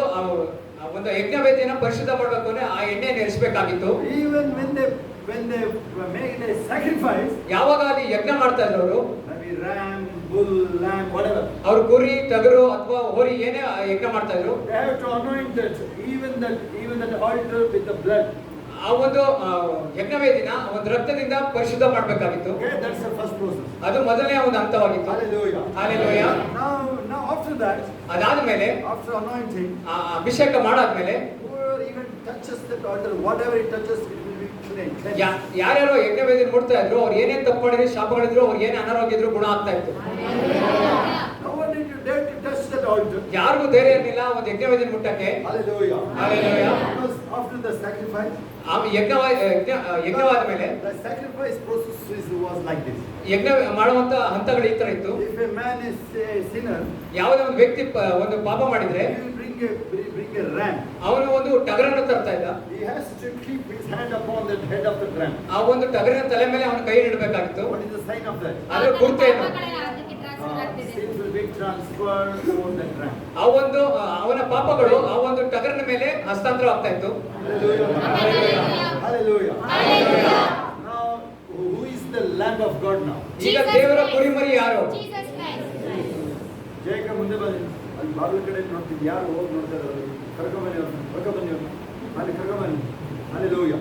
S2: ಒಂದು ಯಜ್ಞವೇದಿಯನ್ನು ಪರಿಶುದ್ಧ ಮಾಡಬೇಕು ಅಂದ್ರೆ ಆ ಎಣ್ಣೆಯನ್ನು ಎರಿಸಬೇಕಾಗಿತ್ತು.
S3: Even when they made a sacrifice.
S2: ಯಾವಾಗ ಅಲ್ಲಿ ಯಜ್ಞ ಮಾಡ್ತಾ ಇದ್ರು ಅವರು,
S3: Maybe ram, bull, lamb, whatever.
S2: ಅವರು ಕುರಿ, ಟಗರು ಅಥವಾ ಹೋರಿ ಏನೇ ಯಜ್ಞ ಮಾಡ್ತಾ ಇದ್ರು,
S3: They have to anoint that even that altar with the blood.
S2: ಆ ಒಂದು ಯಜ್ಞವೇದಿನ ಒಂದು ರಕ್ತದಿಂದ ಪರಿಶುದ್ಧ ಮಾಡಬೇಕಾಗಿತ್ತು.
S3: Okay, that's the first process.
S2: ಅದು ಮೊದಲನೇ ಒಂದು ಹಂತವಾಗಿತ್ತು.
S3: Hallelujah.
S2: Hallelujah.
S3: Now after that,
S2: ಅದಾದ ಮೇಲೆ
S3: after anointing,
S2: ಅಭಿಷೇಕ ಮಾಡಾದ್ಮೇಲೆ
S3: whoever even touches that altar, whatever it touches, it will be cleansed.
S2: ಯಾರ್ಯಾರು ಯಜ್ಞವೇದಿಯನ್ನು ಮುಟ್ತಾ ಇದ್ರು, ಅವ್ರು ಏನೇನ್ ತಪ್ಪು ಮಾಡಿದ್ರು, ಶಾಪಗಳಿದ್ರು, ಅವ್ರು ಏನೇ ಅನಾರೋಗ್ಯ ಇದ್ರು ಗುಣ ಆಗ್ತಾ ಇತ್ತು.
S3: No one did you dare to touch that altar.
S2: ಯಾರಿಗೂ ಧೈರ್ಯ ಇರಲಿಲ್ಲ ಒಂದು ಯಜ್ಞವೇದಿಯನ್ನು ಮುಟ್ಟಕ್ಕೆ.
S3: Hallelujah.
S2: Hallelujah.
S3: Because after the sacrifice,
S2: ಯಜ್ಞವಾದ ಮೇಲೆ
S3: the sacrifice process was like this.
S2: ಯಜ್ಞ ಮಾಡುವಂತ ಹಂತಗಳು ಈ ತರ ಇತ್ತು.
S3: If a man is a sinner,
S2: ಯಾವುದೇ ಒಂದು ವ್ಯಕ್ತಿ ಒಂದು ಪಾಪ ಮಾಡಿದ್ರೆ
S3: he will bring a ram.
S2: ಅವನು ಒಂದು ಟಗರನ್ನು ತರ್ತಾ ಇದ್ದ.
S3: He has to keep his hand upon the head of the ram.
S2: ಆ ಒಂದು ಟಗರಿನ ತಲೆ ಮೇಲೆ ಅವನ ಕೈ ಇಡಬೇಕಾಗಿತ್ತು.
S3: What is the sign of that?
S2: ಅದರ ಗುರುತೇನು?
S3: Sins will be transferred on that ram.
S2: ಆ ಒಂದು ಅವನ ಪಾಪಗಳು ಆ ಒಂದು ಟಗರಿನ ಮೇಲೆ ಹಸ್ತಾಂತರ ಆಗ್ತಾ ಇತ್ತು.
S3: Hallelujah. Hallelujah. Now, who is the Lamb of God now?
S2: ಈಗ ದೇವರ ಕುರಿಮರಿ ಯಾರು?
S3: ಜಯಕ ಮುಂದೆ ಬನ್ನಿ. ಅಲ್ಲಿ ಬಾಗಿಲ ಕಡೆ ನೋಡ್ತಿದ್ದು ಯಾರು ಹೋಗಿ ನೋಡ್ತಾ ಇದ್ದಾರೆ? ಕರ್ಕೊಂಬನ್ನಿ ಅವ್ರನ್ನ. ಅಲ್ಲಿ ಕರ್ಕೊಂಬನ್ನಿ. Hallelujah.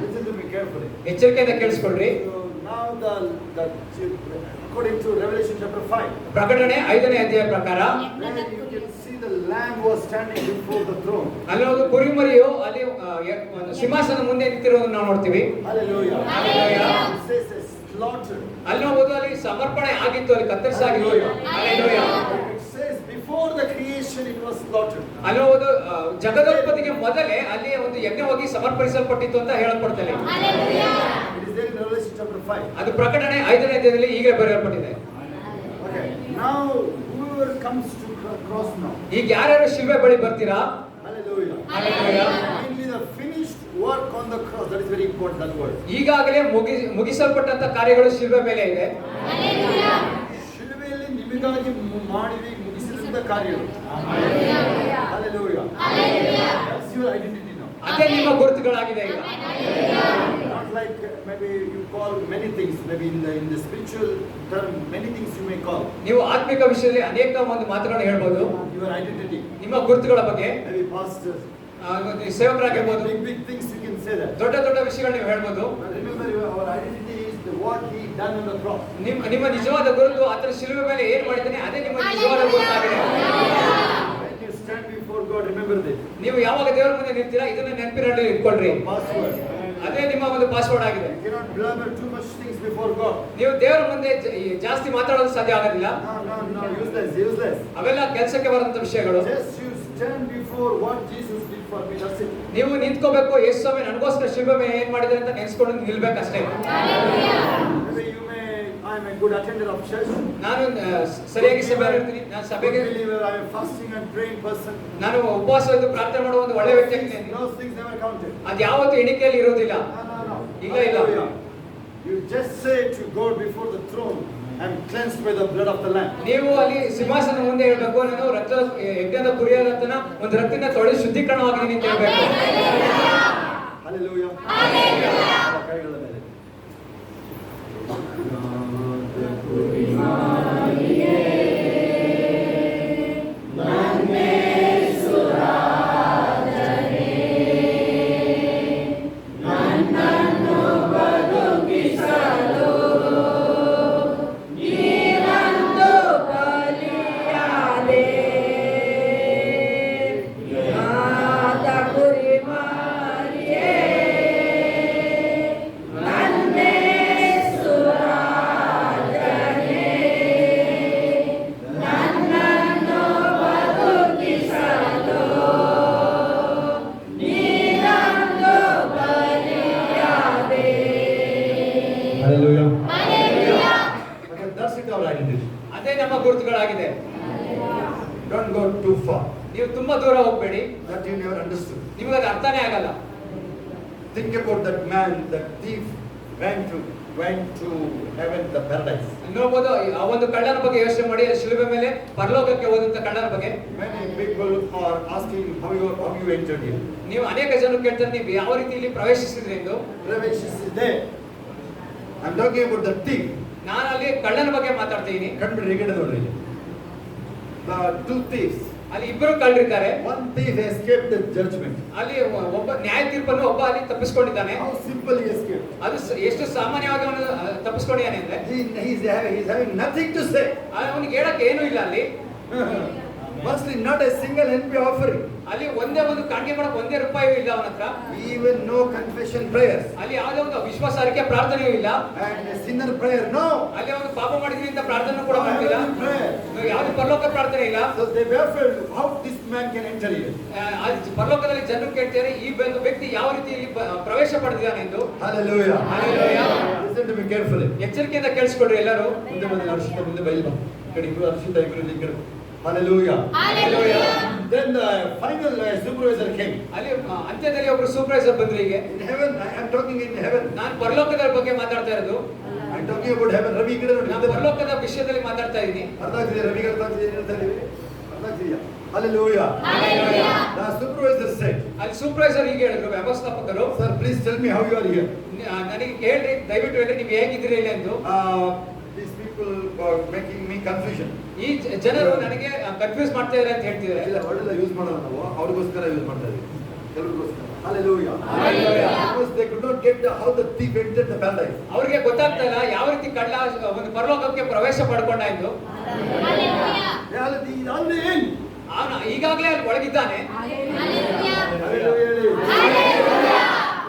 S3: Listen to me carefully.
S2: ಎಚ್ಚರಿಕೆಯಿಂದ ಕೇಳಿಸ್ಕೊಳ್ರಿ.
S3: So now the according to Revelation chapter 5.
S2: ಪ್ರಕಟಣೆ 5ನೇ ಅಧ್ಯಾಯ ಪ್ರಕಾರ
S3: When you can see the Lamb was standing before the throne.
S2: ಅಲ್ಲಿ ಒಂದು ಕುರಿಮರಿಯು ಅಲ್ಲಿ ಒಂದು ಸಿಂಹಾಸನ ಮುಂದೆ ನಿಂತಿರೋದನ್ನ ನಾವು ನೋಡ್ತೀವಿ.
S3: Hallelujah.
S2: Hallelujah.
S3: It says a slaughter.
S2: ಅಲ್ಲಿ ನೋಡಬಹುದು ಅಲ್ಲಿ ಸಮರ್ಪಣೆ ಆಗಿತ್ತು, ಅಲ್ಲಿ ಕತ್ತರಿಸಾಗಿತ್ತು. Hallelujah.
S3: It says before the creation it was slaughtered.
S2: ಅಲ್ಲಿ ನೋಡಬಹುದು ಜಗದೋತ್ಪತ್ತಿಗೆ ಮೊದಲೇ ಅಲ್ಲಿ ಒಂದು ಯಜ್ಞವಾಗಿ ಸಮರ್ಪಿಸಲ್ಪಟ್ಟಿತ್ತು ಅಂತ ಹೇಳಲ್ಪಡ್ತದೆ.
S3: It is there in Revelation chapter 5.
S2: ಅದು ಪ್ರಕಟಣೆ 5ನೇ ಅಧ್ಯಾಯದಲ್ಲಿ ಈಗ ಬರೆಯಲ್ಪಟ್ಟಿದೆ.
S3: Okay. Now whoever comes to cross now.
S2: ಈಗ ಯಾರ್ಯಾರು ಶಿಲ್ವೆ ಬಳಿ ಬರ್ತೀರಾ?
S3: Hallelujah.
S2: Hallelujah.
S3: Mainly the finished work on the cross. That is very important, that word.
S2: ಈಗಾಗಲೇ ಮುಗಿಸಲ್ಪಟ್ಟಂತ ಕಾರ್ಯಗಳು ಶಿಲ್ವೆ ಮೇಲೆ ಇದೆ.
S3: ಶಿಲುಬೆಯಲ್ಲಿ ನಿಮಗಾಗಿ ಮುಗಿಸಿದ ಕಾರ್ಯಗಳು. Hallelujah. That's your identity now.
S2: ಅದೇ ನಿಮ್ಮ ಗುರುತುಗಳಾಗಿದೆ ಈಗ.
S3: Not like maybe you call many things. Maybe in the spiritual term, many things you may call.
S2: ನೀವು ಆತ್ಮಿಕ ವಿಷಯದಲ್ಲಿ ಅನೇಕ ಒಂದು ಮಾತುಗಳನ್ನು ಹೇಳ್ಬೋದು.
S3: Your identity.
S2: ನಿಮ್ಮ ಗುರುತುಗಳ ಬಗ್ಗೆ
S3: Maybe pastors.
S2: ಸೇವಕರಾಗಿರ್ಬೋದು.
S3: Big things you can say that.
S2: ದೊಡ್ಡ ದೊಡ್ಡ ವಿಷಯಗಳು ನೀವು ಹೇಳ್ಬೋದು.
S3: But remember, our identity is what he done on the cross.
S2: ನಿಮ್ಮ ನಿಜವಾದ ಗುರುತು ಆತನ ಶಿಲುಬೆ ಮೇಲೆ ಏನ್ ಮಾಡಿದ್ದಾನೆ ಅದೇ ನಿಮ್ಮ ನಿಜವಾದ ಗುರುತಾಗಿದೆ.
S3: When you stand before God, remember this.
S2: ನೀವು ಯಾವಾಗ ದೇವರ ಮುಂದೆ ನಿಲ್ತೀರಾ ಇದನ್ನ ನೆನಪಿನಲ್ಲಿ ಇಟ್ಕೊಳ್ರಿ.
S3: Password.
S2: ಅದೇ ನಿಮ್ಮ ಒಂದು ಪಾಸ್ವರ್ಡ್ ಆಗಿದೆ.
S3: You cannot blabber too much things before God.
S2: ನೀವು ದೇವರ ಮುಂದೆ ಜಾಸ್ತಿ ಮಾತಾಡೋದು ಸಾಧ್ಯ ಆಗೋದಿಲ್ಲ.
S3: No, useless.
S2: ಅವೆಲ್ಲ ಕೆಲಸಕ್ಕೆ ಬರುವಂತ ವಿಷಯಗಳು.
S3: Just you stand before what Jesus did for me. That's it.
S2: ನೀವು ನಿಂತ್ಕೋಬೇಕು, ಯೇಸು ಸ್ವಾಮಿ ನನಗೋಸ್ಕರ ಶಿಲುಬೆ ಮೇಲೆ ಏನ್ ಮಾಡಿದ್ದಾರೆ ಅಂತ ನೆನೆಸ್ಕೊಂಡು ನಿಲ್ಬೇಕಷ್ಟೇ.
S3: Maybe you may. I am a good attender of church.
S2: ನಾನು ಸರಿಯಾಗಿ ಸಭೆಯಲ್ಲಿ ಇರ್ತೀನಿ. ನಾನು ಸಭೆಗೆ
S3: believer. I am fasting and praying person.
S2: ನಾನು ಉಪವಾಸ ಇದ್ದು ಪ್ರಾರ್ಥನೆ ಮಾಡುವ ಒಂದು ಒಳ್ಳೆ ವ್ಯಕ್ತಿ ಆಗಿದ್ದೇನೆ.
S3: Those things never counted.
S2: ಅದು ಯಾವತ್ತೂ ಎಣಿಕೆಯಲ್ಲಿ ಇರೋದಿಲ್ಲ.
S3: No.
S2: ಇಲ್ಲ.
S3: You just say to God before the throne, I am cleansed by the blood of the Lamb.
S2: ನೀವು ಅಲ್ಲಿ ಸಿಂಹಾಸನ ಮುಂದೆ ಹೇಳ್ಬೇಕು, ನಾನು ರಕ್ತ ಯಜ್ಞದ ಕುರಿಯಾದ ರಕ್ತನ ಒಂದು ರಕ್ತದಿಂದ ತೊಳೆದು ಶುದ್ಧೀಕರಣವಾಗಿದ್ದೀನಿ ಅಂತ ಹೇಳ್ಬೇಕು.
S3: Hallelujah. ಕೈಗಳ ಮೇಲೆ. ಅದೇ ನಮ್ಮ ಗುರುತುಗಳಾಗಿದೆ. Don't go too far.
S2: ನೀವು ತುಂಬಾ ದೂರ ಹೋಗಬೇಡಿ.
S3: That you never understood.
S2: ನಿಮಗೆ ಅದು ಅರ್ಥನೇ ಆಗಲ್ಲ.
S3: Think about that man, that thief went to heaven, the paradise.
S2: ನೋಡಬಹುದು ಆ ಒಂದು ಕಳ್ಳನ ಬಗ್ಗೆ ಯೋಚನೆ ಮಾಡಿ, ಶಿಲುಬೆ ಮೇಲೆ ಪರಲೋಕಕ್ಕೆ ಹೋದಂತ ಕಳ್ಳನ ಬಗ್ಗೆ.
S3: Many people are asking how you entered here.
S2: ನೀವು ಅನೇಕ ಜನರು ಕೇಳ್ತಾರೆ ನೀವು ಯಾವ ರೀತಿ ಇಲ್ಲಿ ಪ್ರವೇಶಿಸಿದ್ರಿ ಎಂದು.
S3: Revelation is there. I'm talking about the thief.
S2: ನಾನು ಅಲ್ಲಿ ಕಳ್ಳನ ಬಗ್ಗೆ ಮಾತಾಡ್ತೀನಿ.
S3: ಕಂಡ್ಬಿಡ್ರಿ, ಈ ಕಡೆ ನೋಡ್ರಿ. The two thieves.
S2: ಅಲ್ಲಿ ಇಬ್ಬರು ಕಳ್ಳರಿದ್ದಾರೆ.
S3: One thief escaped the judgment.
S2: ಅಲ್ಲಿ ಒಬ್ಬ ನ್ಯಾಯ ತೀರ್ಪನ್ನು ಒಬ್ಬ ಅಲ್ಲಿ ತಪ್ಪಿಸಿಕೊಂಡಿದ್ದಾನೆ.
S3: How simple he escaped.
S2: ಅದು ಎಷ್ಟು ಸಾಮಾನ್ಯವಾಗಿ ಅವನು ತಪ್ಪಿಸಿಕೊಂಡಿದ್ದಾನೆ ಅಂದ್ರೆ
S3: He's having nothing to say.
S2: ಅವನಿಗೆ ಹೇಳಕ್ಕೆ ಏನೂ ಇಲ್ಲ ಅಲ್ಲಿ.
S1: Firstly, not a single NP offering.
S2: ಅಲ್ಲಿ ಒಂದೇ ಒಂದು ಕಾಣಿಕೆ ಮಾಡಕ್ ಒಂದೇ ರೂಪಾಯಿ ಇಲ್ಲ ಅವನ ಹತ್ರ.
S1: Even no confession prayers.
S2: ಅಲ್ಲಿ ಯಾವುದೇ ಒಂದು ವಿಶ್ವಾಸಾರ್ಹತೆ ಪ್ರಾರ್ಥನೆಯೂ ಇಲ್ಲ.
S1: And a sinner prayer, no.
S2: ಅಲ್ಲಿ ಒಂದು ಪಾಪ ಮಾಡಿದ್ರಿ ಅಂತ ಪ್ರಾರ್ಥನೆ ಕೂಡ
S1: No
S2: ಮಾಡ್ತಿಲ್ಲ.
S1: heavenly prayer.
S2: ಯಾವ್ದು ಪರಲೋಕ ಪ್ರಾರ್ಥನೆ ಇಲ್ಲ.
S1: So they baffled how this man can enter here.
S2: ಪರಲೋಕದಲ್ಲಿ ಜನರು ಕೇಳ್ತಾರೆ ಈ ಒಂದು ವ್ಯಕ್ತಿ ಯಾವ ರೀತಿ ಇಲ್ಲಿ ಪ್ರವೇಶ ಪಡೆದಿದ್ದಾನೆ ಎಂದು.
S1: Hallelujah.
S2: Hallelujah.
S1: Listen to me carefully.
S2: ಎಚ್ಚರಿಕೆಯಿಂದ ಕೇಳಿಸ್ಕೊಡ್ರಿ ಎಲ್ಲರೂ.
S1: ಮುಂದೆ ಬಂದು ಹರ್ಷಿತ ಮುಂದೆ ಬೈಲ್ ಬಾ. ಕಡೆ ಇಬ್ರು ಹರ್ಷಿತ ಇಬ್ರು ಇಲ್ಲಿ ಕಡೆ. Hallelujah.
S4: Hallelujah.
S1: Then the final supervisor came.
S2: ಅಲ್ಲಿ ಅಂತ್ಯದಲ್ಲಿ ಒಬ್ರು ಸೂಪರ್ವೈಸರ್ ಬಂದ್ರು ಹೀಗೆ.
S1: In heaven, I am talking in heaven.
S2: ನಾನು ಪರಲೋಕದ ಬಗ್ಗೆ ಮಾತಾಡ್ತಾ ಇರೋದು.
S1: I am talking about heaven. Ravi ಈ ಕಡೆ ನೋಡಿ.
S2: ನಾನು ಪರಲೋಕದ ವಿಷಯದಲ್ಲಿ ಮಾತಾಡ್ತಾ ಇದ್ದೀನಿ.
S1: ಅರ್ಥ ಆಗ್ತಿದೆ ರವಿಗೆ ಅರ್ಥ ಆಗ್ತಿದೆ ಏನು ಹೇಳ್ತಾ ಇದೀವಿ? ಅರ್ಥ ಆಗ್ತಿದೆಯಾ? Hallelujah.
S4: Hallelujah.
S1: The supervisor said,
S2: ಅಲ್ಲಿ ಸೂಪರ್ವೈಸರ್ ಹೀಗೆ ಹೇಳಿದ್ರು ವ್ಯವಸ್ಥಾಪಕರು.
S1: Sir, please tell me how you are here.
S2: ನನಗೆ ಕೇಳ್ರಿ ದಯವಿಟ್ಟು ಹೇಳಿ ನೀವು ಹೇಗಿದ್ದೀರಿ ಇಲ್ಲಿ ಎಂದು.
S1: These people are making me confusion.
S2: ಈ ಜನರು ನನಗೆ ಕನ್ಫ್ಯೂಸ್ ಮಾಡ್ತಾ ಇದ್ದಾರೆ ಅಂತ ಹೇಳ್ತಿದ್ದಾರೆ.
S1: ಇಲ್ಲ ವರ್ಡ್ ಯೂಸ್ ಮಾಡೋಣ ನಾವು ಅವ್ರಿಗೋಸ್ಕರ ಯೂಸ್ ಮಾಡ್ತಾ ಇದೀವಿ ಎಲ್ಲರಿಗೋಸ್ಕರ. Hallelujah.
S2: Hallelujah.
S1: Because they could not get how the thief entered the paradise.
S2: ಅವ್ರಿಗೆ ಗೊತ್ತಾಗ್ತಾ ಇಲ್ಲ ಯಾವ ರೀತಿ ಕಳ್ಳ ಒಂದು ಪರಲೋಕಕ್ಕೆ ಪ್ರವೇಶ ಪಡ್ಕೊಂಡ ಎಂದು.
S4: Hallelujah.
S1: Reality is on the end.
S2: ಅವನು ಈಗಾಗಲೇ ಅಲ್ಲಿ ಒಳಗಿದ್ದಾನೆ.
S4: Hallelujah.
S1: Hallelujah.
S4: Hallelujah.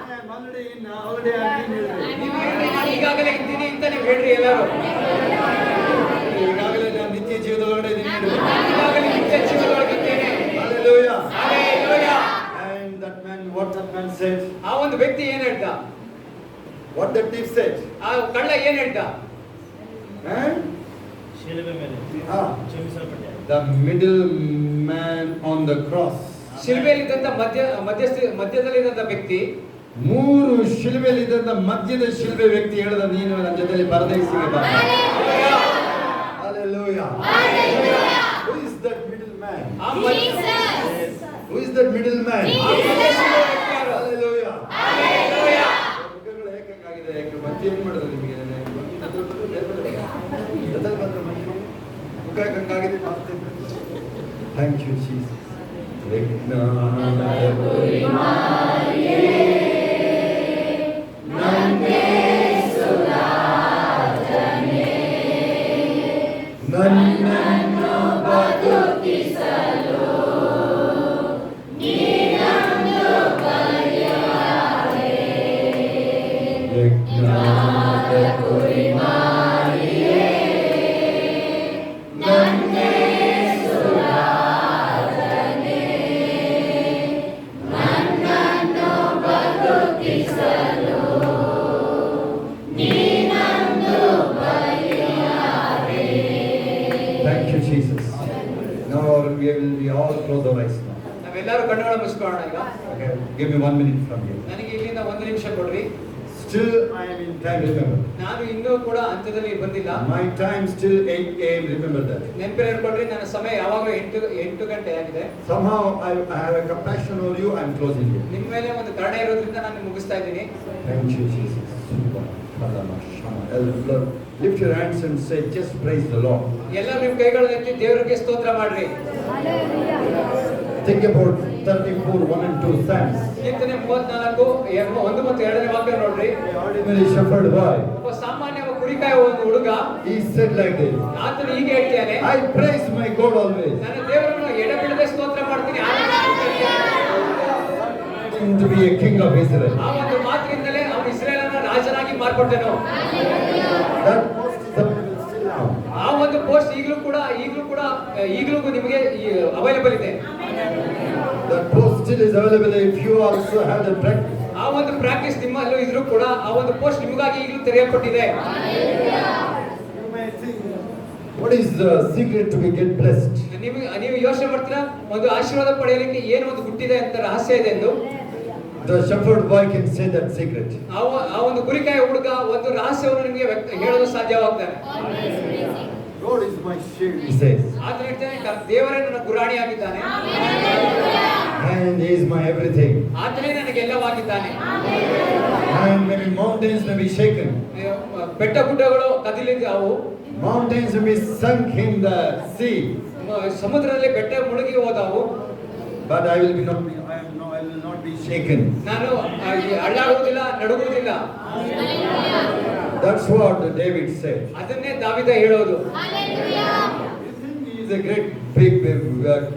S1: I am already in, already I am in.
S2: ನೀವು ಹೇಳ್ರಿ ನಾನು ಈಗಾಗಲೇ ಇದ್ದೀನಿ ಅಂತ ನೀವು ಹೇಳ್ರಿ ಎಲ್ಲರೂ.
S1: ಈಗಾಗಲೇ ನಾನು ನಿತ್ಯ ಜೀವನದೊಳಗಡೆ ಇದ್ದೀನಿ.
S2: ನಾನು ಈಗಾಗಲೇ ನಿತ್ಯ ಜೀವನದೊಳಗಿದ್ದೇನೆ.
S1: Hallelujah.
S2: Hallelujah.
S1: And that man, what that man said,
S2: ಆ ಒಂದು ವ್ಯಕ್ತಿ ಏನ್ ಹೇಳ್ದ?
S1: what that thief said.
S2: ಆ ಕಳ್ಳ ಏನ್ ಹೇಳ್ದ?
S5: ಶಿಲುಬೆ ಮೇಲೆ ಕ್ಷಮಿಸಲ್ಪಟ್ಟೆ.
S1: The middle man on the cross.
S2: ಶಿಲ್ಬೆಯಲ್ಲಿದ್ದಂತ ಮಧ್ಯದಲ್ಲಿದ್ದಂತ ವ್ಯಕ್ತಿ,
S1: ಮೂರು ಶಿಲುಬೆಯಲ್ಲಿದ್ದಂತ ಮಧ್ಯದ ಶಿಲುಬೆ ವ್ಯಕ್ತಿ ಹೇಳಿದ ನೀನು ನನ್ನ ಜೊತೆಲಿ ಪರದೇಶಿಗೆ ಬಾ. Hallelujah. Who is that middle man?
S2: ಆ ಮಧ್ಯ-
S4: Jesus.
S1: Who is that middle man?
S2: ಆ ಮಧ್ಯಸ್ಥಿರುವ ವ್ಯಕ್ತಿ ಯಾರು?
S1: Hallelujah.
S2: Hallelujah.
S1: ಮುಖಗಳು ಏಕಾಗಿದೆ. ಯಾಕೆ ಮತ್ತೆ ಏನ್ ಮಾಡಿದ್ರು ನಿಮಗೆ? ಮುಖ ಏಕಾಗಿದೆ. Thank you, Jesus. ನನ್ನನ್ನು
S4: ಬದುಕಿಸಲು ನೀನನ್ನು ಬರೆಯಾದೆ. ಜ್ಞಾನದ ಕುರಿಮರಿಯೇ, ನನ್ನೇಸುರಾಧನೆ. ನನ್ನನ್ನು ಬದುಕಿಸಲು ನೀನನ್ನು ಬರೆಯಾದೆ.
S1: Thank you, Jesus. Now we will be all close our eyes now.
S2: ನಾವೆಲ್ಲರೂ ಕಣ್ಣುಗಳ ಮುಚ್ಕೊಳ್ಳೋಣ ಈಗ.
S1: Okay, give me 1 minute from here.
S2: ನನಗೆ ಇಲ್ಲಿಂದ ಒಂದು ನಿಮಿಷ ಕೊಡ್ರಿ.
S1: Still I am in time, remember.
S2: ನಾನು ಇನ್ನೂ ಕೂಡ ಅಂತ್ಯದಲ್ಲಿ ಬಂದಿಲ್ಲ.
S1: My time still 8 a.m., remember that.
S2: ನೆನಪಿನ ಇಟ್ಕೊಡ್ರಿ, ನನ್ನ ಸಮಯ ಯಾವಾಗ 8 ಗಂಟೆ ಆಗಿದೆ.
S1: Somehow I have a compassion over you, I am closing here.
S2: ನಿಮ್ಮ ಮೇಲೆ ಒಂದು ಕರುಣೆ ಇರೋದ್ರಿಂದ ನಾನು ಮುಗಿಸ್ತಾ ಇದ್ದೀನಿ.
S1: Thank you, Jesus. Lord, lift your hands and say, just praise the Lord.
S2: ಎಲ್ಲರೂ ನಿಮ್ಮ ಕೈಗಳನ್ನು ಎತ್ತಿ ದೇವರಿಗೆ ಸ್ತೋತ್ರ ಮಾಡ್ರಿ.
S1: Think about 34, 1 and 2 Psalms.
S2: ಕೀರ್ತನೆ 34, 1 ಮತ್ತು 2ನೇ ವಾಕ್ಯ ನೋಡ್ರಿ.
S1: The ordinary shepherd boy,
S2: ಒಬ್ಬ ಸಾಮಾನ್ಯ ಕುರಿಕಾಯ ಒಂದು ಹುಡುಗ
S1: he said like this,
S2: ಆತನು ಹೀಗೆ ಹೇಳ್ತಾನೆ,
S1: I praise my God always.
S2: ನನ್ನ ದೇವರನ್ನು ಎಡೆಬಿಡದೆ ಸ್ತೋತ್ರ ಮಾಡ್ತೀನಿ,
S1: To be a king of Israel.
S2: ಆ ಒಂದು ಮಾತಿನಿಂದಲೇ ಅವನು ಇಸ್ರಾಯೇಲನ ರಾಜನಾಗಿ ಮಾರ್ಪಟ್ಟನು.
S1: That post is available still now.
S2: ಆ ಒಂದು ಪೋಸ್ಟ್ ಈಗಲೂ ನಿಮಗೆ ಅವೈಲೇಬಲ್ ಇದೆ.
S1: That post still is available if you also have the practice.
S2: ಆ ಒಂದು ಪ್ರಾಕ್ಟೀಸ್ ನಿಮ್ಮಲ್ಲೂ ಇದ್ರೂ ಕೂಡ ಆ ಒಂದು ಪೋಸ್ಟ್ ನಿಮಗಾಗಿ ಈಗಲೂ ತೆರೆಯಲ್ಪಟ್ಟಿದೆ.
S1: You may think, what is the secret to be get blessed?
S2: ನೀವು ಯೋಚನೆ ಮಾಡ್ತೀರಾ ಒಂದು ಆಶೀರ್ವಾದ ಪಡೆಯಲಿಕ್ಕೆ ಏನು ಒಂದು ಗುಟ್ಟಿದೆ ಅಂತ ರಹಸ್ಯ ಇದೆ ಎಂದು.
S1: The shepherd boy can say that secret.
S2: ಆ ಒಂದು ಕುರಿಕಾಯ ಹುಡುಗ ಒಂದು ರಹಸ್ಯವನ್ನು ನಿಮಗೆ ಹೇಳಲು ಸಾಧ್ಯವಾಗ್ತಾನೆ.
S1: God is my shield, he says.
S2: ಆತನು ಹೇಳ್ತಾನೆ, ದೇವರೇ ನನ್ನ ಗುರಾಣಿಯಾಗಿದ್ದಾನೆ,
S1: And he is my everything.
S2: ಆತನೇ ನನಗೆಲ್ಲವಾಗಿದ್ದಾನೆ.
S1: And maybe mountains may be shaken.
S2: ಬೆಟ್ಟ ಗುಡ್ಡಗಳು ಕದಿಲಿದ್ದಾವು,
S1: Mountains may be sunk in the sea.
S2: ಸಮುದ್ರದಲ್ಲಿ ಬೆಟ್ಟ ಮುಳುಗಿ ಹೋದವು,
S1: But I will not be shaken.
S2: ನಾನು ಅಳ್ಳಾಡುವುದಿಲ್ಲ, ನಡುಗುವುದಿಲ್ಲ.
S1: That's what David said.
S2: ಅದನ್ನೇ ದಾವೀದ ಹೇಳೋದು.
S1: You think he is a great big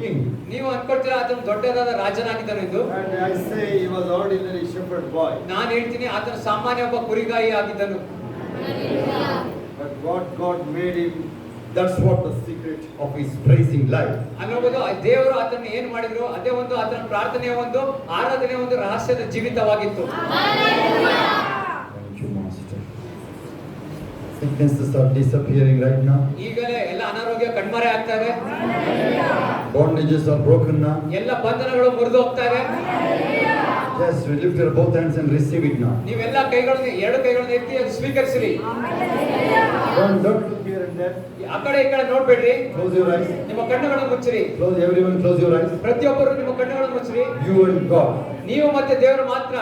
S1: king.
S2: ನೀವು ಅನ್ಕೊಳ್ತೀರಾ ಆತನು ದೊಡ್ಡದಾದ ರಾಜನಾಗಿದ್ದಾನೆ ಎಂದು.
S3: And I say he was ordinary shepherd boy.
S2: ನಾನು ಹೇಳ್ತೀನಿ ಆತನು ಸಾಮಾನ್ಯ ಒಬ್ಬ ಕುರಿಗಾಯಿ ಆಗಿದ್ದನು.
S3: But what God made him,
S1: That's what the secret of his praising life.
S2: ಅನ್ನೋದು ದೇವರು ಆತನ ಏನು ಮಾಡಿದ್ರು ಅದೇ ಒಂದು ಆತನ ಪ್ರಾರ್ಥನೆಯ ಒಂದು ಆರಾಧನೆಯ ಒಂದು ರಹಸ್ಯದ ಜೀವಿತವಾಗಿತ್ತು.
S1: Thank you, Master. Sicknesses are disappearing right now.
S2: ಈಗಲೇ ಎಲ್ಲ ಅನಾರೋಗ್ಯ ಕಣ್ಮರೆ ಆಗ್ತಾ ಇದೆ.
S1: Bondages are broken now.
S2: ಎಲ್ಲ ಬಂಧನಗಳು ಮುರಿದು ಹೋಗ್ತಾ ಇದೆ.
S1: Just lift your both hands and receive it now.
S2: ನೀವೆಲ್ಲ ಕೈಗಳನ್ನು ಎರಡು ಕೈಗಳನ್ನು ಎತ್ತಿ ಅದು ಸ್ವೀಕರಿಸಿರಿ.
S3: don't look here and there.
S2: ಆ ಕಡೆ ಈ ಕಡೆ ನೋಡ್ಬೇಡ್ರಿ.
S1: Close your eyes.
S2: ನಿಮ್ಮ ಕಣ್ಣುಗಳನ್ನು ಮುಚ್ಚಿರಿ.
S1: Close, everyone close your eyes.
S2: ಪ್ರತಿಯೊಬ್ಬರು ನಿಮ್ಮ ಕಣ್ಣುಗಳನ್ನು ಮುಚ್ಚಿರಿ.
S1: You and God.
S2: ನೀವು ಮತ್ತೆ ದೇವರು ಮಾತ್ರ.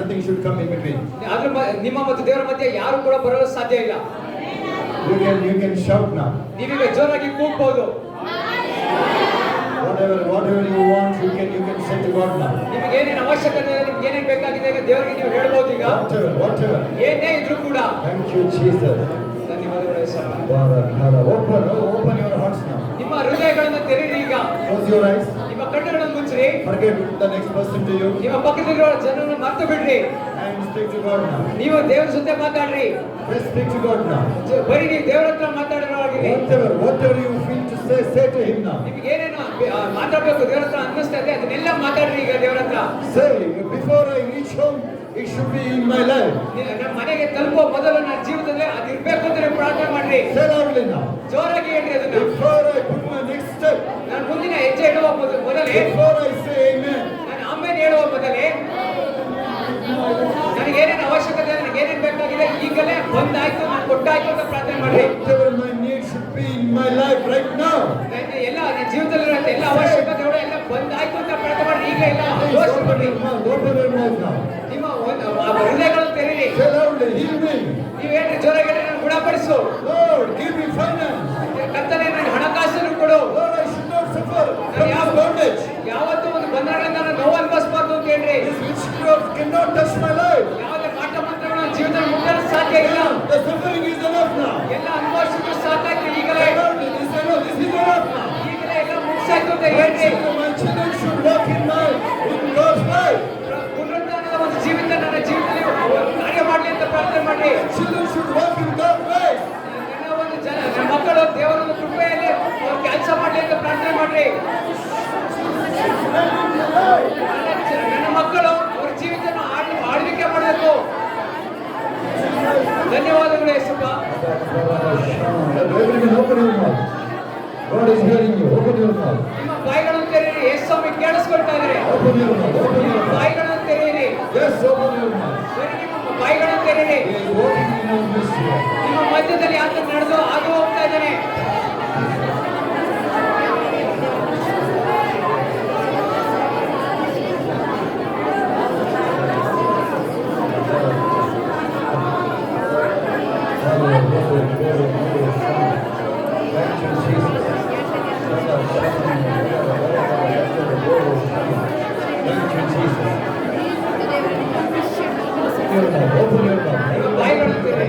S1: Nothing should come in between.
S2: ಆದ್ರೆ ನಿಮ್ಮ ಮತ್ತು ದೇವರ ಮಧ್ಯೆ ಯಾರು ಕೂಡ ಬರಲು ಸಾಧ್ಯ ಇಲ್ಲ.
S1: You can shout now.
S2: ನೀವೀಗ ಜೋರಾಗಿ ಕೂಗ್ಬಹುದು.
S1: Whatever you want, you can say to God now.
S2: ನಿಮಗೆ ಏನೇನು ಅವಶ್ಯಕತೆ ಇದೆ, ನಿಮ್ಗೆ ಏನೇನು ಬೇಕಾಗಿದೆ ಈಗ ದೇವರಿಗೆ ನೀವು ಹೇಳ್ಬೋದು ಈಗ.
S1: Whatever.
S2: ಏನೇ ಇದ್ರೂ ಕೂಡ.
S1: Thank you, Jesus.
S2: ಧನ್ಯವಾದಗಳು Yesappa.
S1: Open your hearts now.
S2: ನಿಮ್ಮ ಹೃದಯಗಳನ್ನು ತೆರೆಯಿರಿ ಈಗ.
S1: Close your eyes.
S2: ನಿಮ್ಮ ಕಣ್ಣುಗಳನ್ನು ಮುಚ್ಚಿರಿ.
S1: Forget the next person to you.
S2: ನಿಮ್ಮ ಪಕ್ಕದಲ್ಲಿರೋ ಜನರನ್ನು ಮರೆತು ಬಿಡ್ರಿ.
S1: And speak to God now.
S2: ನೀವು ದೇವರ ಜೊತೆ ಮಾತಾಡ್ರಿ.
S1: Just speak to God now.
S2: ಬರೀ ನೀವು ದೇವರ ಹತ್ರ ಮಾತಾಡೋರಾಗಿರಿ.
S1: Whatever you feel to say to Him now.
S2: ನಿಮಗೆ ಏನೇನು ಮಾತಾಡಬೇಕು ದೇವರ ಹತ್ರ ಅನ್ನಿಸ್ತಾ ಇದೆ ಅದನ್ನೆಲ್ಲ ಮಾತಾಡ್ರಿ ಈಗ ದೇವರ ಹತ್ರ.
S1: Say, before I reach home, it should be in my life.
S2: ನಮ್ಮ ಮನೆಗೆ ತಲುಪೋ ಮೊದಲು ನನ್ನ ಜೀವಿತದಲ್ಲಿ ಅದು ಇರಬೇಕು ಅಂತ ನೀವು ಪ್ರಾರ್ಥನೆ ಮಾಡ್ರಿ.
S1: Say loudly now.
S2: ಜೋರಾಗಿ ಹೇಳ್ರಿ ಅದನ್ನ.
S1: Before I put my next step.
S2: ನಾನು ಮುಂದಿನ ಹೆಜ್ಜೆ ಇಡುವ ಮೊದಲೇ.
S1: Before I say amen.
S2: ನಾನು ಆಮೇಲೆ ಹೇಳುವ ಮೊದಲೇ ನನಗೆ ಏನೇನು ಅವಶ್ಯಕತೆ ನನಗೆ ಏನೇನು ಬೇಕಾಗಿದೆ ಈಗಲೇ ಬಂದಾಯ್ತು ನಾನು ಕೊಟ್ಟಾಯ್ತು ಅಂತ ಪ್ರಾರ್ಥನೆ ಮಾಡ್ರಿ.
S1: Whatever my need should be in my life right now.
S2: ಎಲ್ಲ ನನ್ನ ಜೀವಿತದಲ್ಲಿರೋ ಎಲ್ಲ ಅವಶ್ಯಕತೆಗಳು ಎಲ್ಲ ಬಂದಾಯ್ತು ಅಂತ ಪ್ರಾರ್ಥನೆ ಮಾಡ್ರಿ. ಈಗ ಎಲ್ಲ ಯೋಚನೆ ಮಾಡ್ರಿ.
S1: Open your mouth now.
S2: ನಿಮ್ಮ ಹೃದಯಗಳನ್ನು ತೆರೀರಿ.
S1: Say loudly, heal me.
S2: ನೀವು ಹೇಳ್ರಿ ಜೋರಾಗಿ ಹೇಳ್ರಿ ನಾನು ಗುಣಪಡಿಸು.
S1: Lord, give me finance.
S2: ಕರ್ತನೇ ನನಗೆ ಹಣಕಾಸನ್ನು ಕೊಡು.
S1: Lord, I should not suffer from this bondage.
S2: ಯಾವತ್ತೂ ಒಂದು ಬಂಧನಗಳಿಂದ ನಾನು ನೋವು ಅನುಭವಿಸಬಾರ್ದು ಅಂತ ಹೇಳ್ರಿ.
S1: This witchcraft cannot touch my life.
S2: ಯಾವುದೇ ಪಾಠ ಮಂತ್ರಗಳು ನನ್ನ ಜೀವಿತದಲ್ಲಿ ಮುಟ್ಟಲು ಸಾಧ್ಯ ಇಲ್ಲ.
S1: The suffering is enough now.
S2: ಎಲ್ಲ ಅನುಭವಿಸಿದ್ರು ಸಾಕಾಯ್ತು ಈಗಲೇ.
S1: This is enough now.
S2: ಈಗಲೇ ಎಲ್ಲ ಮುಗಿಸಾಯ್ತು ಅಂತ ಹೇಳ್ರಿ.
S1: My children should walk in God's life.
S2: ಪುನರುತ್ಥಾನದ ಒಂದು ಜೀವಿತ ನನ್ನ ಜೀವಿತದಲ್ಲಿ ಕಾರ್ಯ ಮಾಡಲಿ ಅಂತ ಪ್ರಾರ್ಥನೆ ಮಾಡಿ.
S1: Children should walk in God's way.
S2: ನನ್ನ ಮಕ್ಕಳು ದೇವರ ಒಂದು ಕೃಪೆಯಲ್ಲಿ ಅವ್ರು ಕೆಲಸ ಮಾಡಲಿ ಅಂತ ಪ್ರಾರ್ಥನೆ ಮಾಡಿ. ನನ್ನ ಮಕ್ಕಳು ಅವ್ರ ಜೀವಿತ ಆಳ್ವಿಕೆ ಮಾಡಬೇಕು. ಧನ್ಯವಾದಗಳು Yesappa.
S1: Everyone open your mouth. God is hearing you. Open your mouth.
S2: ನಿಮ್ಮ ಬಾಯಿಗಳನ್ನು ತೆರೆಯಿರಿ. ಯೇಸು ಸ್ವಾಮಿ ಕೇಳಿಸ್ಕೊಳ್ತಾ ಇದ್ದಾರೆ.
S1: Open your mouth. Open your mouth.
S2: ಬಾಯಿಗಳನ್ನು ತೆರೆಯಿರಿ.
S1: Yes, open your mouth.
S2: ಬರೀ ನಿಮ್ಮ ಬಾಯಿಗಳನ್ನು ತೆರೆಯಿರಿ.
S1: He is walking in our midst here.
S2: ನಿಮ್ಮ ಮಧ್ಯದಲ್ಲಿ ಆತ ನಡೆದು ಹಾದು ಹೋಗ್ತಾ ಇದ್ದಾನೆ. ಬಾಯಿಗಳನ್ನು ತೆರೆಯಿರಿ.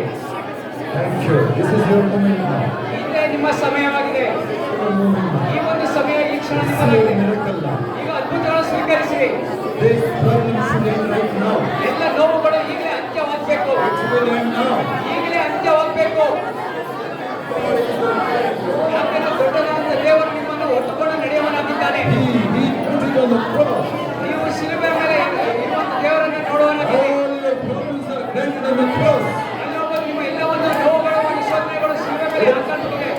S1: Thank you. This is your moment now.
S2: ಇದೇ ನಿಮ್ಮ ಸಮಯವಾಗಿದೆ.
S1: Your moment now.
S2: ಈ ಒಂದು ಸಮಯ ಈ ಕ್ಷಣ
S1: This is your
S2: ನಿಮ್ಮದಾಗಿದೆ.
S1: miracle now.
S2: ಈಗ ಅದ್ಭುತಗಳನ್ನು ಸ್ವೀಕರಿಸಿರಿ.
S1: This problem should end right now.
S2: ಎಲ್ಲ ನೋವುಗಳು ಈಗಲೇ ಅಂತ್ಯವಾಗಬೇಕು.
S1: It will end now.
S2: ಈಗಲೇ ಅಂತ್ಯವಾಗಬೇಕು. ಯಾಕೆಂದ್ರೆ ದೊಡ್ಡದಾದ ದೇವರು ನಿಮ್ಮನ್ನು ಹೊತ್ತುಕೊಂಡು ನಡೆಯುವನಾಗಿದ್ದಾನೆ.
S1: He put it on the cross.
S2: ನೀವು ಶಿಲುಬೆ ಮೇಲೆ ನಿಮ್ಮನ್ನು ದೇವರನ್ನು ನೋಡುವನಾಗಿದೆ.
S1: All your problems are granted on the cross.
S2: ಅಲ್ಲೊಬ್ಬ ನಿಮ್ಮ ಎಲ್ಲವನ್ನು ನೋವುಗಳು ಮತ್ತು ಶೋಧನೆಗಳು ಶಿಲುಬೆ ಮೇಲೆ ಹಾಕಲ್ಪಟ್ಟಿದೆ.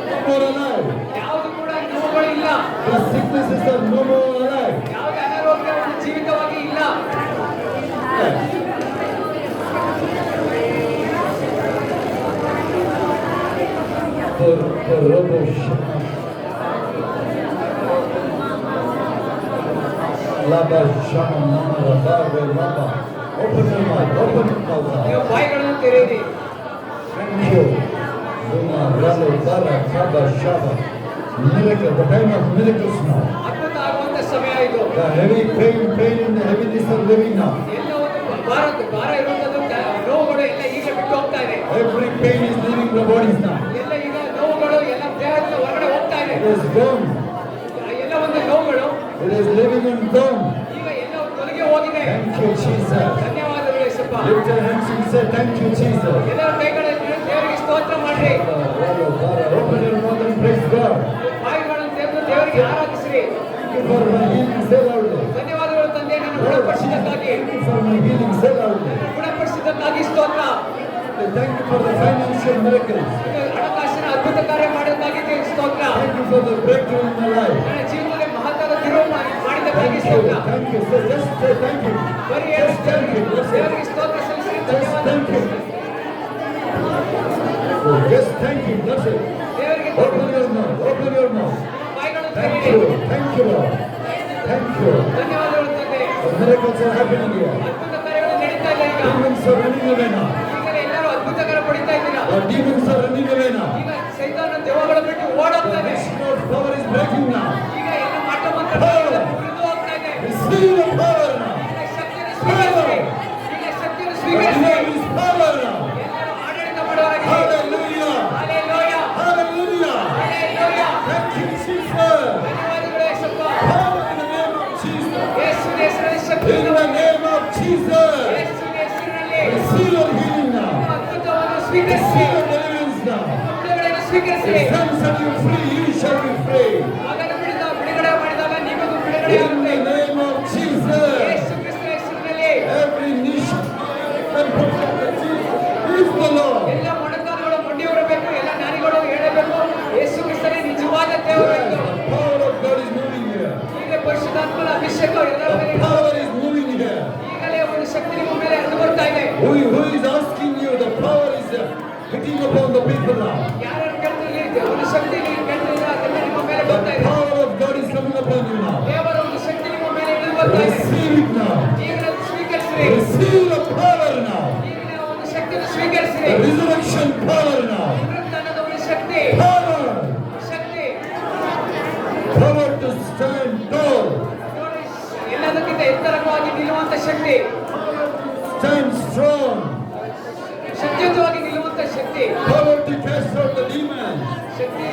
S1: No more alive.
S2: ಯಾವುದು ಕೂಡ ನೋವುಗಳು ಇಲ್ಲ.
S1: The sicknesses are no more alive.
S2: ಯಾವುದೇ ಅನಾರೋಗ್ಯವನ್ನು ಜೀವಿತವಾಗಿ ಇಲ್ಲ.
S1: For Robo Shama. Laba Shama Mama Rabba Laba. Open your mouth. Open your mouth
S2: ನೀವು
S1: now.
S2: ಬಾಯಿಗಳನ್ನು ತೆರೆಯಿರಿ.
S1: Thank you. Luma Ralo Bara Kaba Shaba. Miracle. The time of miracles now.
S2: ಅದ್ಭುತ ಆಗುವಂತ ಸಮಯ ಇದು.
S1: The heavy pain and the heaviness are living now.
S2: ಎಲ್ಲ ಒಂದು ಭಾರ ಇರುವಂತದ್ದು ನೋವುಗಳು ಎಲ್ಲ ಈಗ ಬಿಟ್ಟು ಹೋಗ್ತಾ ಇದೆ.
S1: Every pain is leaving the bodies now.
S2: ಎಲ್ಲ ಈಗ ನೋವುಗಳು ಎಲ್ಲ ದೇಹದ
S1: is gone.
S2: ಎಲ್ಲ ಒಂದು ನೋವುಗಳು
S1: It is living and gone.
S2: ಈಗ ಎಲ್ಲ ತೊಲಗಿ ಹೋಗಿದೆ.
S1: Thank you, Jesus.
S2: ಧನ್ಯವಾದಗಳು Yesappa.
S1: Lift your hands and say, thank you, Jesus.
S2: ಎಲ್ಲರ ಕೈಗಳನ್ನು ದೇವರಿಗೆ ಸ್ತೋತ್ರ ಮಾಡ್ರಿ.
S1: Open your mouth and praise God.
S2: ಬಾಯಿಗಳನ್ನು ತೆರೆದು ದೇವರಿಗೆ ಆರಾಧಿಸಿರಿ.
S1: Thank you for my healing. Say loudly.
S2: ಧನ್ಯವಾದಗಳು ತಂದೆ, ನನ್ನ ಗುಣಪಡಿಸಿದ್ದಕ್ಕಾಗಿ.
S1: Thank you for my healing. Say loudly.
S2: ಗುಣಪಡಿಸಿದ್ದಕ್ಕಾಗಿ ಸ್ತೋತ್ರ.
S1: Thank you for the financial miracles.
S2: ಹಣಕಾಸಿನ ಅದ್ಭುತ ಕಾರ್ಯ ಮಾಡೋದಕ್ಕಾಗಿ ಸ್ತೋತ್ರ.
S1: Thank you for the breakthrough in my life.
S2: ನನ್ನ ಜೀವನದಲ್ಲಿ ಮಹತ್ವದ ತಿರುವು ಮಾಡಿದ್ದಕ್ಕಾಗಿ
S1: Thank you.
S2: ಸ್ತೋತ್ರ.
S1: Thank you. So just say thank you.
S2: ಬರೀ
S1: Just thank you. Just
S2: ದೇವರಿಗೆ ಸ್ತೋತ್ರ ಸಲ್ಲಿಸಿರಿ.
S1: thank you. So just thank you. That's it.
S2: ದೇವರಿಗೆ
S1: Open your mouth. Open your mouth.
S2: ಬಾಯಿಗಳನ್ನು
S1: Thank
S2: ತೆರೆಯಿರಿ.
S1: you. Thank you, Lord. Thank you.
S2: ಧನ್ಯವಾದಗಳು ತಂದೆ.
S1: The miracles are happening here.
S2: ಅದ್ಭುತ ಕಾರ್ಯಗಳು ನಡೀತಾ ಇಲ್ಲ ಈಗ.
S1: Demons are running away now.
S2: ಈಗ ಎಲ್ಲರೂ ಅದ್ಭುತಕರ ಪಡಿತಾ ಇದ್ದೀರಾ.
S1: The demons are running away now.
S2: ಈಗ ಸೈತಾನ ದೆವ್ವಗಳ ಬಿಟ್ಟು
S1: The
S2: ಓಡೋಗ್ತಾನೆ.
S1: mission of power is breaking now.
S2: ಈಗ ಎಲ್ಲ ಮಾಟ ಮಂತ್ರ ಮುರಿದು ಹೋಗ್ತಾ ಇದೆ.
S1: Receive the power now.
S2: ಈಗ ಶಕ್ತಿಯನ್ನು ಸ್ವೀಕರಿಸಿ. ಈಗ ಶಕ್ತಿಯನ್ನು
S1: The
S2: ಸ್ವೀಕರಿಸಿ.
S1: name is power now.
S2: ಎಲ್ಲರೂ ಆಡಳಿತ ಮಾಡುವವರಾಗಿ.
S1: Hallelujah.
S2: Hallelujah.
S1: Hallelujah.
S2: Hallelujah.
S1: Thank you, Jesus.
S2: ಧನ್ಯವಾದಗಳು Yesappa.
S1: Power in the name of Jesus.
S2: ಯೇಸುವಿನ ಹೆಸರಲ್ಲಿ ಶಕ್ತಿ
S1: In
S2: ಇದೆ.
S1: the name of Jesus.
S2: ಯೇಸುವಿನ ಹೆಸರಿನಲ್ಲಿ
S1: Receive your healing now.
S2: ಅದ್ಭುತವನ್ನು ಸ್ವೀಕರಿಸಿ.
S1: Receive your deliverance now.
S2: ಬಿಡುಗಡೆಯನ್ನು ಸ್ವೀಕರಿಸಿ.
S1: If some set you free, you shall be free.
S2: ಮಗನ ಬಿಡುಗಡೆ ಮಾಡಿದಾಗ ನಿಮಗೂ ಬಿಡುಗಡೆ
S1: In
S2: ಆಗುತ್ತೆ.
S1: the name of Jesus.
S2: ಯೇಸು ಕ್ರಿಸ್ತನ ಹೆಸರಿನಲ್ಲಿ
S1: Every nation and is the Lord.
S2: ಎಲ್ಲ ಮೊಣಕಾಲುಗಳು ಮೊಂಡಿ ಹೊರಬೇಕು, ಎಲ್ಲ ನಾರಿಗಳು ಹೇಳಬೇಕು ಯೇಸು ಕ್ರಿಸ್ತನೇ ನಿಜವಾದ ದೇವರು
S1: Yes,
S2: ಎಂದು.
S1: the power of God is moving here.
S2: ಈಗ ಪರಿಶುದ್ಧಾತ್ಮನ ಅಭಿಷೇಕ ಎಲ್ಲರ ಮೇಲೆ
S1: The power is moving here.
S2: ಈಗಲೇ ಒಂದು ಶಕ್ತಿ ನಿಮ್ಮ ಮೇಲೆ ಹರಿದು ಬರ್ತಾ ಇದೆ.
S1: Who is asking you? The power is hitting upon the people now.
S2: ಯಾರು ಕೇಳ್ತಿರ್ಲಿ ಒಂದು ಶಕ್ತಿ ನೀವು ಕೇಳ್ತಿಲ್ಲ, ಅದೆಲ್ಲ ನಿಮ್ಮ ಮೇಲೆ
S1: The
S2: ಬರ್ತಾ ಇದೆ.
S1: power of God is coming upon you now.
S2: ದೇವರ ಒಂದು ಶಕ್ತಿ ನಿಮ್ಮ ಮೇಲೆ ಇಳಿದು ಬರ್ತಾ ಇದೆ.
S1: Receive it now.
S2: ಈಗ ಅದನ್ನು ಸ್ವೀಕರಿಸಿರಿ.
S1: Receive the power now.
S2: ಈಗ ನಾವು ಒಂದು ಶಕ್ತಿಯನ್ನು ಸ್ವೀಕರಿಸಿರಿ.
S1: The resurrection power now.
S2: ಪುನರುತ್ಥಾನದ ಒಂದು ಶಕ್ತಿ.
S1: Power.
S2: Shakti
S1: Power to stand tall.
S2: ನೋಡಿ, ಎಲ್ಲದಕ್ಕಿಂತ ಎತ್ತರವಾಗಿ ನಿಲ್ಲುವಂತ ಶಕ್ತಿ,
S1: Stand strong.
S2: ಶಕ್ತಿಯುತವಾಗಿ ನಿಲ್ಲುವಂತ Shakti,
S1: Power to cast out the demons.
S2: ಶಕ್ತಿ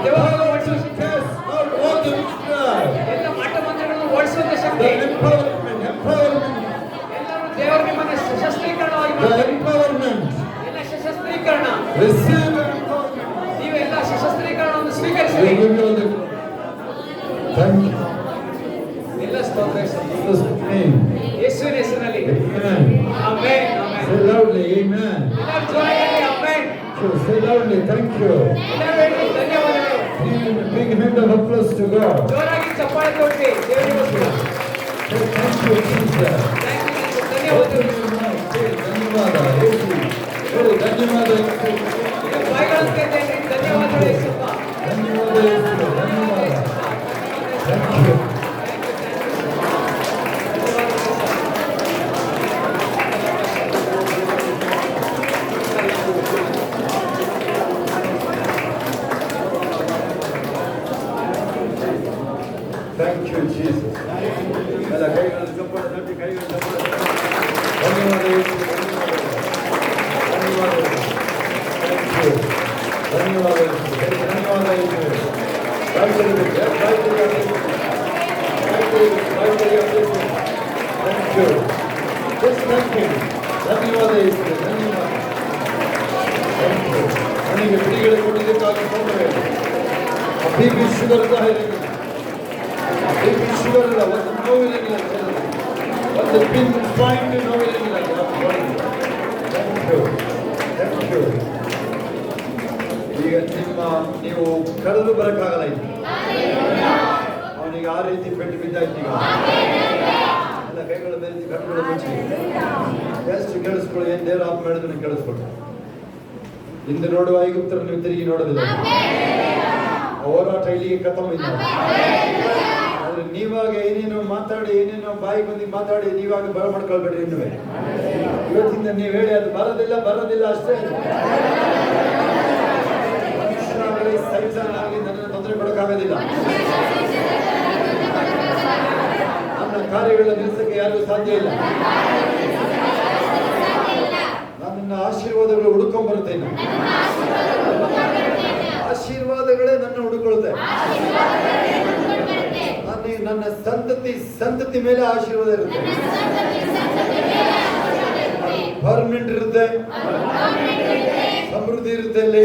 S2: ದೇವರನ್ನು
S1: Power
S2: ಓಡಿಸುವ
S1: to
S2: Shakti,
S1: cast out all the witchcraft.
S2: ಎಲ್ಲ ಮಾಟ ಮಂತ್ರಗಳನ್ನು ಓಡಿಸುವಂತ
S1: The
S2: ಶಕ್ತಿ.
S1: empowerment.
S2: ಎಲ್ಲರೂ ದೇವರು ನಿಮ್ಮನ್ನು ಸಶಸ್ತ್ರೀಕರಣವಾಗಿ
S1: The
S2: ಮಾಡ್ತಾರೆ.
S1: empowerment.
S2: ಎಲ್ಲ ಸಶಸ್ತ್ರೀಕರಣ,
S1: Receive the empowerment.
S2: ನೀವೆಲ್ಲ ಸಶಸ್ತ್ರೀಕರಣವನ್ನು
S1: We
S2: ಸ್ವೀಕರಿಸಿರಿ.
S1: give you all the thank you.
S2: ಎಲ್ಲ ಸ್ತೋತ್ರ ಯೇಸುವೆ.
S1: Jesus' name.
S2: ಯೇಸುವಿನ ಹೆಸರಿನಲ್ಲಿ
S1: Amen.
S2: Amen, amen.
S1: Say loudly, amen.
S2: ಎಲ್ಲರೂ ಜೋರಾಗಿ amen.
S1: Say loudly, thank you.
S2: ಎಲ್ಲರೂ ಹೇಳಿ ಧನ್ಯವಾದಗಳು.
S1: Big hand of applause to God.
S2: ಜೋರಾಗಿ ಚಪ್ಪಾಳೆ ಕೊಡ್ರಿ ದೇವರಿಗೋಸ್ಕರ.
S1: Say thank you, Jesus.
S2: ಧನ್ಯವಾದಗಳು.
S1: ಧನ್ಯವಾದ ಯೇಸು. ಹೇಳಿ ಧನ್ಯವಾದ ಯೇಸು.
S2: ಈಗ ಬಾಯಿಗಳನ್ನು ತೆರೆದಿರಿ. ಧನ್ಯವಾದಗಳು ಯೇಸಪ್ಪ.
S1: ಧನ್ಯವಾದ ಯೇಸು. ಧನ್ಯವಾದ. Thank you. Thank you, Jesus. ಎಲ್ಲ ಕೈಗಳನ್ನು ಚಪ್ಪಾಳೆ ತಟ್ಟಿ, ಕೈಗಳನ್ನು ಚಪ್ಪಾಳೆ ತಟ್ಟಿ. ಧನ್ಯವಾದ ಯೇಸು. ಧನ್ಯವಾದ. Thank you. ಧನ್ಯವಾದ ಯೇಸು. ಧನ್ಯವಾದ ಯೇಸು. ಬಾಯ್ತಿರಬೇಕು. ಬಾಯ್ತಿರಬೇಕು. ಬಾಯ್ತಿರಬೇಕು. Thank you. Just thank you. ಧನ್ಯವಾದ ಯೇಸು. ಧನ್ಯವಾದ. Thank you. ನನಗೆ ಬಿಡುಗಡೆ ಕೊಟ್ಟಿದ್ದಕ್ಕಾಗಿ ಸ್ತೋತ್ರವೇ. BP ಶುಗರ್ ಸಹ ಇರಲಿಲ್ಲ. BP ಶುಗರ್ ಇಲ್ಲ, ಒಂದು ನೋವಿಲ್ಲ, ಒಂದು ಪಿನ್ ಪಾಯಿಂಟ್ ನೋವಿಲ್ಲ. Thank you. Thank you. ಈಗ ನೀವು ಕರೆದು ಬರಕ್ಕಾಗಲ್ಲ ಇದು. ಅವನಿಗೆ ಆ ರೀತಿ ಪೆಟ್ಟು ಬಿದ್ದಾಯ್ತು ಈಗ. ಎಲ್ಲ ಕೈಗಳ ಮೇಲೆ ಕಣ್ಣುಗಳು ಮುಚ್ಚಿ ಎಷ್ಟು ಕೇಳಿಸ್ಕೊಳ್ಳಿ, ಏನು ದೇವರ ಆತ್ಮ ಹೇಳಿದ್ರೆ ಕೇಳಿಸ್ಕೊಳ್ಳಿ. ಹಿಂದೆ ನೋಡುವ ಐಗುಪ್ತರನ್ನು ನೀವು ತಿರುಗಿ ನೋಡೋದಿಲ್ಲ. ಹೋರಾಟ ಇಲ್ಲಿಗೆ ಖತಮ್ ಇಲ್ಲ. ಆದ್ರೆ ನೀವಾಗ ಏನೇನೋ ಮಾತಾಡಿ, ಏನೇನೋ ಬಾಯಿ ಬಂದು ಮಾತಾಡಿ ನೀವಾಗ ಬರ ಮಾಡ್ಕೊಳ್ಬೇಡ್ರಿ. ಇನ್ನುವೆ ಇವತ್ತಿಂದ ನೀವು ಹೇಳಿ ಅದು ಬರೋದಿಲ್ಲ ಅಷ್ಟೇ. ಮನುಷ್ಯನಾಗಲಿ ಸೈತಾನಾಗಲಿ ನನ್ನನ್ನು ತೊಂದರೆ ಕೊಡೋಕ್ಕಾಗೋದಿಲ್ಲ. ನನ್ನ ಕಾರ್ಯಗಳ ನಿಲ್ಲಿಸಕ್ಕೆ ಯಾರಿಗೂ ಸಾಧ್ಯ ಇಲ್ಲ. ನನ್ನ ಆಶೀರ್ವಾದಗಳು ಹುಡುಕೊಂಡ್ ಬರುತ್ತೇನೆ. ಆಶೀರ್ವಾದಗಳೇ ನನ್ನ ಹುಡುಕೊಳ್ತೆ.
S3: ನನ್ನ ಸಂತತಿ ಮೇಲೆ ಆಶೀರ್ವಾದ ಇರುತ್ತೆ. ಪರ್ಮನೆಂಟ್ ಇರುತ್ತೆ, ಸಮೃದ್ಧಿ ಇರುತ್ತೆ, ಅಲ್ಲಿ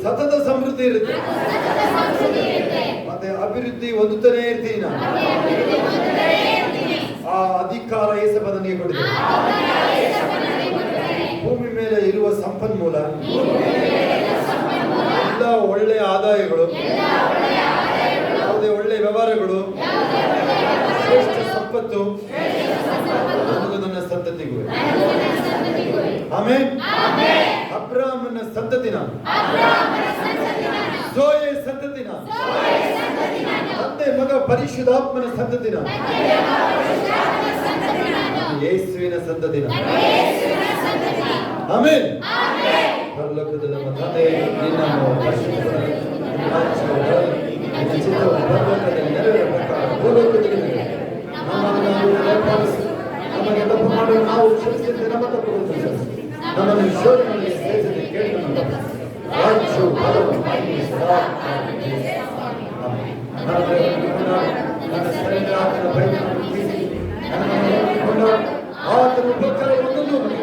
S3: ಸತತ ಸಮೃದ್ಧಿ ಇರುತ್ತೆ. ಮತ್ತೆ ಅಭಿವೃದ್ಧಿ ಹೊಂದುತ್ತಾನೆ ಇರ್ತೀನಿ ನಾನು. ಆ ಅಧಿಕಾರ ಯೇಸಪ್ಪ ನನಗೆ ಕೊಟ್ಟಿದೆ. ಭೂಮಿ ಮೇಲೆ ಇರುವ ಸಂಪನ್ಮೂಲ, ಎಲ್ಲ ಒಳ್ಳೆಯ ಆದಾಯಗಳು, ಯಾವುದೇ ಒಳ್ಳೆಯ ವ್ಯವಹಾರಗಳು, ಶ್ರೇಷ್ಠ ಸಂಪತ್ತು ನನಗೂ ನನ್ನ ಸಂತತಿಗೂ. ಆಮೇಲೆ ಅಬ್ರಾಹ್ಮನ ಸಂತತಿ ನಾನು, ಜೋಯೆ ಸಂತತಿ ನಾನು, ತಂದೆ ಮಗ ಪರಿಶುದ್ಧಾತ್ಮನ ಸಂತತಿ ನಾನು, ಯೇಸುವಿನ ಸಂತತಿ ನಾನು. ಆಮೇಲೆ ಪರಲೋಕದ ನಮ್ಮ ತಂದೆ ನಿನ್ನನ್ನು ಪರಿಶುದ್ಧಪಡಿಸು, ನಿನ್ನ ಚಿತ್ತವು ಪರಲೋಕದಲ್ಲಿ ನೆರವೇರುವ ಪ್ರಕಾರ ಭೂಲೋಕದಲ್ಲಿ ನೆರವೇರಲಿ. ನಮ್ಮನ್ನು ನಾವು ದಯಪಾಲಿಸು, ನಮಗೆ ತಪ್ಪು ಮಾಡುವ ನಾವು ಕ್ಷಮಿಸಿದಂತೆ ನಮ್ಮ ತಪ್ಪುಗಳನ್ನು ಕ್ಷಮಿಸು. ನಮ್ಮನ್ನು ಶೋಧನೆಗೆ ಸೇರಿಸದೆ ಕೇಳಿ ನಮ್ಮ ತಪ್ಪಿಸು. ರಾಜ್ಯವು ಬಲವು ಮಹಿಮೆಯು ಸದಾ ಕಾಲಕ್ಕೆ. ಆಮೆನ್. ನನ್ನ ಶರೀರ ಆತನ ಭಯವನ್ನು ತೀರಿಸಿ, ನನ್ನನ್ನು ನೋಡಿಕೊಂಡು ಆತನ ಉಪಕಾರ ಒಂದನ್ನು ನಮಗೆ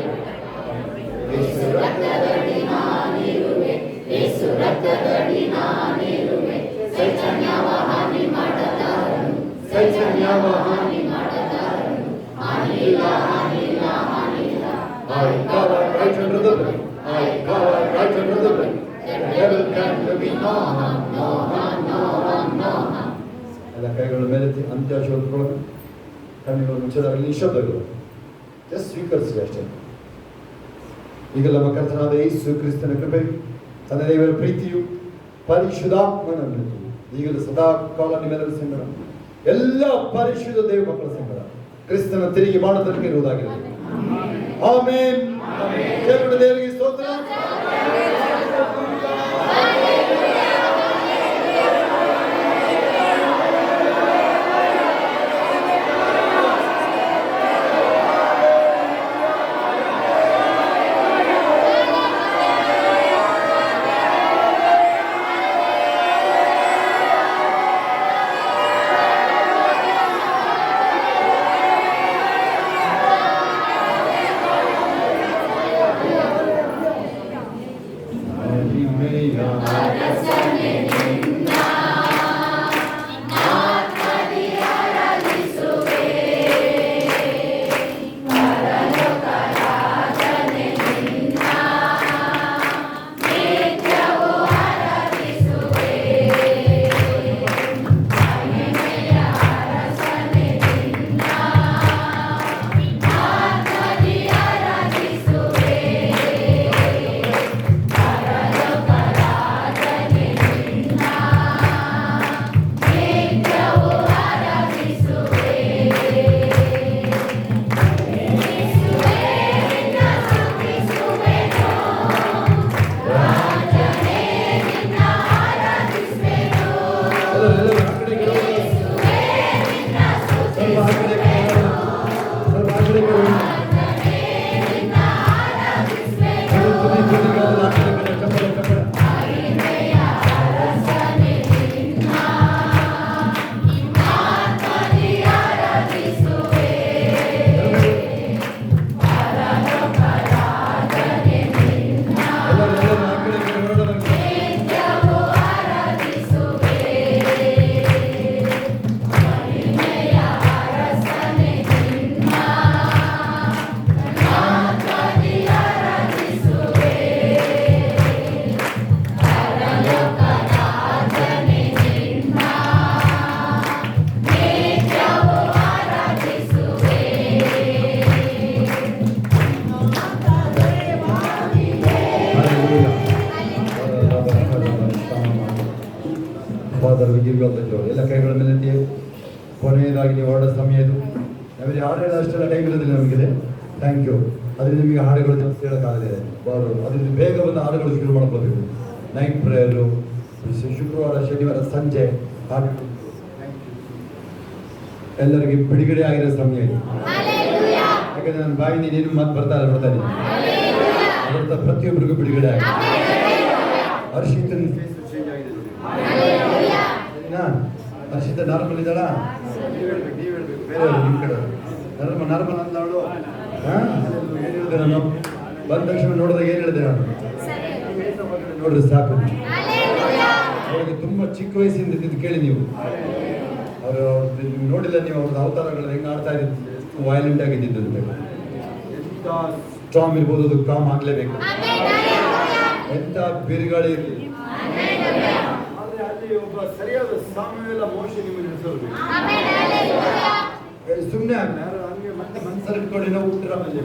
S4: ಯೇಸು ರಕ್ತದಡಿ ನಾನಿರುವೆ, ಯೇಸು ರಕ್ತದಡಿ ನಾನಿರುವೆ, ಸೈತಾನ್ಯವ ಹಾನಿ ಮಾಡಲಾರನು, ಸೈತಾನ್ಯವ ಹಾನಿ ಮಾಡಲಾರನು, ಹಾನಿಲ್ಲ ಹಾನಿಲ್ಲ ಹಾನಿಲ್ಲ.
S3: I cover right under the blood. I cover right under the blood. The devil can do me no harm, no harm, no harm, no harm. ಎಲ್ಲ ಕೈಗಳ ಮೇಲೆತ್ತಿ ಅಂತ್ಯಾಶೋಧಗಳು ಕಣ್ಣುಗಳು ಮುಚ್ಚದಾಗ ನಿಶಬ್ದಗಳು ಜಸ್ಟ್ ಸ್ವೀಕರಿಸಿ ಅಷ್ಟೇ. ಈಗ ನಮ್ಮ ಕರ್ತನಾದ ಯೇಸು ಕ್ರಿಸ್ತನ ಕೃಪೆ, ತನ್ನ ದೇವರ ಪ್ರೀತಿಯು, ಪರಿಶುದ್ಧಾತ್ಮನ ಅನುಗ್ರಹವು ಈಗಲೂ ಸದಾ ಕಾಲ ನಿಮ್ಮೆಲ್ಲರ ಸಂಗಡ, ಎಲ್ಲ ಪರಿಶುದ್ಧ ದೇವ ಮಕ್ಕಳ ಸಂಗಡ ಕ್ರಿಸ್ತನ ತಿರುಗಿ ಮಾಡೋದಕ್ಕೆ ಇರುವುದಾಗಿದೆ. ಆಮೆನ್. ದೇವರಿಗೆ ಸ್ತೋತ್ರ. ಎಲ್ಲ ಕೈಗಳ ಮೇಲೆ ಕೊನೆಯದಾಗಿ ನೀವು ಹೊರಡ ಸಮಯ ಇದು. ನಮಗೆ ಹಾಡು ಹೇಳೋ ಅಷ್ಟೆಲ್ಲ ಟೈಮ್ ಇರೋದಿಲ್ಲ ನಮಗೆ. Thank you. ಅದರಿಂದ ನಿಮಗೆ ಹಾಡುಗಳು ಜಾಸ್ತಿ ಹೇಳೋಕ್ಕಾಗಲಿದೆ ಅದರಿಂದ ಬೇಗ ಬಂದು ಹಾಡುಗಳು ಶುರು ಮಾಡ್ಕೋಬೇಕು. ನೈಟ್ ಪ್ರೇಯರು, ಶುಕ್ರವಾರ ಶನಿವಾರ ಸಂಜೆ ಹಾಡು ಎಲ್ಲರಿಗೆ ಬಿಡುಗಡೆ ಆಗಿರೋ ಸಮಯ ಇದು. ಯಾಕಂದ್ರೆ ನನ್ನ ಬಾಯಿಂದ ನೀನು ಮಾತು ಬರ್ತಾರೆ ಪ್ರತಿಯೊಬ್ಬರಿಗೂ ಬಿಡುಗಡೆ ಆಗಿದೆ. ಹರ್ಷಿತನ ಫೇಸ್ ಚೇಂಜ್ ಆಗಿದೆ.
S1: ಹರ್ಷಿತ ನಾರ್ಮಲ್ ಇದ್ದಾಳ?
S3: ನೀವ್ ಹೇಳ್ಬೇಕು
S1: ಬೇರೆ ನಿಮ್ಮ ಕಡೆ ನಾರ್ಮಲ್ ಅಂದವಳು. ಏನು ಹೇಳಿದೆ ನಾನು? ಬಂದ ತಕ್ಷಣ ನೋಡಿದಾಗ ಏನು ಹೇಳಿದೆ ನಾನು? ನೋಡ್ರಿ ಸಾಕು. ಅವ್ರಿಗೆ ತುಂಬಾ ಚಿಕ್ಕ ವಯಸ್ಸಿಂದ ಇದ್ದಿದ್ದು ಕೇಳಿ ನೀವು. ಅವರು ನೀವು ನೋಡಿಲ್ಲ, ನೀವು ಅವ್ರದ್ದು ಅವತಾರಗಳು ಹೆಂಗೆ ಆಡ್ತಾ ಇದ್ದು ಎಷ್ಟು ವೈಲೆಂಟ್ ಆಗಿದ್ದು ಅಂತ.
S3: ಎಂತ
S1: ಸ್ಟ್ರಾಂಗ್ ಇರ್ಬೋದು, ಅದು ಕಾಮ್ ಆಗ್ಲೇಬೇಕು. ಎಂತ ಬಿರುಗಾಳಿ ಇರಲಿ,
S3: ಆದ್ರೆ ಅಲ್ಲಿ ಒಬ್ಬ ಸರಿಯಾದ ಸಾಮ್ಯವೆಲ್ಲ ಮೋಶ ನಿಮಗೆ ನಡೆಸೋದು.
S1: ಸುಮ್ಮನೆ ಹಂಗೆ ಮತ್ತೆ ಮನಸ್ಸಲ್ಲಿ ಇಟ್ಕೊಂಡು ನಾವು ಉತ್ತರ ಮೇಲೆ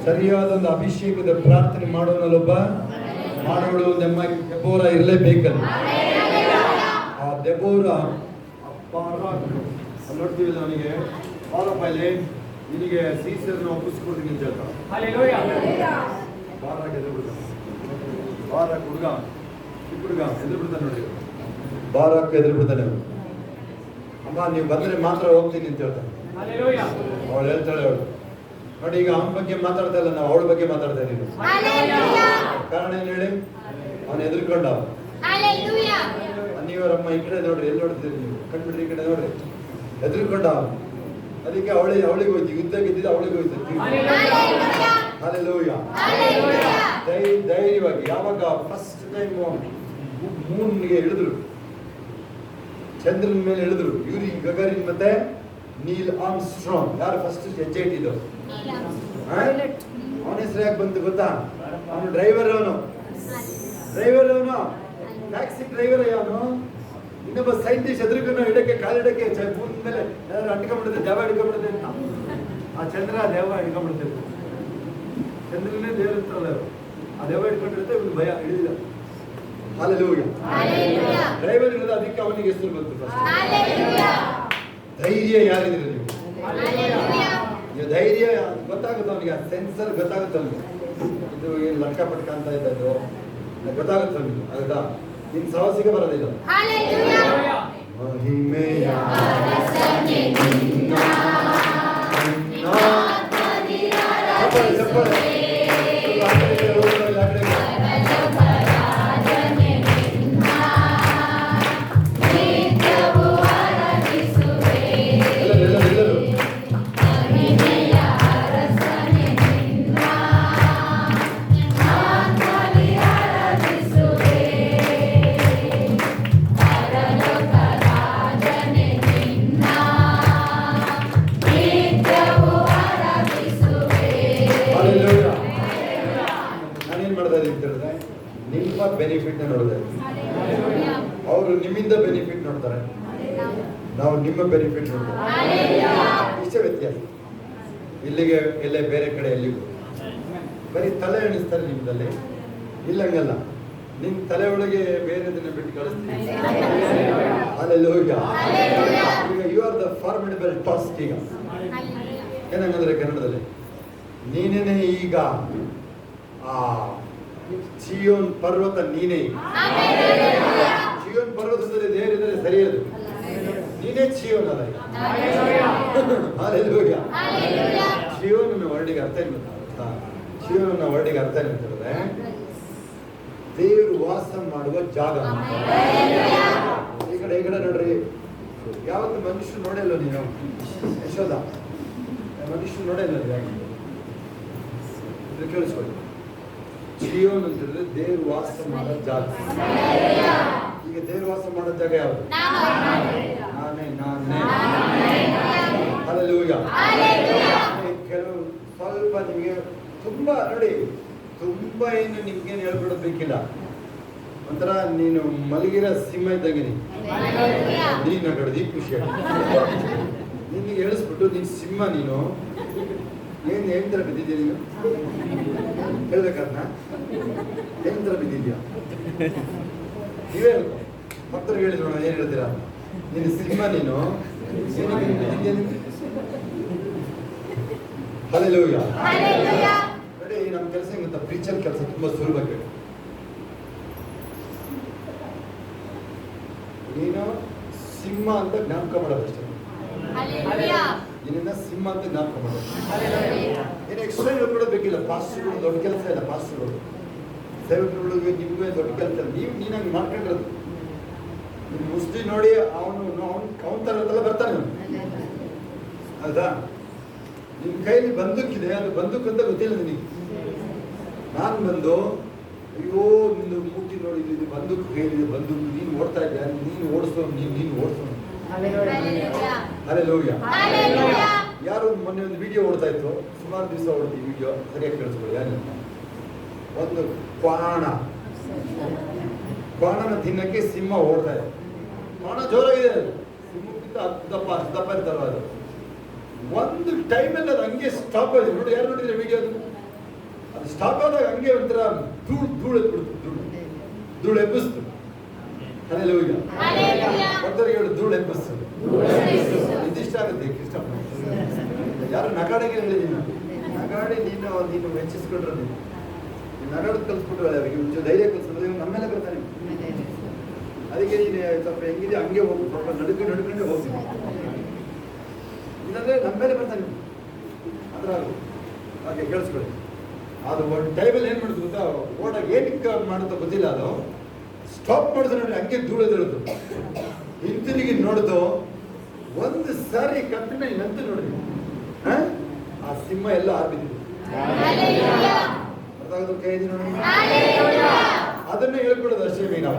S1: ಸರಿಯಾದ ಒಂದು ಅಭಿಷೇಕದ ಪ್ರಾರ್ಥನೆ ಮಾಡೋನಲ್ಲೊಬ್ಬ ಮಾಡೋಳು ನಮ್ಮ ದೆಬೋರ ಇರಲೇಬೇಕಲ್ಲ. ಆ ದೆಬೋರ
S3: ನೋಡ್ತೀವಿ ಅವನಿಗೆ ಬಾರಪ್ಪಾಯಲ್ಲಿ ನಿನಗೆ ಸೀಸರ್ನ ಒಪ್ಪಿಸ್ಕೊಡ್ತೀನಿ ಅಂತ ಹೇಳ್ತಾನೆ. ಬಾರಾಗ ಎದುರು ಬಿಡ್ತಾನೆ. ಬಾರಾಕ್ ಹುಡುಗ ಚಿಕ್ಕ ಹುಡುಗ ಎದುರು ಬಿಡ್ತಾನೆ ನೋಡಿ.
S1: ಬಾರಕ್ಕೆ ಎದುರು ಬಿಡ್ತಾನೆ. ಅಮ್ಮ ನೀವು ಬಂದ್ರೆ ಮಾತ್ರ ಹೋಗ್ತೀನಿ ಅಂತ ಹೇಳ್ತಾನೆ. ಅವಳು ಹೇಳ್ತಾಳೆ, ಅವಳು ನೋಡಿ ಈಗ ಅವನ ಬಗ್ಗೆ ಮಾತಾಡ್ತಾ ಇಲ್ಲ, ನಾವು ಅವಳ ಬಗ್ಗೆ ಮಾತಾಡ್ತಾ ಇದೀವಿ. ಕಾರಣ ಏನು ಹೇಳಿ? ಅವನು ಎದುರ್ಕೊಂಡ. ನೀವರಮ್ಮ ಈ ಕಡೆ ನೋಡ್ರಿ, ಎಲ್ಲಿ ನೋಡ್ತೀರಿ ನೀವು? ಕಣ್ಬಿಡ್ರಿ ಈ ಕಡೆ ನೋಡ್ರಿ. ಎದುರ್ಕೊಂಡ. ಅದಕ್ಕೆ ಅವಳಿಗೆ ಹೋಯ್ತು, ಯುದ್ಧ ಗೆದ್ದಿದ್ದು ಅವಳಿಗೆ ಹೋಯ್ತು. ಹಲ್ಲೆಲೂಯಾ. ಧೈರ್ಯವಾಗಿ ಯಾವಾಗ ಫಸ್ಟ್ ಟೈಮ್ ಮೂನ್ಗೆ ಇಳಿದ್ರು, ಚಂದ್ರನ ಮೇಲೆ ಇಳಿದ್ರು, ಯೂರಿ ಗಗರಿನ್ ಮತ್ತೆ ನೀಲ್ ಆರ್ಮ್ಸ್ಟ್ರಾಂಗ್, ಯಾರು ಫಸ್ಟ್ ಹೆಜ್ಜೆ ಇಟ್ಟಿದ್ದು? ಅವನ ಹೆಸರು ಯಾಕೆ ಬಂತು ಗೊತ್ತಾ? ಅವನು ಡ್ರೈವರ್, ಅವನು ಟ್ಯಾಕ್ಸಿ ಡ್ರೈವರ್. ಅವನು ಇನ್ನೊಬ್ಬ ಸೈಂಟಿಸ್ಟ್ ಎದುರುಕೊಂಡು ಇಡಕ್ಕೆ ಕಾಲಿಡಕ್ಕೆ ಮೂನ್ ಮೇಲೆ ಯಾರು ಅಂಟ್ಕೊಂಡ್ಬಿಡುತ್ತೆ, ದೇವ ಹಿಡ್ಕೊಂಡ್ಬಿಡುತ್ತೆ ಅಂತ. ಆ ಚಂದ್ರ ದೇವ ಹಿಡ್ಕೊಂಡ್ಬಿಡ್ತೇವೆ, ಚಂದ್ರನೇ ದೇವ್ರ ಇರ್ತಾರಲ್ಲ, ಆ ದೇವ ಹಿಡ್ಕೊಂಡಿರುತ್ತೆ, ಇವನು ಭಯ ಹಿಡಿದಿಲ್ಲ. ಹಲ್ಲೆಲೂಯಾ. ಡ್ರೈವರ್ ಇರೋದು, ಅದಕ್ಕೆ ಅವನಿಗೆ ಹೆಸರು ಬಂತು ಫಸ್ಟ್. ಧೈರ್ಯ ಯಾರಿದ್ರೆ ನೀವು? ಧೈರ್ಯ ಗೊತ್ತಾಗುತ್ತೆ ಅವನಿಗೆ, ಆ ಸೆನ್ಸರ್ ಗೊತ್ತಾಗುತ್ತೆ ಅವನಿಗೆ. ಇದು ಏನು ಲಟ್ಕ ಪಟ್ಕ ಅಂತ ಇದ್ದದ್ದು ಗೊತ್ತಾಗುತ್ತೆ ಅವನಿಗೆ. ಅದಾ ನಿನ್ ಸಾಹಸಿಗೆ ಬರೋದಿಲ್ಲ. ಮಹಿಮೆಯ ನಿಮ್ಮ ಬೆನಿಫಿಟ್ ನೋಡಿದೆ, ಅವರು ನಿಮ್ಮಿಂದ ಬೆನಿಫಿಟ್ ನೋಡ್ತಾರೆ, ನಾವು ನಿಮ್ಮ ಬೆನಿಫಿಟ್ ನೋಡ್ತಾರೆ. ಇಷ್ಟೇ ವ್ಯತ್ಯಾಸ. ಇಲ್ಲಿಗೆ ಎಲ್ಲೇ ಬೇರೆ ಕಡೆ ಎಲ್ಲಿಗೂ ಬರೀ ತಲೆ ಎಣಿಸ್ತಾರೆ ನಿಮ್ದಲ್ಲಿ. ಇಲ್ಲಂಗಲ್ಲ, ನಿಮ್ ತಲೆ ಒಳಗೆ ಬೇರೆದನ್ನ ಬಿಟ್ಟು ಕಳಿಸ್ತೀವಿ. ಹಲ್ಲೆಲೂಯಾ. ಈಗ you are the formidable task. ಈಗ ಏನಂಗಂದ್ರೆ ಕನ್ನಡದಲ್ಲಿ ನೀನೇನೆ ಈಗ ಆ ಚಿಯೋನ್ ಪರ್ವತ ನೀನೇ. ಚಿಯೋನ್ ಪರ್ವತದಲ್ಲಿ ದೇವರಿದ್ರೆ ಸರಿಯದು, ನೀನೇ ಚಿಯೋನ್ ಅಲ್ಲ. ಹಲ್ಲೆಲೂಯಾ. ಚಿಯೋನ್ ಅನ್ನೋ ವರ್ಡಿಗೆ ಅರ್ಥ ಏನು ಗೊತ್ತಾ? ಚಿಯೋನ್ ಅನ್ನೋ ವರ್ಡಿಗೆ ಅರ್ಥ ಏನು ಅಂತಂದ್ರೆ ದೇವರು ವಾಸ ಮಾಡುವ ಜಾಗ. ಈ ಕಡೆ ನೋಡ್ರಿ, ಯಾವತ್ತು ಮನುಷ್ಯರು ನೋಡಿಲ್ಲ ನೀನು? ಯಶೋದ ಮನುಷ್ಯರು ನೋಡಿಲ್ಲ ಕೇಳಿಸ್ಕೊಳ್ಳಿ. ಚಿಯೋನ್ ಅಂತ ಹೇಳಿದ್ರೆ ದೇವ್ರು ವಾಸ ಮಾಡೋ ಜಾಗ. ಈಗ ದೇವ್ರು ವಾಸ ಮಾಡೋ ಜಾಗ ಯಾವುದು? ನಾನೇ. ಹಲ್ಲೆಲೂಯಾ. ಕೆಲವು ಸ್ವಲ್ಪ ನಿಮಗೆ ತುಂಬಾ ನೋಡಿ, ತುಂಬಾ ಏನು ನಿಮ್ಗೇನು ಹೇಳ್ಬಿಡಬೇಕಿಲ್ಲ. ಒಂಥರ ನೀನು ಮಲಗಿರೋ ಸಿಂಹ ಇದ್ದಂಗೆ ನೀನು ನೋಡೋದು ಈ ಖುಷಿ. ನಿನಗೆ ಹೇಳಿಸ್ಬಿಟ್ಟು ನೀನು ಸಿಂಹ, ನೀನು ಏನ್ ತರ ಬಿದ್ದಿದ್ಯಾ? ನೀನು ಹೇಳ್ಬೇಕನ್ನ ಏನ್ ತರ ಬಿದ್ದಿದ್ಯಾ? ನೀವೇ ಹೇಳ್ಕೊ, ಭಕ್ತರಿಗೆ ಹೇಳಿ ನೋಡೋಣ ಏನ್ ಹೇಳ್ತೀರಾ? ನೀನು ಸಿಂಹ, ನೀನು ಹಲ್ಲೆಲೂಯಾ. ನೋಡಿ, ನಮ್ಮ ಕೆಲಸ ಹೆಂಗ್ ಗೊತ್ತಾ? ಪ್ರೀಚರ್ ಕೆಲಸ ತುಂಬಾ ಸುಲಭ. ನೀನು ಸಿಂಹ ಅಂತ ಜ್ಞಾಪಕ ಮಾಡೋದಷ್ಟೇ. ಇದನ್ನ ಸಿಂಹ ಅಂತ ಜ್ಞಾಪಕ ಮಾಡೋದು. ಏನು ಎಕ್ಸ್ಟ್ರಾ ಹೇಳ್ಕೊಡೋಬೇಕಿಲ್ಲ. ಪಾಸ್ಟರ್ಗಳು ದೊಡ್ಡ ಕೆಲಸ ಇಲ್ಲ. ಪಾಸ್ಟರ್ಗಳು ಸೇವಕರುಗಳಿಗೆ ನಿಮ್ಗೆ ದೊಡ್ಡ ಕೆಲಸ. ನೀನಾಗಿ ಮಾಡ್ಕೊಂಡಿರೋದು
S3: ಮುಸ್ಲಿ ನೋಡಿ ಅವನು ತರ ಬರ್ತಾನೆ ಅವನು. ಹೌದಾ? ನಿನ್ನ ಕೈಯಲ್ಲಿ ಬಂದೂಕಿದೆ, ಅದು ಬಂದೂಕ್ ಅಂತ ಗೊತ್ತಿಲ್ಲ ನಿನಗೆ. ನಾನು ಬಂದು ಅಯ್ಯೋ ನಿಂದು ಮೂತಿ ನೋಡಿ, ಇದು ಬಂದೂಕ್ ಕೈಲಿದೆ, ಬಂದೂಕ್ ನೀನು ಓಡ್ತಾ ಇದ್ಯಾ, ನೀನು ಓಡಿಸೋ, ನೀನು ಓಡಿಸೋ. ಹಲ್ಲೆಲೂಯಾ. ಯಾರು ಮೊನ್ನೆ ಒಂದು ವಿಡಿಯೋ ಓಡ್ತಾ ಇತ್ತು, ಸುಮಾರು ದಿವಸ ಓಡ್ತೀವಿ ವಿಡಿಯೋ, ಸರಿಯಾಗಿ ಕೇಳಿಸ್ಕೊಳ್ಳಿ. ಏನಂತ ಒಂದು ಕ್ವಾಣನ ತಿನ್ನಕ್ಕೆ ಸಿಂಹ ಓಡ್ತಾ ಇದೆ. ಕ್ವಾಣ ಜೋರಾಗಿದೆ, ಸಿಂಹಕ್ಕಿಂತ ದಪ್ಪ ಇರ್ತಾರ ಅದು. ಒಂದು ಟೈಮಲ್ಲಿ ಅದು ಹಂಗೆ ಸ್ಟಾಪ್ ಆಗಿದೆ. ನೋಡಿ, ಯಾರು ನೋಡಿದ್ರೆ ವಿಡಿಯೋ ಅದು ಸ್ಟಾಪ್ ಆದಾಗ ಹಂಗೆ ಒಂಥರ ಧೂಳು ಎದ್ಬಿಡ್ತು, ಧೂಳು ಎಬ್ಬಿಸ್ತು. ಹಲ್ಲೆಲೂಯಾ. ಭಕ್ತರಿಗೆ ಹೇಳು, ಧೂಳು ಎಬ್ಬಿಸ್ತು. ಇದಿಷ್ಟ ಆಗುತ್ತೆ ಇಷ್ಟ. ಯಾರು ನಗಾಡಿಗೆ ಹೇಳಿದೀನಿ ನಾನು, ನಗಾಡಿ ನೀನು ವೆಚ್ಚಿಸ್ಕೊಂಡ್ರೆ ನೀನು ನಗಾಡೋದು ಕಲ್ಸ್ಬಿಟ್ರೆ ಅವರಿಗೆ ಒಂಚೂರು ಧೈರ್ಯ ಕಲ್ಸ್ಬಿಟ್ರೆ ನಮ್ಮೆಲ್ಲ ಬರ್ತಾನೆ. ಅದಕ್ಕೆ ನೀನು ಸ್ವಲ್ಪ ಹೆಂಗಿದೆ ಹಂಗೆ ಹೋಗಿ, ಸ್ವಲ್ಪ ನಡ್ಕೊಂಡೇ ಹೋಗ್ತೀನಿ. ಇಲ್ಲಾಂದ್ರೆ ನಮ್ಮೇಲೆ ಬರ್ತಾನೆ ಅದ್ರ ಹಾಗೆ ಕೇಳಿಸ್ಕೊಳ್ಳಿ. ಅದು ಒಂದು ಟೈಮಲ್ಲಿ ಏನು ಮಾಡಿದ್ರು ಗೊತ್ತಾ, ಓಡಾಗ ಏನಕ್ಕೆ ಮಾಡುತ್ತೋ ಗೊತ್ತಿಲ್ಲ, ಅದು ಸ್ಟಾಪ್ ಮಾಡಿದ್ರು ನೋಡಿ, ಹಂಗೆ ಧೂಳದಿರೋದು. ಹಿಂತಿರುಗಿ ನೋಡಿದು ಒಂದು ಸಾರಿ ಕಪ್ಪಿನ ನಂತು ನೋಡಿದ್ವಿ, ಆ ಸಿಂಹ ಎಲ್ಲ ಆರ್ಬಿದ್ದು. ಅದಾದ್ರು ಕೈ ಇದೆ ನೋಡಿ, ಅದನ್ನ ಹೇಳ್ಕೊಡೋದು ಅಷ್ಟೇ ಮೀನು.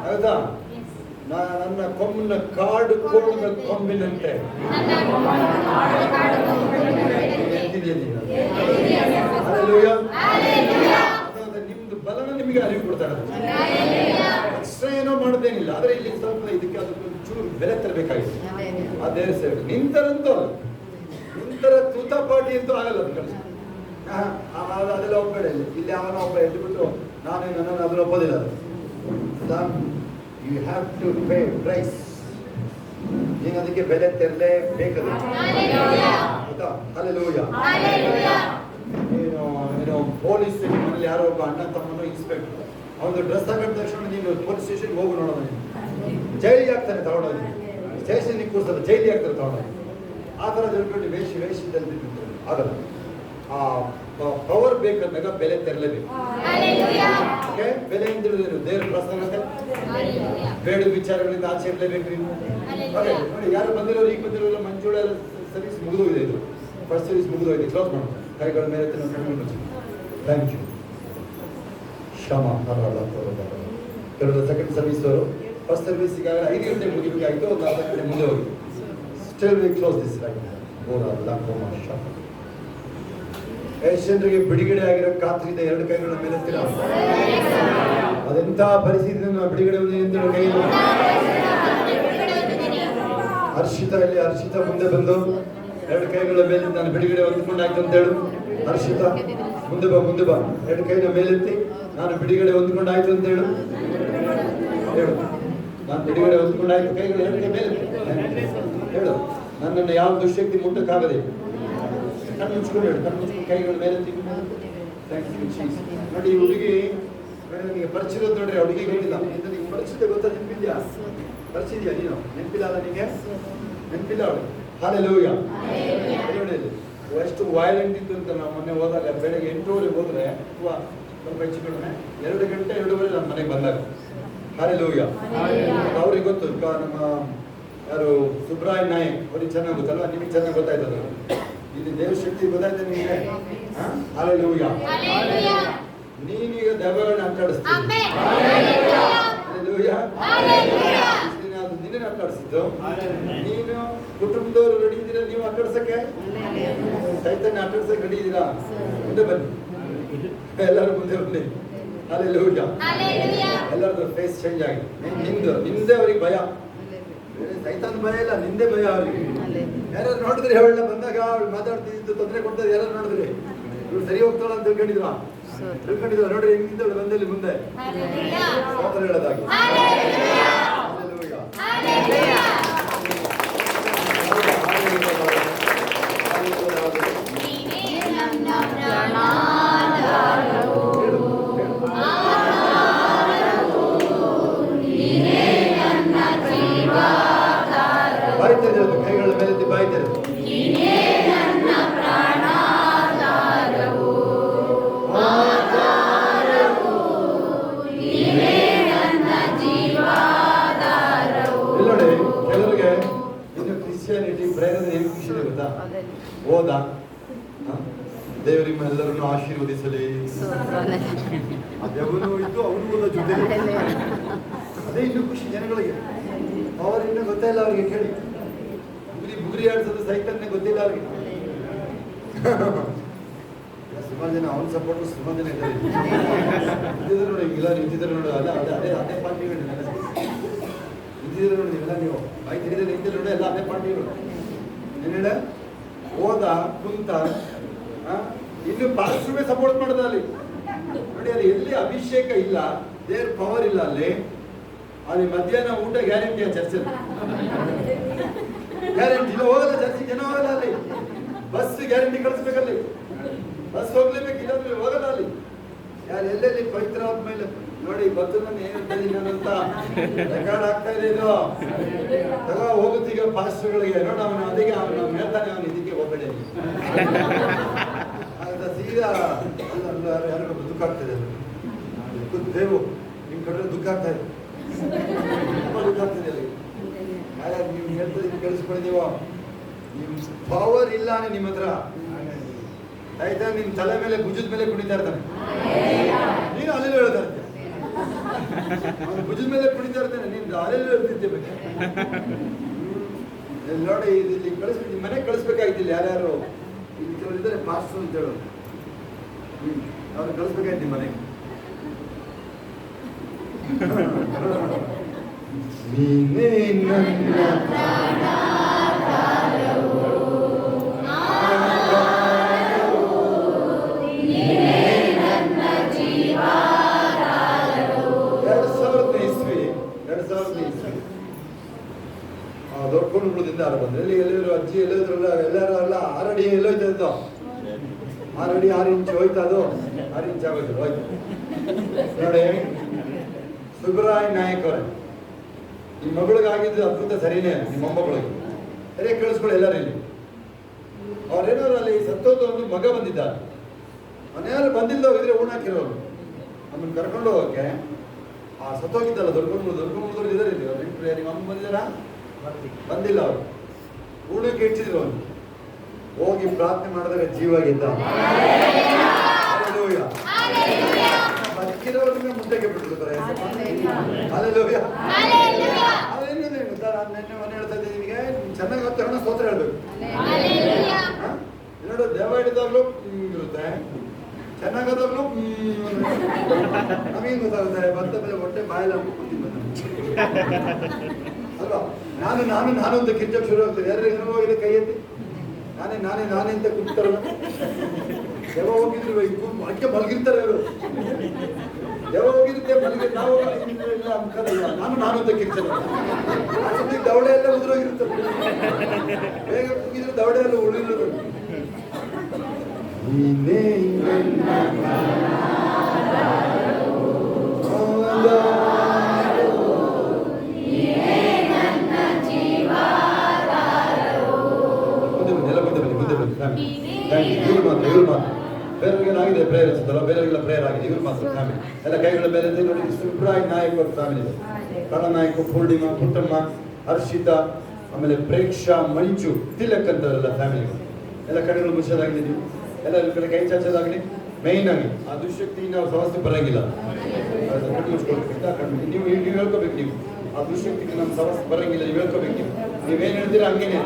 S3: ಹೌದಾ? ನನ್ನ ಕೊಂಬಿನ ಕಾಡು ಕೋಣದ ಕೊಂಬಿನಂತೆ ನಿಮ್ದು ಬಲನ ನಿಮಗೆ ಅರಿವು ಕೊಡ್ತಾರೆ. ಎಕ್ಸ್ಟ್ರಾ ಏನೋ ಮಾಡೋದೇನಿಲ್ಲ, ಆದ್ರೆ ಇಲ್ಲಿ ಸ್ವಲ್ಪ ಇದಕ್ಕೆ ಅದಕ್ಕೆ ಚೂರು ಬೆಲೆ ತರಬೇಕಾಗಿದೆ. ಅದೇ ಸರ್ ನಿಂತರ ತೂತಾಪಾಟಿ ಅಂತೂ ಆಗಲ್ಲ. ಅದು ಕಳಿಸಿ ಅದೆಲ್ಲ ಒಬ್ಬಬೇಡ. ಇಲ್ಲಿ ಅವನ ಒಬ್ಬ ಎದ್ದುಬಿಟ್ಟು ನನ್ನನ್ನು ಅದನ್ನ ಒಪ್ಪೋದಿಲ್ಲ. ಅದು you have to pay price. ನೀನು ಅದಕ್ಕೆ ಬೆಲೆ ತೆರಲೇಬೇಕದು. ಆಯ್ತಾ? ಹಲ್ಲೆಲೂಯಾ. ನೀನು ಪೊಲೀಸ್ ಸ್ಟೇಷನ್ ಯಾರೋ ಒಬ್ಬ ಅಣ್ಣ ತಮ್ಮನೋ ಇನ್ಸ್ಪೆಕ್ಟರ್ ಅವನು ಡ್ರೆಸ್ ಹಾಕಿದ ತಕ್ಷಣ ನೀನು ಪೊಲೀಸ್ ಸ್ಟೇಷನ್ಗೆ ಹೋಗಿ ನೋಡೋಣ, ಜೈಲಿಗೆ ಹಾಕ್ತಾನೆ ತಗೊಂಡೋಗಿ, ಸ್ಟೇಷನ್ಗೆ ಕೂರಿಸಲ್ಲ, ಜೈಲಿಗೆ ಹಾಕ್ತಾರೆ ತಗೊಂಡೋಗಿ. ಆ ಥರ ತಿಳ್ಕೊಂಡು ವೇಷದಲ್ಲಿ ಆಗಲ್ಲ. ಆ ಪವರ್ ಬೇಕಂದಾಗ ಬೆಲೆ ತೆರಲೇಬೇಕು. ಬೆಲೆ ಅಂತ ಹೇಳಿದ್ರು ದೇವ್ರ ಪ್ರಸನ್ನತೆ, ಬೇಡ ವಿಚಾರಗಳಿಂದ ಆಚೆ ಇರಲೇಬೇಕು. ನೋಡಿ, ಯಾರು ಬಂದಿರೋರು ಈಗ ಬಂದಿರೋಲ್ಲ, ಮಂಜುಳ ಸರ್ವಿಸ್ ಮುಗಿದೋಗಿದೆ. ಇದು ಫಸ್ಟ್ ಸರ್ವಿಸ್ ಮುಗಿದೋಗಿದೆ, ಕ್ಲೋಸ್ ಮಾಡೋಣ. ಕೈಗಳ ಮೇಲೆ ಥ್ಯಾಂಕ್ ಯು. ಕ್ಷಮ ಕೆಲವರು ಸೆಕೆಂಡ್ ಸರ್ವಿಸ್ ಅವರು ಫಸ್ಟ್ ಸರ್ವಿಸ್ ಈಗಾಗಲೇ 5 ಗಂಟೆ ಮುಗಿಬೇಕಾಗಿತ್ತು, ಒಂದು ಅರ್ಧ ಗಂಟೆ ಮುಂದೆ ಹೋಗಿ. Still we close this right. ಏಷ್ಯನ್ರಿಗೆ ಬಿಡುಗಡೆ ಆಗಿರೋ ಖಾತ್ರಿಯಿಂದ 2 ಕೈಗಳ ಮೇಲೆ ಎತ್ತಿರ. ಅದೆಂಥ ಪರಿಸ್ಥಿತಿ ಬಿಡುಗಡೆ ಎಂದು ಕೈ ಹರ್ಷಿತ ಮುಂದೆ ಬಂದು 2 ಕೈಗಳ ಮೇಲೆ ನಾನು ಬಿಡುಗಡೆ ಹೊಂದ್ಕೊಂಡಾಯ್ತು ಅಂತ ಹೇಳು. ಹರ್ಷಿತ ಮುಂದೆ ಬಾ 2 ಕೈನ ಮೇಲೆತ್ತಿ ನಾನು ಬಿಡುಗಡೆ ಹೊಂದ್ಕೊಂಡಾಯ್ತು ಅಂತ ಹೇಳು. ನಾನು ಬಿಡುಗಡೆ ಹೊಂದ್ಕೊಂಡಾಯ್ತು. ಕೈಗಳು 2 ಕೈ ಮೇಲೆ ಹೇಳು. ನನ್ನನ್ನು ಯಾವ ದುಶ್ಶಕ್ತಿ ಮುಟ್ಟಕ್ಕಾಗದೆ. ಕಣ್ಣು ಮುಚ್ಕೊಂಡು ಹೇಳು, ಕಣ್ಣು ಮುಚ್ಕೊಂಡು ಕೈಗಳ ಮೇಲೆತ್ತಿ. ನೋಡಿ, ಈ ಹುಡುಗಿ ನನಗೆ ಪರಿಚಯ ನೋಡ್ರಿ, ಹುಡುಗಿ ಗೊತ್ತಿಲ್ಲ. ನಿಮಗೆ ಪರಿಚಯ ಗೊತ್ತಾ? ನೆನಪಿದ್ಯಾ? ಪರಿಚಿದ್ಯಾ ನೀನು? ನೆನಪಿಲ್ಲ ಅಲ್ಲ ನಿಮಗೆ? ನೆನಪಿಲ್ಲ ಅವಳು. ಹಲ್ಲೆಲೂಯಾ. ಎಷ್ಟು ವೈಲೆಂಟ್ ಇತ್ತು ಅಂತ ನಾವು ಮೊನ್ನೆ ಹೋದಾಗ, ಬೆಳಗ್ಗೆ 8:30 ಹೋದ್ರೆ ಅಥವಾ ಸ್ವಲ್ಪ ಹೆಚ್ಚು ಕಡಿಮೆ 2 ಗಂಟೆ 2:30 ನಮ್ಮ ಮನೆಗೆ ಬಂದಾಗ. ಹಲ್ಲೆಲೂಯಾ. ಅವ್ರಿಗೆ ಗೊತ್ತು, ನಮ್ಮ ಯಾರು ಸುಬ್ರಾಯ್ ನಾಯಕ್ ಅವ್ರಿಗೆ ಚೆನ್ನಾಗಿ ಗೊತ್ತಲ್ವಾ? ನಿಮಗೆ ಚೆನ್ನಾಗಿ ಗೊತ್ತಾಯ್ತದ. ಇಲ್ಲಿ ದೇವ್ರ ಶಕ್ತಿ ಗೊತ್ತಾಯ್ತು ನಿಮಗೆ. ಹಲ್ಲೆಲೂಯಾ. ನೀನೀಗ ದೆವ್ವಗಳನ್ನ ಅಟ್ಟಾಡಿಸ್ತೀನಿ. ನಿನ್ನ ಅಟ್ಟಾಡಿಸಿದ್ದು ನೀನು. ಕುಟುಂಬದವರು ರೆಡಿ ಇದ್ದೀರಾ ನೀವು ಅಟ್ಟಾಡ್ಸಕ್ಕೆ? ಚೈತನ್ಯ ಅಟ್ಟಾಡ್ಸಕ್ಕೆ ರೆಡಿ ಇದ್ದೀರಾ? ಮುಂದೆ ಬನ್ನಿ, ಎಲ್ಲರೂ ಮುಂದೆ ಬನ್ನಿ. ಹಲ್ಲೆಲೂಯಾ. ಎಲ್ಲರದ್ದು ಫೇಸ್ ಚೇಂಜ್ ಆಗಿದೆ. ನಿಂದೆ ಅವ್ರಿಗೆ ಭಯ, ಸೈತಾನ್ ಭಯ ಇಲ್ಲ, ನಿಂದೆ ಭಯ ಅವ್ರಿಗೆ. ಯಾರು ನೋಡಿದ್ರಿ ಅವಳನ್ನ ಬಂದಾಗ ಅವಳು ಮಾತಾಡ್ತಿದ್ದು ತೊಂದರೆ ಕೊಡ್ತಾರೆ, ಯಾರು ನೋಡಿದ್ರಿ? ಇವಳು ಸರಿ ಹೋಗ್ತಾಳ ಅಂತ ತಿಳ್ಕೊಂಡಿದ್ರು ನೋಡ್ರಿ, ಹೆಂಗಿದ್ದವಳು ಬಂದಲ್ಲಿ ಮುಂದೆ ಹೇಳೋದಾಗಿ. ಬಾಯ್ತಿರೋದು, ಕೈಗಳ ಮೇಲೆ ಬಾಯ್ತಿರೋದು.
S4: ಆಧಾರವು ನೀನೇ ನನ್ನ ಜೀವಾಧಾರವು.
S3: ಕ್ರಿಶ್ಚಿಯಾನಿಟಿ ಪ್ರೇರಣೆ ಏನು ಖುಷಿ ಇದೆ ಗೊತ್ತಾ? ಹೋದ ದೇವರು ನಿಮ್ಮೆಲ್ಲರನ್ನು ಆಶೀರ್ವದಿಸಲಿ. ಅದೆವನು ಇದ್ದು ಅವನು ಜೊತೆ ಅದೇ ಇನ್ನೂ ಖುಷಿ ಜನಗಳಿಗೆ. ಪವರ್ ಇನ್ನೂ ಗೊತ್ತಿಲ್ಲ ಅವ್ರಿಗೆ. ಕೇಳಿ, ಬುಗುರಿ ಆಡ್ಸೋದು ಸೈಕಲ್ನೇ ಗೊತ್ತಿಲ್ಲ ಅವ್ರಿಗೆ. ಸುಮಾರು ಜನ ಅವ್ನ ಸಪೋರ್ಟ್ ಸುಮಾರು ಜನ ಇದ್ದಾರೆ. ನಿಂತಿದ್ರು ನೋಡಿ, ಇಲ್ಲ ನಿಂತಿದ್ರು ನೋಡು, ಅಲ್ಲ ಅದೇ ಪಾರ್ಟಿಗಳು ನಿಂತಿದ್ರು ನೋಡಿ, ನೀವೆಲ್ಲ ನೀವು ಆಯ್ತು ಹಿಡಿದ್ರೆ ನಿಂತಿದ್ರು ನೋಡಿ, ಎಲ್ಲ ಅದೇ ಪಾರ್ಟಿಗಳು. ಏನು ಹೇಳ ಹೋದ ಕುಂತ ಇನ್ನು ಪಾಸ್ಟ್ರೇ ಸಪೋರ್ಟ್ ಮಾಡೋದು ಅಲ್ಲಿ ನೋಡಿ. ಅಲ್ಲಿ ಎಲ್ಲಿ ಅಭಿಷೇಕ ಇಲ್ಲ, ದೇವ್ರ ಪವರ್ ಇಲ್ಲ ಅಲ್ಲಿ ಮಧ್ಯಾಹ್ನ ಊಟ ಗ್ಯಾರಂಟಿಯ ಚರ್ಚಲ್ಲಿ ಗ್ಯಾರಂಟಿ ಹೋಗಲ್ಲ, ಚರ್ಚೆಗೆ ಜನ ಹೋಗಲ್ಲ. ಅಲ್ಲಿ ಬಸ್ ಗ್ಯಾರಂಟಿ ಕಳಿಸ್ಬೇಕಲ್ಲಿ, ಬಸ್ ಹೋಗ್ಲೇಬೇಕು, ಇಲ್ಲಾಂದ್ರೆ ಹೋಗಲ್ಲ ಅಲ್ಲಿ. ಯಾರು ಎಲ್ಲೆಲ್ಲಿ ಪವಿತ್ರ ಆದ್ಮೇಲೆ ನೋಡಿ ಗೊತ್ತು ನಾನು ಏನು ಹೇಳ್ತೀನಿ ನಾನಂತ ರೆಕಾರ್ಡ್ ಆಗ್ತಾ ಇದೆ. ಇದು ತಗೋ ಹೋಗುತ್ತೀಗ ಪಾಸ್ಟರ್ಗಳಿಗೆ ನೋಡ, ಅವನು ಅದಕ್ಕೆ ಅವನು ಹೇಳ್ತಾನೆ, ಅವನು ಇದಕ್ಕೆ ಹೋಗಬೇಡಿ ಸೀದಾ ಯಾರಿಗೂ ದುಃಖ ಆಗ್ತದೆ. ದೇವು ನಿಮ್ ಕಡೆ ದುಃಖ ಆಗ್ತಾ ಇದೆ, ತುಂಬ ದುಃಖ ಆಗ್ತದೆ ಅಲ್ಲಿ. ಯಾರ್ಯಾರು ನೀವು ಹೇಳ್ತದೆ ಕೇಳಿಸ್ಕೊಂಡಿದ್ದೀವೋ, ನಿಮ್ ಪವರ್ ಇಲ್ಲ ನಿಮ್ಮ ಹತ್ರ ಆಯ್ತಾ? ನಿನ್ ತಲೆ ಮೇಲೆ ಭುಜದ ಮೇಲೆ ಕುಣಿತಾ ಇರ್ತಾನೆ, ನೀನು ಅಲ್ಲೆಲ್ಲ ಹೇಳ್ತಾ ಇರ್ತೀಯ. ಭುಜದ ಮೇಲೆ ಕುಣಿತಾ ಇರ್ತಾನೆ, ನೀನು ಅಲ್ಲೆಲ್ಲ ಹೇಳ್ತಿರ್ತೀಯ. ನೋಡಿ, ಇಲ್ಲಿ ಕಳಿಸ್ಬೇಕು, ನಿಮ್ಮ ಮನೆಗೆ ಕಳಿಸ್ಬೇಕಾಗಿದ್ದಿಲ್ಲ. ಯಾರ್ಯಾರು ಇಲ್ಲಿ ಕೆಲವರು ಇದ್ದಾರೆ ಪಾಸ್ಟರ್ ಅಂತ ಹೇಳೋದು, ಅವ್ರು ಕಳಿಸ್ಬೇಕಾಯ್ತು ನಿಮ್ಮ ಮನೆಗೆ. ನೀನೇ ನನ್ನ ದೊಡ್ಡಕೊಂಡುದಿಂದ ಯಾರು ಬಂದ್ರೆ ಎಲ್ಲರೂ ಅಜ್ಜಿ ಎಲ್ಲದ್ರಲ್ಲ ಎಲ್ಲರೂ ಅಲ್ಲ 6 ಅಡಿ ಎಲ್ಲೋಯ್ತಾ ಇತ್ತು. 6 ಅಡಿ 6 ಇಂಚು ಹೋಯ್ತು, ಅದು 6 ಇಂಚ್ ಆಗೋಯ್ತು ಹೋಯ್ತು ನೋಡಿ. ಸುಬ್ರಾಯ್ ನಾಯಕ್ ಅವರೇ, ನಿಮ್ಮ ಮಗಳಿಗಾಗಿದ್ದು ಅದ್ಭುತ ಸರಿನೇ. ನಿಮ್ಮ ಮೊಮ್ಮಗಳಿಗೆ ಸರಿಯಾಗಿ ಕೇಳಿಸ್ಕೊಳ್ಳಿ ಎಲ್ಲರೂ ಇಲ್ಲಿ. ಅವ್ರೇನಾದ್ರು ಅಲ್ಲಿ ಸತ್ತೋದ ಒಂದು ಮಗ ಬಂದಿದ್ದಾರೆ, ಮನೆಯಾರು ಬಂದಿಲ್ಲದವ್ರು ಇದ್ರೆ ಹಾಕಿರೋರು ನಮ್ಮನ್ನು ಕರ್ಕೊಂಡು ಹೋಗೋಕೆ. ಆ ಸತ್ತೋಗಿದ್ದಲ್ಲ ದೊಡ್ಡಕೊಂಡ್ರು ಇದ್ದಾರೆ ಇಲ್ಲಿ. ಅವ್ರು ನಿಮ್ಮ ಅಮ್ಮ ಬಂದಿದ್ದಾರ? ಬಂದಿಲ್ಲ. ಅವರು ಊಣಕ್ಕೆ ಇಟ್ಟಿದ್ರು. ಅವನು ಹೋಗಿ ಪ್ರಾರ್ಥನೆ ಮಾಡಿದಾಗ ಜೀವಾಗಿದ್ದ. ಬದುಕಿರೋರ್ನ ಮುದ್ದೆಗೆ ಬಿಟ್ಟಿರ್ತಾರೆ. ಅಲ್ಲೆಲ್ಲೋಯ್ಯ ಅದೇನಿದೆ ಗೊತ್ತಾ? ನಾನು ನಿನ್ನೆ ಮನೆ ಹೇಳ್ತಾ ಇದ್ದೆ ನಿಮಗೆ, ಚೆನ್ನಾಗಿ ತಗೊಂಡು ಸ್ತೋತ್ರ ಹೇಳ್ಬೇಕು. ನೋಡು, ದೇವ ಹಿಡಿದಾಗ್ಲೂ ಇರುತ್ತೆ, ಚೆನ್ನಾಗದಾಗ್ಲೂ ನಮಗೇನು ಗೊತ್ತಾಗುತ್ತೆ? ಭತ್ತ ಮೇಲೆ ಹೊಟ್ಟೆ ಬಾಯಲ್ಲಿ ಹಾಕಿ ಕೂತಿದ್ದೆ ಅಲ್ವಾ? ನಾನು ಅಂತ ಕಿಂಚಕ್ ಶುರು ಆಗ್ತದೆ. ಯಾರು ಹೋಗಿದೆ ಕೈ ಎತ್ತಿ, ನಾನೇ ಅಂತ ಕೂಗ್ತಾರಲ್ಲ. ಯಾವಾಗ ಹೋಗಿದ್ರು ಅಕ್ಕೆ ಮಲಗಿರ್ತಾರೆ ಅವರು. ಯಾವಾಗ ಹೋಗಿರುತ್ತೆ ಮಲಗಿ, ನಾವು ಇಲ್ಲ ಅನ್ಕಲ್ಲ. ನಾನು ಅಂತ ಕಿಂಚಕ್ ದವಡೆ ಎಲ್ಲ ಉದುರೋಗಿರುತ್ತೆ. ಬೇಗ ಕೂಗಿದ್ರೆ ದವಡೆ ಎಲ್ಲ ಉಳಿರೋದು. ನೀನೇ ಇವ್ರು ಮಾತ್ರ ಬೇರೆಯವ್ರಿಗೇನಾಗಿದೆ ಪ್ರೇಯರ್ ಅನ್ಸುತ್ತಲ್ಲ, ಬೇರೆಯವರಿಗೆಲ್ಲ ಪ್ರೇಯರ್ ಆಗಿದೆ. ಇವ್ರು ಮಾತ್ರ ಫ್ಯಾಮಿಲಿ ಎಲ್ಲ ಕೈಗಳ ಬೇರೆ ನೋಡಿ. ಸುಬ್ರಾಯ್ ನಾಯಕ್ ಅವ್ರ ಫ್ಯಾಮಿಲಿ, ಕಳನಾಯಕ್, ಪೂರ್ಣಿಮಾ, ಪುಟ್ಟಮ್ಮ, ಹರ್ಷಿತಾ, ಆಮೇಲೆ ಪ್ರೇಕ್ಷಾ, ಮಂಜು, ತಿಲಕ್ ಅಂತವರೆಲ್ಲ ಫ್ಯಾಮಿಲಿಗಳು. ಎಲ್ಲ ಕಡೆಗಳು ಮುಚ್ಚೋದಾಗಿದೆ. ನೀವು ಎಲ್ಲ ಕಡೆ ಕೈ ಚಾಚೋದಾಗಲಿ. ಮೈನ್ ಆಗಿ ಆ ದುಶ್ಶಕ್ತಿ ನಾವು ಸಮಸ್ಯೆ ಬರಂಗಿಲ್ಲ. ಕಣ್ಣು ಮುಚ್ಕೊಳ್ಬೇಕಿಂತ ಕಣ್ಣು ನೀವು ಹೇಳ್ಕೋಬೇಕು. ನೀವು ಆ ದುಶ್ಶಕ್ತಿಗೆ ನಮ್ಮ ಸಮಸ್ಯೆ ಬರಂಗಿಲ್ಲ, ನೀವು ಹೇಳ್ಕೋಬೇಕು. ನೀವೇನು ಹೇಳ್ತೀರಾ ಹಂಗೇನೆ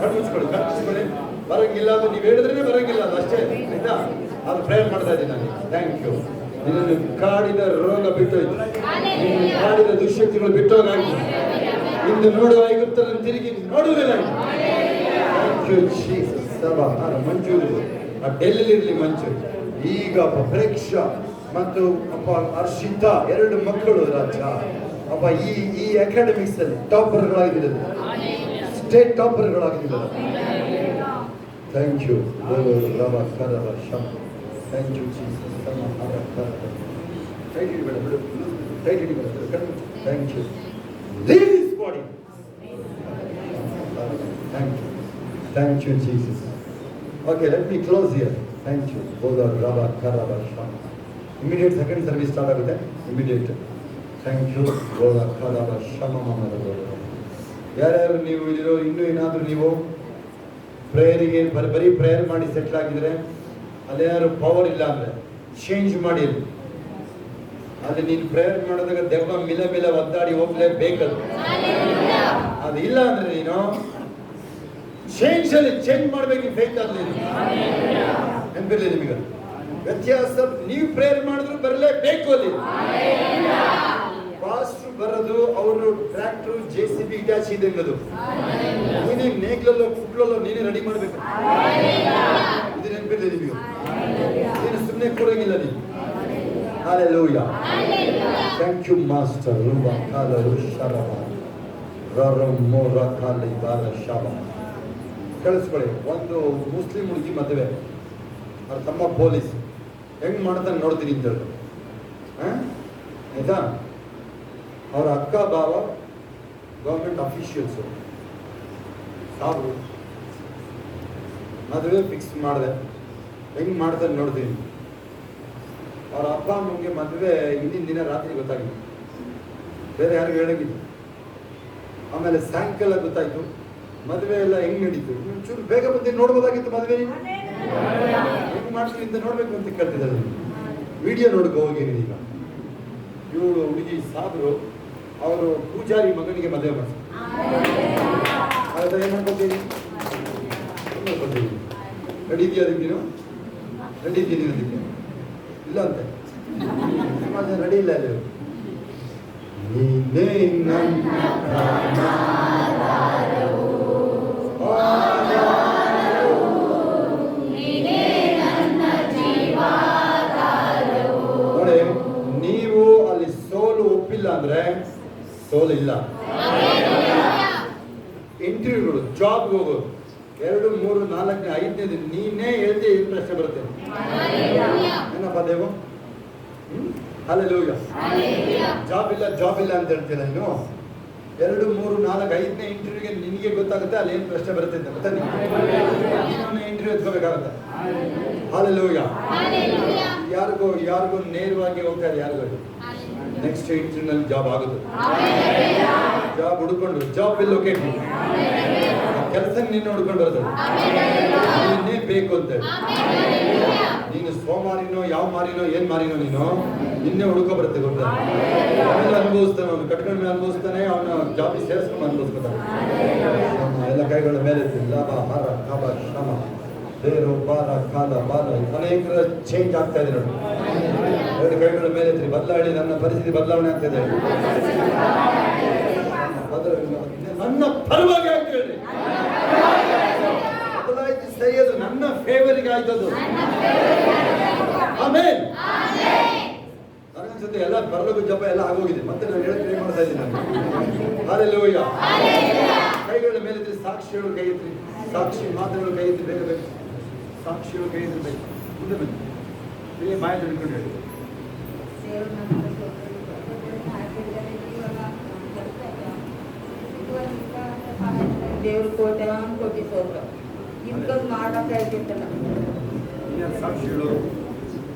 S3: ಕಣ್ಣು ಮುಚ್ಕೊಳ್ಳಿ. ಬರಂಗಿಲ್ಲ ಅದು ನೀವು ಹೇಳಿದ್ರೇನೆ ಬರಂಗಿಲ್ಲ, ಅದು ಅಷ್ಟೇ ಆಯ್ತಾ? ಅದು ಪ್ರೇಯರ್ ಮಾಡ್ತಾ ಇದ್ದೀನಿ ನಾನು. Thank you. ನಿನ್ನನ್ನು ಕಾಡಿದ ರೋಗ ಬಿಟ್ಟೋಯ್ತು, ಕಾಡಿದ ದುಶ್ಶಕ್ತಿಗಳು ಬಿಟ್ಟೋಗಾಗಿ ಇಂದು ನೋಡುವ ಐಗುಪ್ತರನ್ನು ತಿರುಗಿ ನೋಡುವುದಿಲ್ಲ. Thank you Jesus. ಮಂಜು ಆ ಡೆಲ್ಲಿಲಿರಲಿ ಮಂಜು. ಈಗ ಪ್ರೇಕ್ಷಾ ಮತ್ತು ಹರ್ಷಿತಾ 2 ಮಕ್ಕಳು ರಾಜ. ಅಪ್ಪ ಈ ಅಕಾಡೆಮಿಕ್ಸ್ ಅಲ್ಲಿ ಟಾಪರ್ಗಳಾಗಿದ್ದಾರೆ, ಸ್ಟೇಟ್ ಟಾಪರ್ಗಳಾಗಿದ್ದಾರೆ. Thank you. Thank you Jesus. Thank you. Leave his body. Thank you, Jesus. Okay, let me close here. Thank you. Immediate second service start ಆಗುತ್ತೆ. Immediate. Thank you. ಯಾರ್ಯಾರು ನೀವು ಇಲ್ಲಿರೋ ಇನ್ನೂ ಏನಾದರೂ ನೀವು ಪ್ರೇಯರಿಗೆ ಬರೀ ಪ್ರೇಯರ್ ಮಾಡಿ ಸೆಟ್ಲ್ ಆಗಿದ್ರೆ ಅಲ್ಲೇನಾದ್ರು ಪವರ್ ಇಲ್ಲ ಅಂದರೆ ಚೇಂಜ್ ಮಾಡಿ ಅಲ್ಲಿ ನೀನು ಪ್ರೇಯರ್ ಮಾಡೋದಾಗ ದೆವ್ವ ಮಿಲ ಒದ್ದಾಡಿ ಹೋಗ್ಲೇಬೇಕದು. ಅದು ಇಲ್ಲ ಅಂದ್ರೆ ನೀನು ಚೇಂಜ್ ಮಾಡ್ಬೇಕು ಫೇತ್ ಅಲ್ಲಿ ನೆನಪಿರಲಿ ನಿಮಗೆ. ವ್ಯತ್ಯಾಸ ನೀವು ಪ್ರೇಯರ್ ಮಾಡಿದ್ರು ಬರಲೇಬೇಕು ಅಲ್ಲಿ. ಪಾಸ್ಟರ್ ಬರೋದು ಅವರು ಟ್ರ್ಯಾಕ್ಟರ್ JCB ಇಟಾಚಿ ಇದ್ದಂಗದು. ನೀನೇ ನೇಗ್ಲಲ್ಲೋ ಕುಟ್ಲಲ್ಲೋ ನೀನೇ ರೆಡಿ ಮಾಡ್ಬೇಕು. ಇದು ನೆನಪಿರಲಿ ನಿಮಗೆ. ನೀನು ಸುಮ್ಮನೆ ಕೊಡಂಗಿಲ್ಲ ನೀನು. Hallelujah. Thank you, Master. Ruba kala rusharaba. Raramo rakali bara shaba. ಕೇಳಿಸ್ಕೊಳ್ಳಿ, ಒಂದು ಮುಸ್ಲಿಂ ಹುಡುಗಿ ಮದುವೆ, ಅವ್ರ ತಮ್ಮ ಪೊಲೀಸ್, ಹೆಂಗ್ ಮಾಡ್ತಾನೆ ನೋಡ್ತೀನಿ ಅಂತ ಹೇಳಿ. ಆಯ್ತಾ? ಅವ್ರ ಅಕ್ಕ ಬಾವ ಗೌರ್ಮೆಂಟ್ ಅಫಿಷಿಯಲ್ಸು. ಸಾವು ಮದುವೆ ಫಿಕ್ಸ್ ಮಾಡಿದೆ, ಹೆಂಗ್ ಮಾಡ್ತಾನೆ ನೋಡ್ತೀನಿ. ಅವ್ರ ಅಪ್ಪ ಅಮ್ಮಂಗೆ ಮದುವೆ ಹಿಂದಿನ ದಿನ ರಾತ್ರಿ ಗೊತ್ತಾಗಿತ್ತು, ಬೇರೆ ಯಾರಿಗೂ ಹೇಳಂಗಿತ್ತು. ಆಮೇಲೆ ಸಾಯಂಕಾಲ ಗೊತ್ತಾಯ್ತು. ಮದುವೆ ಎಲ್ಲ ಹೆಂಗ್ ನಡೀತು, ಚೂರು ಬೇಗ ಬಂದು ನೋಡ್ಬೋದಾಗಿತ್ತು ಮದುವೆ. ಹೆಂಗ್ ಮಾಡ್ತೀನಿ ಅಂತ ನೋಡ್ಬೇಕು ಅಂತ ಕೇಳ್ತಿದ್ದಾರೆ. ವಿಡಿಯೋ ನೋಡ್ಕೊ ಹೋಗಿ. ಈಗ ಇವಳು ಹುಡುಗಿ ಸಾದ್ರು, ಅವರು ಪೂಜಾರಿ ಮಗನಿಗೆ ಮದುವೆ ಮಾಡ್ತಾರೆ. ಏನ್ ಮಾಡ್ಕೊತೀನಿ ನಡೀತೀಯ ಅದಕ್ಕೆ, ನೀನು ನಡೀತೀನಿ ಅದಕ್ಕೆ ಇಲ್ಲ ಅಂತೆ. ರೆಡಿ ಇಲ್ಲ ಅಲ್ಲಿ. ನೀನೇ ನನ್ನ ನೋಡಿ, ನೀವು ಅಲ್ಲಿ ಸೋಲು ಒಪ್ಪಿಲ್ಲ ಅಂದ್ರೆ ಸೋಲು ಇಲ್ಲ. ಇಂಟರ್ವ್ಯೂಗಳು, ಜಾಬ್ಗೆ ಹೋಗೋದು, 2, 3, 4, 5ನೇ ನೀನೇ ಹೇಳ್ತಿ ಏನು ಪ್ರಶ್ನೆ ಬರುತ್ತೆ. ಏನಪ್ಪ ದೇವು? Hallelujah. ಜಾಬ್ ಇಲ್ಲ ಅಂತ ಹೇಳ್ತೀರಾ ನೀನು. 2, 3, 4, 5ನೇ ಇಂಟರ್ವ್ಯೂಗೆ ನಿನಗೆ ಗೊತ್ತಾಗುತ್ತೆ ಅಲ್ಲಿ ಏನು ಪ್ರಶ್ನೆ ಬರುತ್ತೆ ಅಂತ. ಗೊತ್ತಾ? ನೀನು ಇಂಟರ್ವ್ಯೂ ಎತ್ಕೋಬೇಕಾಗುತ್ತೆ. Hallelujah. ಯಾರಿಗೂ ನೇರವಾಗಿ ಹೋಗ್ತಾರೆ. ಯಾರಿಗೂ ನೆಕ್ಸ್ಟ್ ಇಂಟರ್ವ್ಯೂನಲ್ಲಿ ಜಾಬ್ ಆಗುತ್ತೆ. ಜಾಬ್ ಹುಡ್ಕೊಂಡು ಜಾಬ್ ವಿಲ್ ಲೊಕೇಟ್, ಕೆಲಸ ನೀನು ಹುಡ್ಕೊಂಡು ಬರ್ತದೆ. ನೀನೇ ಬೇಕು ಅಂತ ಹೇಳಿ. ನೀನು ಸೋಮಾರಿನೋ ಯಾವ ಮಾರಿನೋ ಏನ್ ಮಾರಿನೋ ನೀನು ನಿನ್ನೆ ಹುಡುಕೋ ಬರುತ್ತೆ. ಗೊತ್ತಾ? ಆಮೇಲೆ ಅನುಭವಿಸ್ತಾನೆ, ಅವನು ಕಟ್ಕೊಂಡ ಮೇಲೆ ಅನುಭವಿಸ್ತಾನೆ, ಅವನ ಜಾಬಿಗೆ ಸೇರಿಸ್ಕೊಂಡು ಅನುಭವಿಸ್ಕೊತಾನೆ. ಎಲ್ಲ ಕೈಗಳ ಮೇಲೆ ಲಾಭ ಹಾರ ಕಾಬ ಶ್ರಮ ಬೇರು ಬಾಲ ಕಾಲ ಬಾಲ ಅನೇಕರ ಚೇಂಜ್ ಆಗ್ತಾ ಇದೆ ನೋಡಿ. 2 ಕೈಗಳ ಮೇಲೆ ಬದಲಾವಣೆ, ನನ್ನ ಪರಿಸ್ಥಿತಿ ಬದಲಾವಣೆ ಆಗ್ತಿದೆ. ನನ್ನ ಪರವಾಗಿ ಆಗ್ತಾ ಹೇಳಿ ಬದಲಾಯಿತು, ಸರಿ, ಅದು ನನ್ನ ಫೇವರಿಗೆ ಆಯ್ತದು. ಆಮೇಲೆ ನನಗನ್ಸುತ್ತೆ ಎಲ್ಲ ಪರಲೋಕ ಜಪ ಎಲ್ಲ ಆಗೋಗಿದೆ. ಮತ್ತೆ ನಾನು ಹೇಳಕ್ಕೆ ಟ್ರೈ ಮಾಡ್ತಾ ಇದ್ದೀನಿ ನಾನು. Hallelujah. ಕೈಗಳ ಮೇಲಿದ್ರೆ ಸಾಕ್ಷಿಗಳು ಕೈ ಎತ್ತಿ, ಸಾಕ್ಷಿ ಮಾತುಗಳು ಕೈ ಎತ್ತಿ, ಬೇಗ ಬೇಕು ಸಾಕ್ಷಿಗಳು ಕೈ ಎತ್ತಿ ಬೇಕು. ಮುಂದೆ ಬನ್ನಿ, ಇಲ್ಲಿ ಬಾಯಿ ಹಿಡ್ಕೊಂಡು ಹೇಳಿ.
S4: ದೇವ್ರ ಕೋಟಿ ಸೋತ್ರ ಇಂಥದ್ದು ಮಾಡಕ್ಕೆ ಆಯ್ತಿತ್ತಲ್ಲ.
S3: ಸಾಕ್ಷಿಗಳು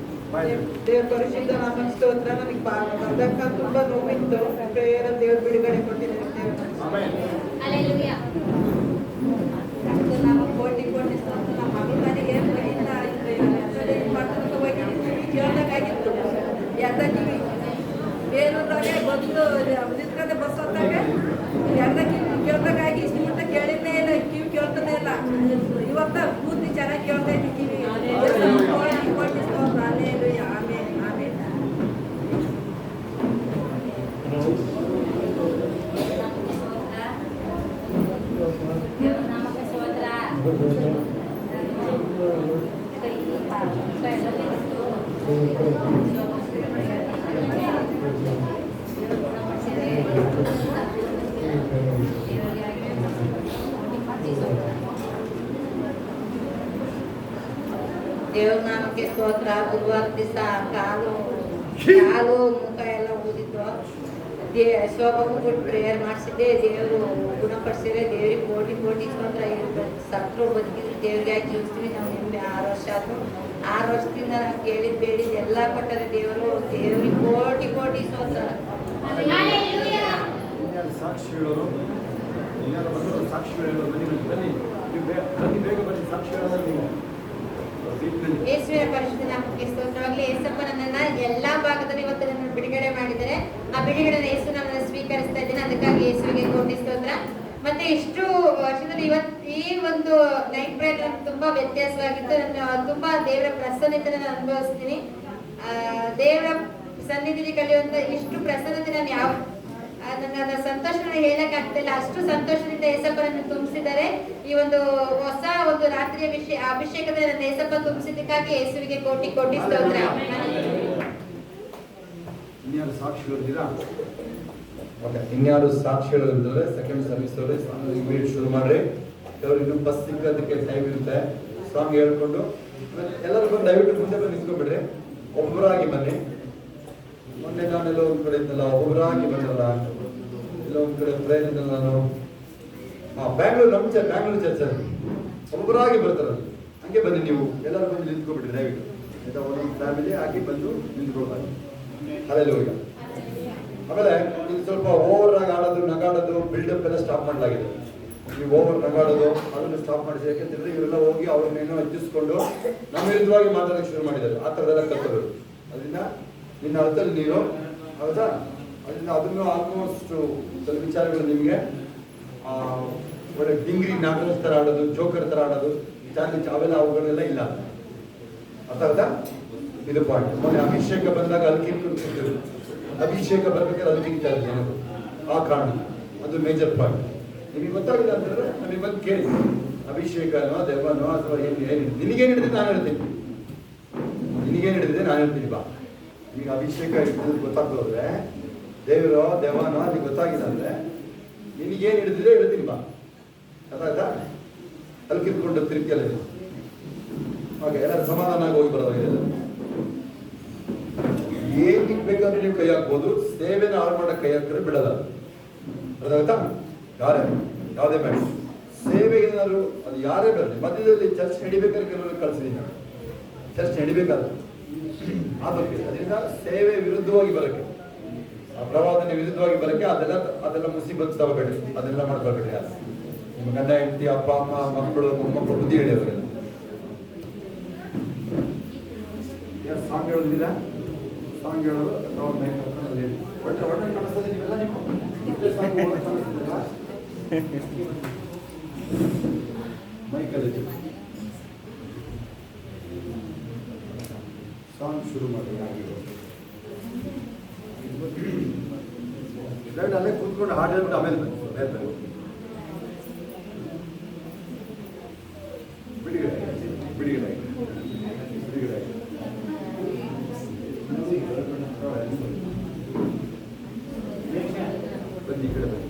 S4: ದೇವ್ರ ಪರಿಶುದ್ಧ ನಾಮ ಸ್ತೋತ್ರ. ನನಗೆ ಬಂದಕ್ಕ ತುಂಬಾ ನೋವಿತ್ತು. ಪ್ರೇಯರ್ ದೇವ್ರ ಬಿಡುಗಡೆ ಕೊಟ್ಟಿದ್ದಾರೆ. ನಾನು ಕೋಟಿ ಸ್ತೋತ್ರ. ನಮ್ಮ ಮಗನಿಗೆ ಬರೀತಾ ಕೇಳಬೇಕಾಗಿತ್ತು. ಎಲ್ಲ ಕಿವಿ ಬೇರೂರಾಗೆ ಬಂದು ನಿಂತ್ಕೊಂಡೆ ಬಸ್ ಹೊತ್ತಾಗ ಎಲ್ಲ ಕಿವಿ ಕೇಳ್ಬೇಕಾಗಿ ಇಷ್ಟು ಮಟ್ಟ ಕೇಳಿದ್ದೇ ಇಲ್ಲ. ಕಿವಿ ಕೇಳ್ತಾನೆ ಇಲ್ಲ. ಇವತ್ತ ಪೂರ್ತಿ ಚೆನ್ನಾಗಿ ಕೇಳ್ತಾ ಇದ್ವಿ ಕಿವಿ. ಕೋಟಿ ಸ್ತೋತ್ರ. ಹಲ್ಲೆಲೂಯಾ. Amen amen. ದೇವ್ರ ನಾಮಕ್ಕೆ ಸ್ತೋತ್ರ. ಗುರುವಾರ ದಿವಸ ಕಾಲು ಮುಖ ಎಲ್ಲ ಊದಿದ್ದು. ಶೋಭಾಗೂ ಕೊಟ್ಟು ಪ್ರೇಯರ್ ಮಾಡಿಸಿದ್ದೆ. ದೇವರು ಗುಣಪಡಿಸಿದ್ರೆ ದೇವ್ರಿಗೆ ಕೋಟಿ ಸ್ತೋತ್ರ. ಸತ್ರು ಬದುಕಿದ್ರು ದೇವ್ರಿಗೆ ಆಗಿ ಜೀವಿಸ್ತೀವಿ. ನಾವು ನಿಮ್ಮೆ 6 ವರ್ಷ ಆದ್ರು. 6 ವರ್ಷದಿಂದ ನಾವು ಕೇಳಿದ್ ಬೇಡಿದ್ ಎಲ್ಲ ಕೊಟ್ಟರೆ ದೇವ್ರಿಗೆ ಕೋಟಿ ಸ್ತೋತ್ರ.
S3: ಸಾಕ್ಷಿಗಳು ಯಾರು ಬಂದು ಸಾಕ್ಷಿ ಹೇಳೋದು ಬನ್ನಿ ಬನ್ನಿ ನೀವು ಬನ್ನಿ ಬೇಗ ಬನ್ನಿ ಸಾಕ್ಷಿ ಹೇಳೋದು ನೀವು ಸೀಟ್ನಲ್ಲಿ.
S4: ಯೇಸುವಿನ ಪರಿಶುದ್ಧ ನಾಮಕ್ಕೆ ಸ್ತೋತ್ರವಾಗಲಿ. ಯೇಸಪ್ಪ ನನ್ನನ್ನ ಎಲ್ಲಾ ಭಾಗದಲ್ಲಿ ಇವತ್ತು ನನ್ನ ಬಿಡುಗಡೆ ಮಾಡಿದರೆ ಆ ಬಿಡುಗಡೆ ಯೇಸು ನನ್ನನ್ನು ಸ್ವೀಕರಿಸ್ತಾ ಇದ್ದೇನೆ. ಅದಕ್ಕಾಗಿ ಯೇಸುವಿಗೆ ಕೋಟಿ ಸ್ತೋತ್ರ. ಮತ್ತೆ ಇಷ್ಟು ವರ್ಷದಲ್ಲಿ ಈ ಒಂದು ನೈಟ್ ಪ್ರೇಯರ್ ತುಂಬಾ ವ್ಯತ್ಯಾಸವಾಗಿತ್ತು. ನಾನು ತುಂಬಾ ದೇವರ ಪ್ರಸನ್ನತೆ ನಾನು ಅನುಭವಿಸ್ತೀನಿ. ದೇವರ ಸನ್ನಿಧಿಗೆ ಕಲಿಯುವಂತ ಇಷ್ಟು ಪ್ರಸನ್ನತೆ ನಾನು ಯಾವ ನನ್ನ ಸಂತೋಷವನ್ನು ಹೇಳಕ್ ಆಗ್ತಿಲ್ಲ. ಅಷ್ಟು ಸಂತೋಷದಿಂದ ಏಸಪ್ಪನನ್ನು ತುಂಬಿಸಿದ್ದಾರೆ. ಈ ಒಂದು ಹೊಸ ಒಂದು ರಾತ್ರಿಯ ಅಭಿಷೇಕದ ನನ್ನ ಏಸಪ್ಪ ತುಂಬಿಸಿದ್ದಕ್ಕಾಗಿ ಯೇಸುವಿಗೆ ಕೋಟಿ ಕೋಟಿ ಸ್ತೋತ್ರ.
S3: ಇನ್ಯಾರು ಸಾಕ್ಷಿ ಹೇಳ್ತೀರಾ?
S1: ಓಕೆ, ಇನ್ಯಾರು ಸಾಕ್ಷಿಗಳು ಇದ್ದಾರೆ? ಸೆಕೆಂಡ್ ಸರ್ವಿಸ್ ಇಮಿಡಿಯೇಟ್ ಶುರು ಮಾಡ್ರಿ. ಕೆಲವರು ಇನ್ನೂ ಬಸ್ ಸಿಕ್ಕದಕ್ಕೆ ಟೈಮ್ ಇರುತ್ತೆ. ಸಾಂಗ್ ಹೇಳ್ಕೊಂಡು ಎಲ್ಲರೂ ಬಂದು ದಯವಿಟ್ಟು ಮುಂದೆ ಬಂದು ನಿಂತ್ಕೊಂಡ್ಬಿಡ್ರಿ. ಒಬ್ಬರಾಗಿ ಬನ್ನಿ. ಮೊನ್ನೆ ನಾನೆಲ್ಲ ಒಂದ್ ಕಡೆ ಇದ್ದಲ್ಲ, ಒಬ್ಬರಾಗಿ ಬಂದಲ್ಲ, ಇಲ್ಲ ಒಂದ್ ಕಡೆ ಪ್ರೇರ್ ಇದ್ದಲ್ಲ ನಾನು. ಬ್ಯಾಂಗ್ಳೂರ್ ನಮ್ಮ ಬ್ಯಾಂಗ್ಳೂರ್ ಚರ್ಚ್ ಒಬ್ಬರಾಗಿ ಬರ್ತಾರ. ಹಂಗೆ ಬನ್ನಿ ನೀವು ಎಲ್ಲರೂ ಬಂದು ನಿಂತ್ಕೊಂಡ್ಬಿಡ್ರಿ ದಯವಿಟ್ಟು. ಒಂದೊಂದು ಫ್ಯಾಮಿಲಿ ಆಗಿ ಬಂದು ನಿಂತ್ಕೊಳ್ಬಾರ್ದು. ಅಲ್ಲೆಲ್ಲ ಈಗ ಆಮೇಲೆ ಇದು ಸ್ವಲ್ಪ ಓವರ್ ಆಗಿ ಆಡೋದು, ನಗಾಡೋದು, ಬಿಲ್ಡಪ್ ಎಲ್ಲ ಸ್ಟಾಪ್ ಮಾಡಲಾಗಿದೆ. ನೀವು ಓವರ್ ನಗಾಡೋದು ಅದನ್ನು ಸ್ಟಾಪ್ ಮಾಡಿಸಿ. ಯಾಕೆಂತಂದ್ರೆ ಇವರೆಲ್ಲ ಹೋಗಿ ಅವ್ರನ್ನೇನೋ ಹೆಚ್ಚಿಸ್ಕೊಂಡು ನಮ್ಮ ವಿರುದ್ಧವಾಗಿ ಮಾತಾಡೋಕೆ ಶುರು ಮಾಡಿದ್ದಾರೆ. ಆ ಥರದೆಲ್ಲ ಕಲ್ತವರು. ಅದರಿಂದ ನಿನ್ನ ಅರ್ಥದಲ್ಲಿ ನೀನು ಹೌದಾ? ಅದರಿಂದ ಅದನ್ನು ಆಲ್ಮೋಸ್ಟ್ ಸ್ವಲ್ಪ ವಿಚಾರಗಳು ನಿಮಗೆ ಒಳ್ಳೆ ಡಿಂಗ್ರಿ ನಾಟಕ ಥರ ಆಡೋದು, ಜೋಕರ್ ಥರ ಆಡೋದು, ಅವೆಲ್ಲ ಅವುಗಳೆಲ್ಲ ಇಲ್ಲ. ಅರ್ಥ ಆಗುತ್ತಾ? ಇದು ಪಾಯಿಂಟ್. ಮೊನ್ನೆ ಅಭಿಷೇಕ ಬಂದಾಗ ಅಲ್ಕಿ ಕೊಡ್ತಿದ್ರು. ಅಭಿಷೇಕ ಬರ್ಬೇಕಾದ್ರೆ ಅಲ್ಕಿ ಏನದು ಆ ಕಾರಣ ಅದು ಮೇಜರ್ ಪಾಯಿಂಟ್. ನಿಮಗೆ ಗೊತ್ತಾಗಿಲ್ಲ ಅಂತಂದ್ರೆ ನಮಗೆ ಬಂದು ಕೇಳಿ. ಅಭಿಷೇಕನೋ ದೆವ್ವನೋ ಅಥವಾ ಏನು ನಿನಗೇನು ಹಿಡಿದಿದೆ ನಾನು ಹೇಳ್ತೀನಿ. ನಿನಗೇನು ಹಿಡಿದಿದೆ ನಾನು ಹೇಳ್ತೀನಿ ಬಾ. ಈಗ ಅಭಿಷೇಕ ಹಿಡಿದು ಗೊತ್ತಾಗ್ತೋದ್ರೆ ದೇವರೋ ದೆವ್ವನೋ ನಿಗೆ ಗೊತ್ತಾಗಿಲ್ಲ ಅಂದ್ರೆ ನಿನಗೇನು ಹಿಡಿದಿದೆ ಹೇಳ್ತೀನಿ ಬಾ. ಗೊತ್ತಾಯ್ತಾ? ಅಲ್ಲಿ ಕಿತ್ಕೊಂಡು ತಿರುಗಿಯಲ್ಲ. ಓಕೆ, ಎಲ್ಲರೂ ಸಮಾಧಾನ ಆಗಿ ಹೋಗಿ ಬರೋದಾಗಿದೆ. ಏನಿಗೆ ಬೇಕಾದ್ರೆ ನೀವು ಕೈ ಹಾಕ್ಬೋದು. ಸೇವೆನ ಹಾಳು ಮಾಡಕ್ಕೆ ಕೈ ಹಾಕಿದ್ರೆ ಬಿಡಲ್ಲ. ಅದಾಯ್ತಾ? ಯಾವುದೇ ಬೇಡ. ಸೇವೆ ಏನಾದ್ರು ಅದು ಯಾರೇ ಬರಲಿ, ಮಧ್ಯದಲ್ಲಿ ಚರ್ಚ್ ನಡಿಬೇಕಾದ್ರೆ ಕೆಲವರು ಕಳಿಸಿದೀನಿ ನಾನು. ಚರ್ಚ್ ನಡಿಬೇಕಾದ್ರೆ ಆಗಕ್ಕೆ ಅದರಿಂದ ಸೇವೆ ವಿರುದ್ಧವಾಗಿ ಬರೋಕ್ಕೆ, ಆ ಪ್ರವಾದನೆ ವಿರುದ್ಧವಾಗಿ ಬರೋಕ್ಕೆ ಅದೆಲ್ಲ ಮುಸಿಬತ್ತು ತಗೋಬೇಡ್ರಿ. ಅದೆಲ್ಲ ಮಾಡ್ಕೊಳ್ಬೇಡ್ರಿ. ಯಾರು ನಿಮ್ಮ ಗಂಡ ಹೆಂಡತಿ, ಅಪ್ಪ ಅಮ್ಮ, ಮಕ್ಕಳು, ಮೊಮ್ಮಕ್ಕಳು ಬುದ್ಧಿ ಹೇಳಿ ಅವರಿಗೆಲ್ಲ. ಯಾರು ಸಾಂಗ್ ಹೇಳೋದಿಲ್ಲ? ಸಾಂಗ್ ಹೇಳೋದು ಅಥವಾ ಮೈಕ್ ಒಳ್ಳೆ ಒಳ್ಳೆ ಕಾಣಿಸ್ತದೆ. ನೀವೆಲ್ಲ ನೀವು ಮೈಕಲ್ಲಿ ಸಾಂಗ್ ಶುರು ಮಾಡಿ. ಅಲ್ಲೇ ಕೂತ್ಕೊಂಡು ಹಾಡು ಹೇಳ್ಬಿಟ್ಟು ಆಮೇಲೆ ಹೇಳ್ತಾರೆ. ಬಿಡುಗಡೆ ಬಿಡುಗಡೆ ಬಿಡುಗಡೆ ಬನ್ನಿ, ಈ ಕಡೆ ಬನ್ನಿ.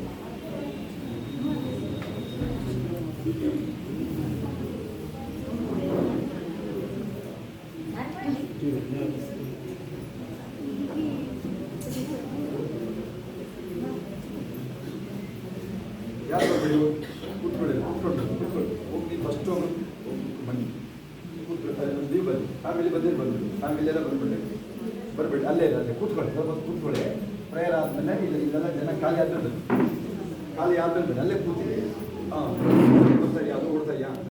S1: ಯಾರು ಬರ್ಬೇಡಿ, ಕೂತ್ಕೊಳ್ಳಿ, ಕೂತ್ಕೊಂಡು ಕೂತ್ಕೊಳ್ಳಿ. ಹೋಗಿ ಫಸ್ಟ್ ಹೋಗಿ ಬನ್ನಿ, ಕೂತ್ಕೊಳ್ಳಿ. ನೀವು ಬನ್ನಿ, ಫ್ಯಾಮಿಲಿ ಬಂದಿರಿ ಬಂದ್ಬಿಡಿ. ಫ್ಯಾಮಿಲಿ ಎಲ್ಲ ಬಂದ್ಬಿಡಿ, ಬರ್ಬೇಡಿ. ಅಲ್ಲೇ ಅಲ್ಲೇ ಕೂತ್ಕೊಳ್ಳಿ, ಸ್ವಲ್ಪ ಕೂತ್ಕೊಳ್ಳಿ. ಪ್ರೇಯರ್ ಆದಮೇಲೆ ಇದೆಲ್ಲ ಜನ ಖಾಲಿ ಆದ್ಮೇಲೆ ಬನ್ನಿ. ಖಾಲಿ ಆದ್ಮೇಲೆ ಬನ್ನಿ. ಅಲ್ಲೇ ಕೂತಿರಿ. ಹಾಂ, ಓಡ್ತಾ ಇದೆಯಾ? ಅದು ಓಡ್ತಾ ಇದೆಯಾ?